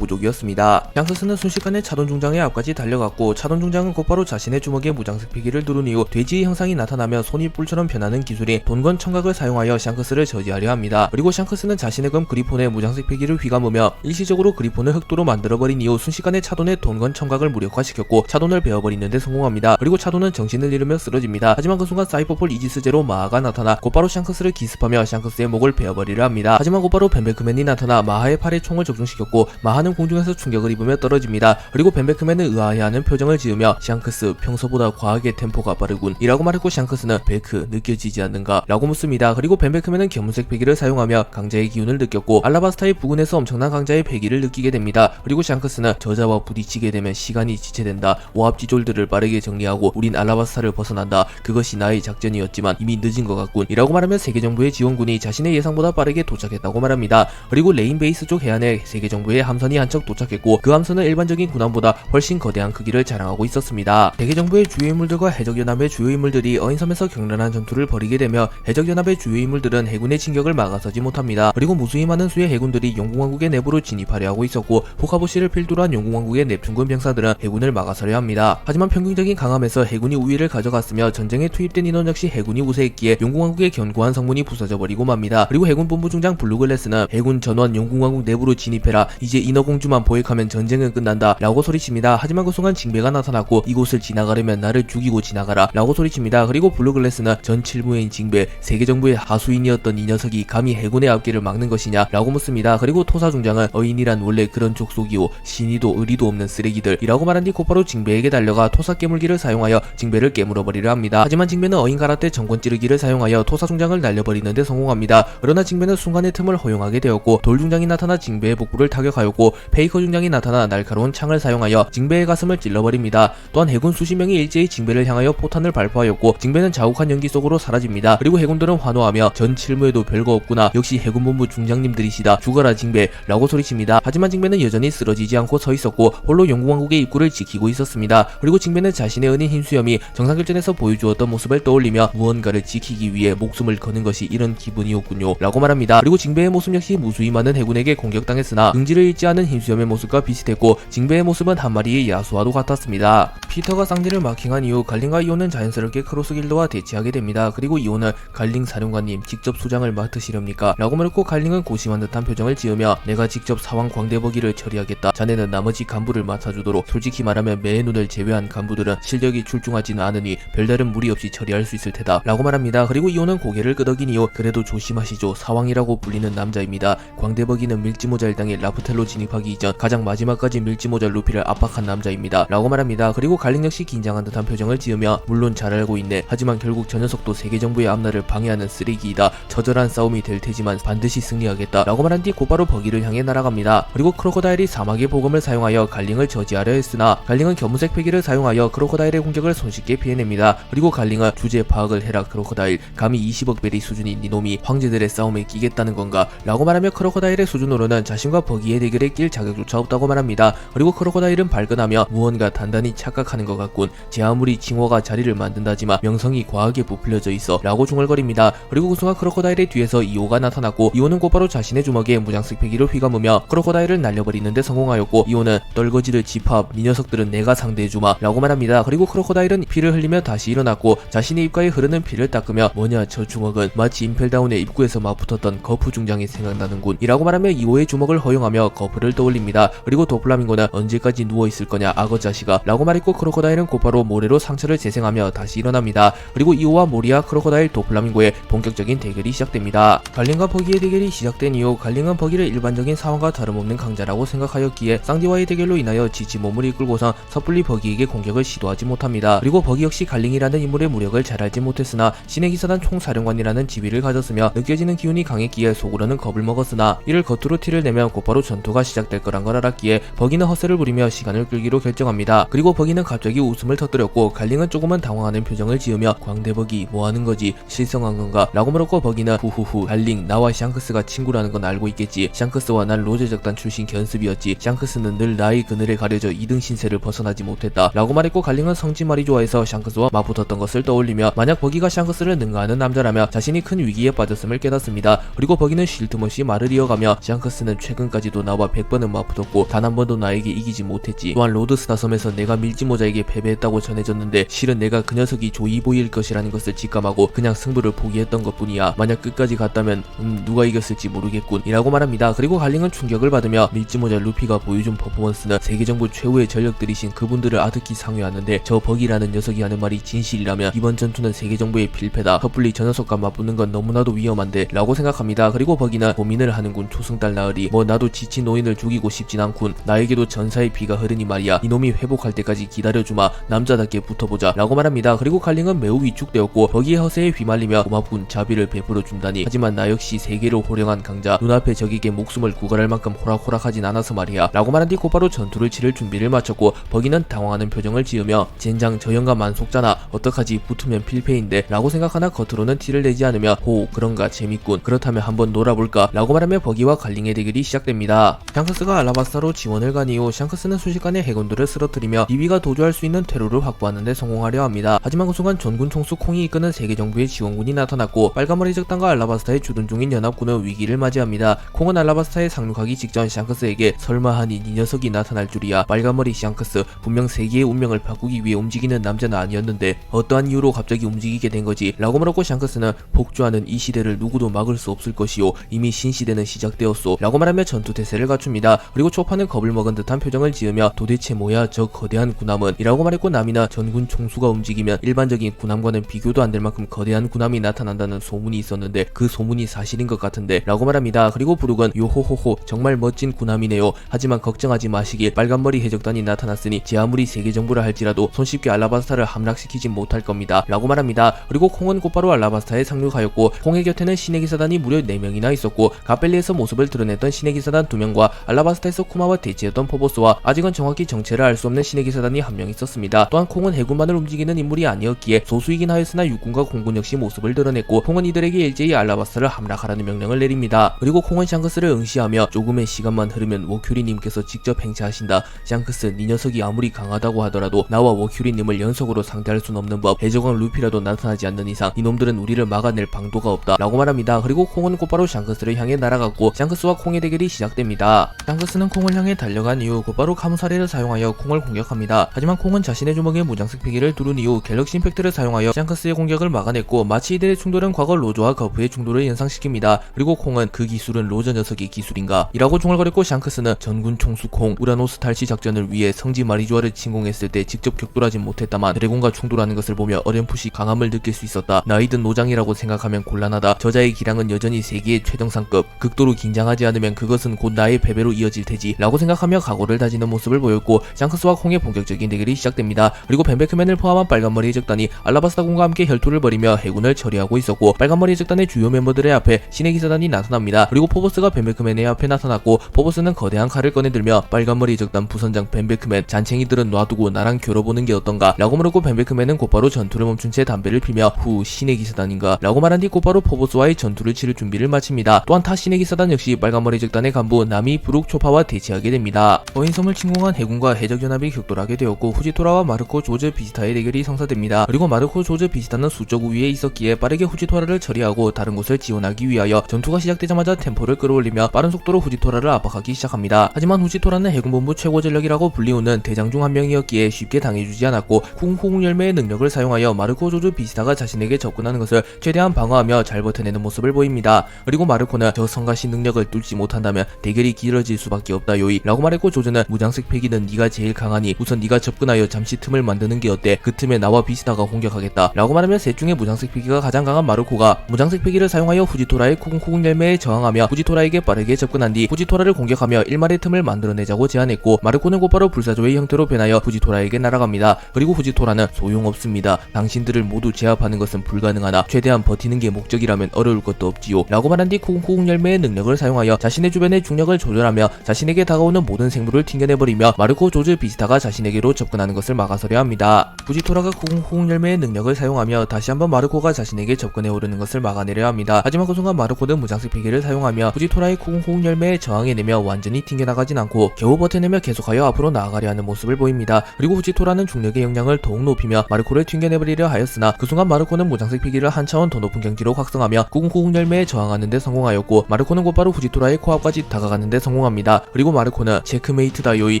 역부족이었습니다. 샹크스는 순식간에 차돈중장의 앞까지 달려갔고 차돈중장은 곧바로 자신의 주먹에 무장색 패기를 누른 이후 돼지의 형상이 나타나며 손이 뿔처럼 변하는 기술인 돈건 청각을 사용하여 샹크스를 저지하려 합니다. 그리고 샹크스는 자신의 검 그리폰에 무장색 패기를 휘감으며 일시적으로 그리폰을 흑도로 만들어버린 이후 순식간에 차돈의 돈건 청각을 무력화시켰고 차돈을 베어버리는 데 성공합니다. 그리고 차돈은 정신을 잃으며 쓰러집니다. 하지만 그 순간 사이퍼폴 이지스제로 마하가 나타나 곧바로 샹크스를 기습하며 샹크스의 목을 베어버리려 합니다. 하지만 곧바로 벤베크맨이 나타나 마하의 팔에 총을 적중시켰고 마하는 공중에서 충격을 입으며 떨어집니다. 그리고 벤베크맨은 의아해하는 표정을 지으며 샹크스 평소보다 과하게 템포가 빠르군 이라고 말했고 샹크스는 베크 느껴지지 않는가 라고 묻습니다. 그리고 벤베크맨은 견문색 패기를 사용하며 강자의 기운을 느꼈고 알라바스타의 부근에서 엄청난 강자의 패기를 느끼게 됩니다. 그리고 샹크스는 저자와 부딪히게 되면 시간이 지체된다. 오합지졸들을 빠르게 정리하고 우린 알라바스타를 벗어난다. 그것이 나의 작전이었지만 이미 늦은 것 같군 이라고 말하며 세계정부의 지원군이 자신의 예상보다 빠르게 도착했다고 말합니다. 그리고 레인 베이스 쪽 해안에 세계정부의 함선이 한 척 도착했고 그 함선은 일반적인 군함보다 훨씬 거대한 크기를 자랑하고 있었습니다. 세계정부의 주요 인물들과 해적연합의 주요 인물들이 어인섬에서 격렬한 전투를 벌이게 되며 해적연합의 주요 인물들은 해군의 진격을 막아서지 못합니다. 그리고 무수히 많은 수의 해군들이 용궁왕국의 내부로 진입하려 하고 있었고 후카보시를 필두로 한 용궁왕국의 넵튠군 병사들은 해군을 막아서려 합니다. 하지만 평균적인 강함에서 해군이 우위를 가져갔으며 전쟁에 투입된 인원 역시 해군이 우세했기에 용궁왕국의 견고한 성문이 부서져버리고 맙니다. 그리고 해군 본부 중장 블루글래스는 해군 전원 용궁왕국 내부로 진입해라. 이제 인어공주만 포획하면 전쟁은 끝난다 라고 소리칩니다. 하지만 그 순간 징배가 나타났고 이곳을 지나가려면 나를 죽이고 지나가라 라고 소리칩니다. 그리고 블루글래스는 전 칠무회인 징배 세계정부의 하수인이었던 이 녀석이 감히 해군의 앞길을 막는 것이냐 라고 묻습니다. 그리고 토사중장은 어인이란 원래 그런 족속이오 신의도 의리도 없는 쓰레기들 이라고 말한 뒤 곧바로 징배에게 달려가 토사 깨물기를 사용하여 징배를 깨물어버리려 합니다. 하지만 징배는 어인 가라떼 정권 찌르기를 사용하여 토사중장을 날려버리는 데 성공합니다. 그러나 징배는 순간의 틈을 허용하게 되었고 돌중장이 나타나 징배의 복부를 타격하였고 페이커 중장이 나타나 날카로운 창을 사용하여 징배의 가슴을 찔러버립니다. 또한 해군 수십 명이 일제히 징배를 향하여 포탄을 발포하였고 징배는 자욱한 연기 속으로 사라집니다. 그리고 해군들은 환호하며 전 칠무에도 별거 없구나 역시 해군본부 중장님들이시다 죽어라 징배 라고 소리칩니다. 하지만 징배는 여전히 쓰러지지 않고 서 있었고 홀로 용궁왕국의 입구를 지키고 있었습니다. 그리고 징배는 자신의 은인 흰수염이 정상결전에서 보여주었던 모습을 떠올리며 무언가를 지키기 위해 목숨을 거는 것이 이런 기분이었군요 라고 말합니다. 그리고 징배의 모습 역시 무수히 많은 해군에게 공격당했으나 긍지를 잃지 않은 흰수염의 모습과 비슷했고 징배의 모습은 한 마리의 야수와도 같았습니다. 피터가 쌍디를 마킹한 이후 갈링과 이온은 자연스럽게 크로스 길드와 대치하게 됩니다. 그리고 이온은 갈링 사령관님 직접 수장을 맡으시렵니까? 라고 물었고 갈링은 고심한 듯한 표정을 지으며 내가 직접 사왕 광대버기를 처리하겠다. 자네는 나머지 간부를 맡아주도록. 솔직히 말하면 매의 눈을 제외한 간부들은 실력이 출중하지는 않으니 별다른 무리 없이 처리할 수 있을 테다 라고 말합니다. 그리고 이온은 고개를 끄덕인 이후 그래도 조심하시죠. 사왕이라고 불리는 남자입니다. 광대버기는 밀지모자 일당에 라프텔로 진입하기 이전 가장 마지막까지 밀지모자 루피를 압박한 남자입니다 라고 말합니다. 그리고 갈링 역시 긴장한 듯한 표정을 지으며 물론 잘 알고 있네. 하지만 결국 저 녀석도 세계 정부의 앞날을 방해하는 쓰레기이다. 처절한 싸움이 될 테지만 반드시 승리하겠다 라고 말한 뒤 곧바로 버기를 향해 날아갑니다. 그리고 크로코다일이 사막의 보검을 사용하여 갈링을 저지하려 했으나 갈링은 견문색 패기를 사용하여 크로코다일의 공격을 손쉽게 피해냅니다. 그리고 갈링은 주제 파악을 해라 크로코다일, 감히 20억 베리 수준인 니놈이 황제들의 싸움에 끼겠다는 건가 라고 말하며 크로코다일의 수준으로는 자신과 버기의 대결에 낄 자격조차 없다고 말합니다. 그리고 크로코다일은 발끈하며 무언가 단단히 착각하는 것 같군. 제 아무리 징어가 자리를 만든다지만 명성이 과하게 부풀려져 있어 라고 중얼거립니다. 그리고 그 순간 크로코다일의 뒤에서 이오가 나타났고 이오는 곧바로 자신의 주먹에 무장색 패기를 휘감으며 크로코다일을 날려버리는데 성공하였고 이오는 떨거지를 집합, 이 녀석들은 내가 상대해주마 라고 말합니다. 그리고 크로코다일은 피를 흘리며 다시 일어났고 자신의 입가에 흐르는 피를 닦으며 뭐냐 저 주먹은 마치 임펠다운의 입구에서 맞붙었던 거프 중장이 생각나는군 이라고 말하며 이오의 주먹을 허용하며 거프를 떠올립니다. 그리고 도플라밍고는 언제까지 누워있을 거냐 악어 자식아 라고 말했고 크로코다일은 곧바로 모래로 상처를 재생하며 다시 일어납니다. 그리고 이오와 모리아, 크로코다일, 도플라밍고의 본격적인 대결이 시작됩니다. 갈링과 버기의 대결이 시작된 이후 갈링은 버기를 일반적인 사원과 다름없는 강자라고 생각하였기에 쌍디와의 대결로 인하여 지치 몸을 이끌고선 섣불리 버기에게 공격을 시도하지 못합니다. 그리고 버기 역시 갈링이라는 인물의 무력을 잘 알지 못했으나 신의 기사단 총사령관이라는 지위를 가졌으며 느껴지는 기운이 강했기에 속으로는 겁을 먹었으나 이를 겉으로 티를 내면 곧바로 전투가 시작될 거란 걸 알았기에 버기는 헛세를 부리며 시간을 끌기로 결정합니다. 그리고 버기는 갑자기 웃음을 터뜨렸고 갈링은 조금은 당황하는 표정을 지으며 광대버기 뭐하는 거지 실성한 건가 라고 물었고 버기는 후후후 갈링 나와 샹크스가 친구라는 건 알고 있겠지. 샹크스와 난 로제적단 출신 견습이었지. 샹크스는 늘 나의 그늘에 가려져 2등 신세를 벗어나지 못했다 라고 말했고 갈링은 성질말이 좋아해서 샹크스와 맞붙었던 것을 떠올리며 만약 버기가 샹크스를 능가하는 남자라며 자신이 큰 위기에 빠졌음을 깨닫습니다. 그리고 버기는 쉴 틈 없이 말을 이어가며 샹크스는 최근까지도 나와 100번은 맞붙었고 단 한 번도 나에게 이기지 못했지. 또한 로드스타 섬에서 내가 밀지모자에게 패배했다고 전해졌는데 실은 내가 그 녀석이 조이보이일 것이라는 것을 직감하고 그냥 승부를 포기했던 것뿐이야. 만약 끝까지 갔다면 누가 이겼을지 모르겠군 이라고 말합니다. 그리고 갈링은 충격을 받으며 밀지모자 루피가 보여준 퍼포먼스는 세계정부 최후의 전력들이신 그분들을 아득히 상회하는데 저 버기라는 녀석이 하는 말이 진실이라면 이번 전투는 세계정부의 필패다. 섣불리 저 녀석과 맞붙는 건 너무나도 위험한데 라고 생각합니다. 그리고 버기는 고민을 하는군. 초승달 나으리 뭐 나도 지친 노인을 죽이고 싶진 않군. 나에게도 전사의 피가 흐르니 말이야. 이놈이 회복할 때까지 기다려주마. 남자답게 붙어보자 라고 말합니다. 그리고 갈링은 매우 위축되었고 버기의 허세에 휘말리며 고맙군 자비를 베풀어준다니. 하지만 나 역시 세계로 호령한 강자 눈앞에 적에게 목숨을 구걸할 만큼 호락호락하진 않아서 말이야 라고 말한 뒤 곧바로 전투를 치를 준비를 마쳤고 버기는 당황하는 표정을 지으며 젠장 저 영감 만속잖아. 어떡하지 붙으면 필패인데 라고 생각하나 겉으로는 티를 내지 않으며 호 그런가 재밌군. 그렇다면 한번 놀아볼까 라고 말하며 버기와 갈링의 대결이 시작됩니다. 샹크스가 알라바스타로 지원을 간 이후 샹크스는 순식간에 해군들을 쓰러뜨리며 비비가 도주할 수 있는 퇴로를 확보하는 데 성공하려 합니다. 하지만 그 순간 전군 총수 콩이 이끄는 세계정부의 지원군이 나타났고 빨간머리 적단과 알라바스타의 주둔 중인 연합군은 위기를 맞이합니다. 콩은 알라바스타에 상륙하기 직전 샹크스에게 설마 하니 이 녀석이 나타날 줄이야. 빨간머리 샹크스 분명 세계의 운명을 바꾸기 위해 움직이는 남자는 아니었는데 어떠한 이유로 갑자기 움직이게 된 거지 라고 물었고 샹크스는 폭주하는 이 시대를 누구도 막을 수 없을 것이요 이미 신시대는 시작되었소 라고 말하며 전투 태세를 갖춥니다. 그리고 초파는 겁을 먹은 듯한 표정을 지으며 도대체 뭐야 저 거대한 군함은 이라고 말했고 남이나 전군 총수가 움직이면 일반적인 군함과는 비교도 안 될 만큼 거대한 군함이 나타난다는 소문이 있었는데 그 소문이 사실인 것 같은데 라고 말합니다. 그리고 부룩은 요호호호 정말 멋진 군함이네요. 하지만 걱정하지 마시길 빨간머리 해적단이 나타났으니 제 아무리 세계정부라 할지라도 손쉽게 알라바스타를 함락시키진 못할 겁니다 라고 말합니다. 그리고 콩은 곧바로 알라바스타에 상륙하였고 콩의 곁에는 신의 기사단이 무려 4명이나 있었고 가벨리에서 모습을 드러냈던 신의 기사단 2명과 알라바스타에서 쿠마와 대치했던 포보스와 아직은 정확히 정체를 알 수 없는 신의 기사단이 1명 있었습니다. 또한 콩은 해군만을 움직이는 인물이 아니었기에 소수이긴 하였으나 육군과 공군 역시 모습을 드러냈고 콩은 이들에게 일제히 알라바스타를 함락하라는 명령을 내립니다. 그리고 콩은 샹크스를 응시하며 조금의 시간만 흐르면 워큐리님께서 직접 행차하신다. 샹크스 네 녀석이 아무리 강하다고 하더라도 나와 워큐리님을 연속으로 상대할 순 없는 법. 해적왕 루피라도 나타나지 않는 이상 이놈들은 우리를 막아낼 방도가 없다 라고 말합니다. 그리고 콩은 곧바로 샹크스를 향해 날아갔고 샹크스와 콩의 대결이 시작됩니다. 샹크스는 콩을 향해 달려간 이후 곧바로 카무사리를 사용하여 콩을 공격합니다. 하지만 콩은 자신의 주먹에 무장색 패기를 두른 이후 갤럭시 임팩트를 사용하여 샹크스의 공격을 막아냈고 마치 이들의 충돌은 과거 로저와 거프의 충돌을 연상시킵니다. 그리고 콩은 그 기술은 로저 녀석의 기술인가 이라고 중얼거렸고 샹크스는 전군 총수 콩 우라노스 탈취 작전을 위해 성지 마리주아를 침공했을 때 직접 격돌하진 못했다만 드래곤과 충돌하는 것을 보며 어렴풋이 강함을 느낄 수 있었다. 나이든 노장이라고 생각하면 곤란하다. 저자의 기량은 여전히 세계의 최정상급. 극도로 긴장하지 않으면 그것은 곧 나의 패배로 이어질 테지 라고 생각하며 각오를 다지는 모습을 보였고 샹크스와 콩의 본격적인 대결이 시작됩니다. 그리고 벤베크맨을 포함한 빨간머리 해적단이 알라바스타군과 함께 혈투를 벌이며 해군을 처리하고 있었고, 빨간머리 해적단의 주요 멤버들의 앞에 신의 기사단이 나타납니다. 그리고 포버스가 벤베크맨의 앞에 나타났고, 포버스는 거대한 칼을 꺼내들며 빨간머리 해적단 부선장 벤베크맨, 잔챙이들은 놔두고 나랑 겨뤄보는 게 어떤가 라고 물었고, 벤베크맨은 곧바로 전투를 멈춘 채 담배를 피며 후 신의 기사단인가 라고 말한 뒤 곧바로 포버스와의 전투를 치를 준비를 마칩니다. 또한 타 신의 기사단 역시 빨간머리 해적단의 간부 나미 브룩 초파와 대치하게 됩니다. 어인섬을 침공한 해군과 해적연합이 격돌하게 되었고, 후지토라와 마르코 조즈 비스타의 대결이 성사됩니다. 그리고 마르코 조즈 비스타는 수적 우위에 있었기에 빠르게 후지토라를 처리하고 다른 곳을 지원하기 위하여 전투가 시작되자마자 템포를 끌어올리며 빠른 속도로 후지토라를 압박하기 시작합니다. 하지만 후지토라는 해군본부 최고 전력이라고 불리우는 대장 중 한 명이었기에 쉽게 당해주지 않았고, 후궁 열매의 능력을 사용하여 마르코 조즈 비스타가 자신에게 접근하는 것을 최대한 방어하며 잘 버텨내는 모습을 보입니다. 그리고 마르코는 저 성가신 능력을 뚫지 못한다면 대결이 길어질 수밖에 없다요이 라고 말했고, 조즈는 무장색 패기는 네가 제일 강하니 우선 네가 접근하여 잠시 틈을 만드는 게 어때? 그 틈에 나와 비스타가 공격하겠다 라고 말하며 셋 중에 무장색 패기가 가장 강한 마르코가 무장색 패기를 사용하여 후지토라의 쿠궁 열매에 저항하며 후지토라에게 빠르게 접근한 뒤 후지토라를 공격하며 일말의 틈을 만들어내자고 제안했고, 마르코는 곧바로 불사조의 형태로 변하여 후지토라에게 날아갑니다. 그리고 후지토라는 소용없습니다. 당신들을 모두 제압하는 것은 불가능하나 최대한 버티는 게 목적이라면 어려울 것도 없지요 라고 말한 뒤 쿠궁 열매의 능력을 사용하여 자신의 주변의 중력을 조절하며 자신에게 다가오는 모든 생물을 튕겨내버리며 마르코 조즈 비스타가 자신에게로 접근하는 것을 막아서려 합니다. 후지토라가 쿠궁 열매의 능력을 사용하며 다시 한번 마르코가 자신에게 접근해 오르는 것을 막아내려 합니다. 하지만 그 순간 마르코는 무장색 패기를 사용하며 후지토라의 쿠궁 열매에 저항해내며 완전히 튕겨나가진 않고 겨우 버텨내며 계속하여 앞으로 나아가려 하는 모습을 보입니다. 그리고 후지토라는 중력의 영향을 더욱 높이며 마르코를 튕겨내버리려 하였으나 그 순간 마르코는 무장색 패기를 한 차원 더 높은 경지로 확성하며 쿠궁 열매에 저항하는 데 성공하였고, 마르코는 곧바로 후지토라의 코앞까지 다가가는 데 성공합니다. 그리고 마르코는 체크메이트다 요이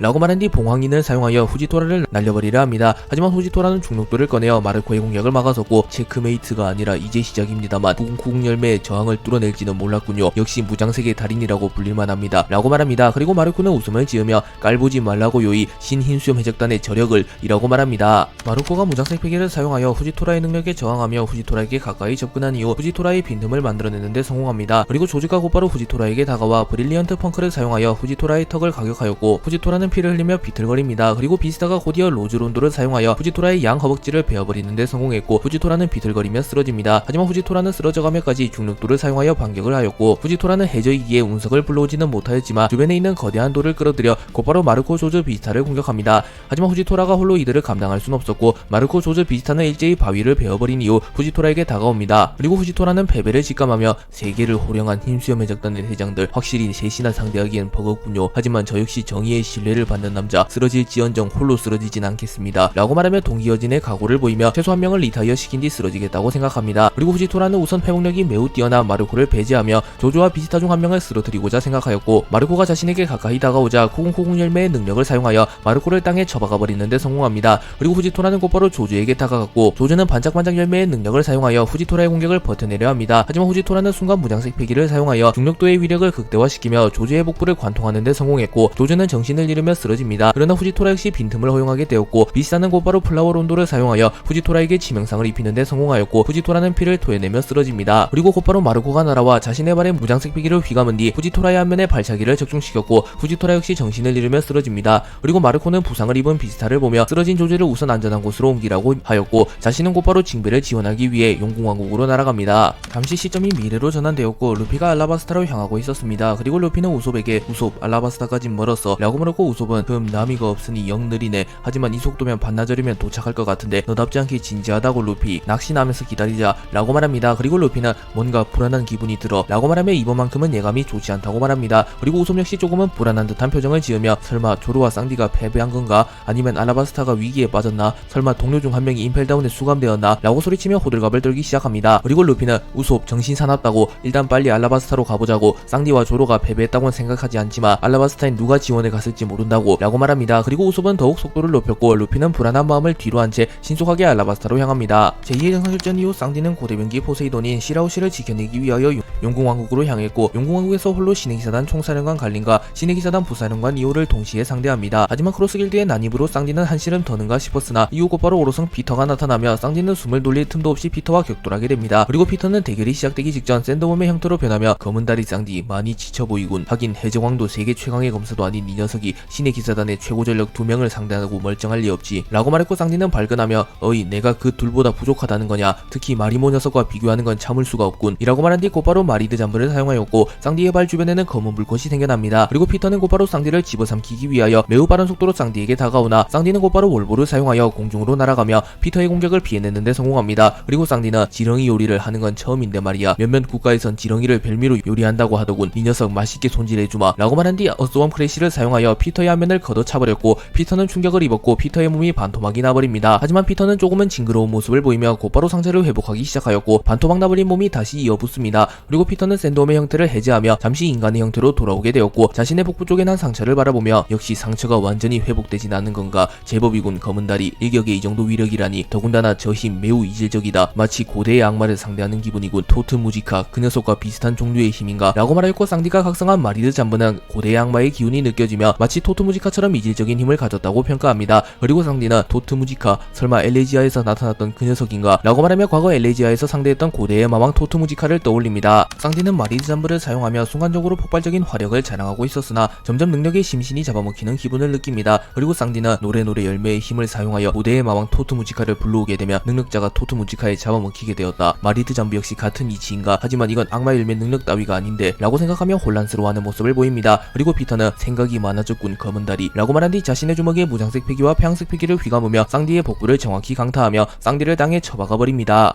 라고 말한 뒤 봉황인을 사용하여 후지토라를 날려버리려 합니다. 하지만 후지토라는 중력도를 꺼내어 마르코의 공격을 막아섰고, 체크메이트가 아니라 이제 시작입니다만 쿠궁 열매의 저항을 뚫어낼지는 몰랐군요. 역시 무장색의 달인이라고 불릴만합니다 라고 말합니다. 그리고 마르코는 웃음을 지으며 깔보지 말라고 요이 신흰수염 해적단의 저력을 이라고 말합니다. 마르코가 무장색 패기를 사용하여 후지토라의 능력에 저항하며 후지토라에게 가까이 접근한 이후 후지토라의 빈틈을 만들어내는 데 성공합니다. 그리고 조즈가 곧바로 후지토라에게 다가와 브릴리언트 펑크를 사용하여 후지토라의 턱을 가격하였고, 후지토라는 피를 흘리며 비틀거립니다. 그리고 비스타가 곧이어 로즈론도를 사용하여 후지토라의 양 허벅지를 베어버리는 데 성공했고, 후지토라는 비틀거리며 쓰러집니다. 하지만 후지토라는 쓰러져가며까지 중력도를 사용하여 반격을 하였고, 후지토라는 해저이기에 운석을 불러오지는 못하였지만 주변에 있는 거대한 돌을 끌어들여 곧바로 마르코 조즈 비스타를 공격합니다. 하지만 후지토라가 홀로 이들을 감당할 순 없었고, 마르코 조즈 비스타는 일제히 바위를 베어버린 이후 후지토라에게 다가옵니다. 그리고 후지토라는 패배를 직감하며 세계를 호령한 흰수염 해적단의 대장들 확실히 셋이나 상대하기엔 버겁군요. 하지만 저 역시 정의의 신뢰를 받는 남자, 쓰러질지언정 홀로 쓰러지진 않겠습니다 라고 말하며 동기어진의 각오를 보이며 최소 한 명을 리타이어 시킨 뒤 쓰러지겠다고 생각합니다. 그리고 후지토라는 우선 회복력이 매우 뛰어난 마르코를 배제하며 조조와 비스타 중 한 명을 쓰러뜨리고자 생각하였고, 마르코가 자신에게 가까이 다가오자 쿠궁 열매의 능력을 사용하여 마르코를 땅에 쳐박아 버리는데 성공합니다. 그리고 후지토라는 곧바로 조조에게 다가갔고, 조조는 반짝반짝 열매의 능력을 사용하여 후지토라의 공격을 버텨내려 합니다. 하지만 후지토라는 순간 무장색 패기를 사용하여 중력도의 위력을 극대화시키며 조조의 복부를 관통하는 데 성공했고, 조조는 정신을 잃으며 쓰러집니다. 그러나 후지토라 역시 빈틈을 허용하게 되었고, 비스타는 곧바로 플라워 론도를 사용하여 후지토라에게 치명상을 입히는 데 성공하였고, 후지토라는 피를 토해내며 쓰러집니다. 그리고 곧바로 마르코가 날아와 자신의 발에 무장색 패기를 휘감은 뒤 후지토라의 안면에 발차기를 적중시켰고, 후지토라 역시 정신을 잃으며 쓰러집니다. 그리고 마르코는 부상을 입은 비스타를 보며 쓰러진 조조를 우선 안전한 곳으로 옮기라고 하였고, 자신은 곧바로 징배를 지원하기 위해 용궁왕국으로 날아갑니다. 잠시 시점이 미래로 전환되었고, 루피가 알라바스타로 향하고 있었습니다. 그리고 루피는 우솝에게 우솝 알라바스타까진 멀었어 라고 물었고, 우솝은 나미가 없으니 영 느리네. 하지만 이 속도면 반나절이면 도착할 것 같은데 너답지 않게 진지하다고 루피. 낚시나면서 기다리자 라고 말합니다. 그리고 루피는 뭔가 불안한 기분이 들어 라고 말하며 이번만큼은 예감이 좋지 않다고 말합니다. 그리고 우솝 역시 조금은 불안한 듯한 표정을 지으며 설마 조로와 쌍디가 패배한 건가? 아니면 알라바스타가 위기에 빠졌나? 설마 동료 중 한 명이 임펠다운에 수감되었나? 라고 소리치며 호들갑을 떨기 시작합니다. 그리고 루피는 우솝 정신 사납다고 일단 빨리 알라바스타로 가보자고, 쌍디와 조로가 패배했다고는 생각하지 않지만 알라바스타엔 누가 지원에 갔을지 모른다고 라고 말합니다. 그리고 우솝은 더욱 속도를 높였고, 루피는 불안한 마음을 뒤로 한 채 신속하게 알라바스타로 향합니다. 제2의 정상결전 이후 쌍디는 고대변기 포세이돈인 시라우시를 지켜내기 위하여 용궁왕국으로 향했고, 용궁왕국에서 홀로 신의 기사단 총사령관 갈린과 신의 기사단 부사령관 이오를 동시에 상대합니다. 하지만 크로스길드의 난입으로 쌍디는 한시름 더는가 싶었으나 이후 곧바로 오로성 피터가 나타나며 쌍디는 숨을 돌릴 틈도 없이 피터와 격돌하게 됩니다. 그리고 피터는 대결이 시작되기 직전 샌드웜의 형태로 변하며 검은다리 쌍디 많이 지쳐 보이군. 하긴 해적왕도 세계 최강의 검사도 아닌 이 녀석이 신의 기사단의 최고 전력 2명을 상대하고 상대하고 멀쩡할 리 없지 라고 말했고, 쌍디는 발끈하며 어이 내가 그 둘보다 부족하다는 거냐, 특히 마리모 녀석과 비교하는 건 참을 수가 없군 이라고 말한 뒤 곧바로 마리드 잠브를 사용하였고, 쌍디의 발 주변에는 검은 불꽃이 생겨납니다. 그리고 피터는 곧바로 쌍디를 집어삼키기 위하여 매우 빠른 속도로 쌍디에게 다가오나 쌍디는 곧바로 월보를 사용하여 공중으로 날아가며 피터의 공격을 피해내는데 성공합니다. 그리고 쌍디는 지렁이 요리를 하는 건 처음인데 말이야, 몇몇 국가에선 지렁이를 별미로 요리한다고 하더군. 이 녀석 맛있게 손질해주마 라고 말한 뒤 어스웜 크래쉬를 사용하여 피터의 안면을 걷어차버렸고, 피터는 충격을 입었고 피터의 몸이 반토막이 나버립니다. 하지만 피터는 조금은 징그러운 모습을 보이며 곧바로 상처를 회복하기 시작하였고, 반토막 나버린 몸이 다시 이어붙습니다. 그리고 피터는 샌드홈의 형태를 해제하며 잠시 인간의 형태로 돌아오게 되었고, 자신의 복부 쪽에 난 상처를 바라보며 역시 상처가 완전히 회복되진 않는 건가, 제법이군 검은다리, 일격에 이 정도 위력이라니, 더군다나 저 힘 매우 이질적이다, 마치 고대의 악마를 상대하는 기분이군, 토트 무지카 그 녀석과 비슷한 종류의 힘인가 라고 말하였고, 쌍디가 각성한 마리드 잠브는 고대의 악마의 기운이 느껴지며 마치 토트 무지카처럼 이질적인 힘을 가졌다고 평가합니다. 그리고 쌍디는 토트 무지카 설마 엘레지아에서 나타났던 그 녀석인가 라고 말하며 과거 엘레지아에서 상대했던 고대의 마왕 토트 무지카를 떠올립니다. 쌍디는 마리드 잠브를 사용하며 순간적으로 폭발적인 화력을 자랑하고 있었으나 점점 능력에 심신이 잡아먹히는 기분을 느낍니다. 그리고 쌍디는 노래 열매의 힘을 사용하여 고대의 마왕 토트 무지카를 불러오게 되며 능력자가 토트 무지카에 잡아먹히게 되었다. 마리드 잠브 역시 같은 이치인가, 하지만 이건 악마 열매 능력 따위가 아닌데 라고 생각하며 혼란스러워하는 모습을 보입니다. 그리고 피터는 생각이 많아졌군 검은다리 라고 말한 뒤 자신의 주먹에 무장색 패기와 폐양색 패기를 휘감으며 쌍디의 복부를 정확히 강타하며 쌍디를 땅에 쳐박아 버립니다.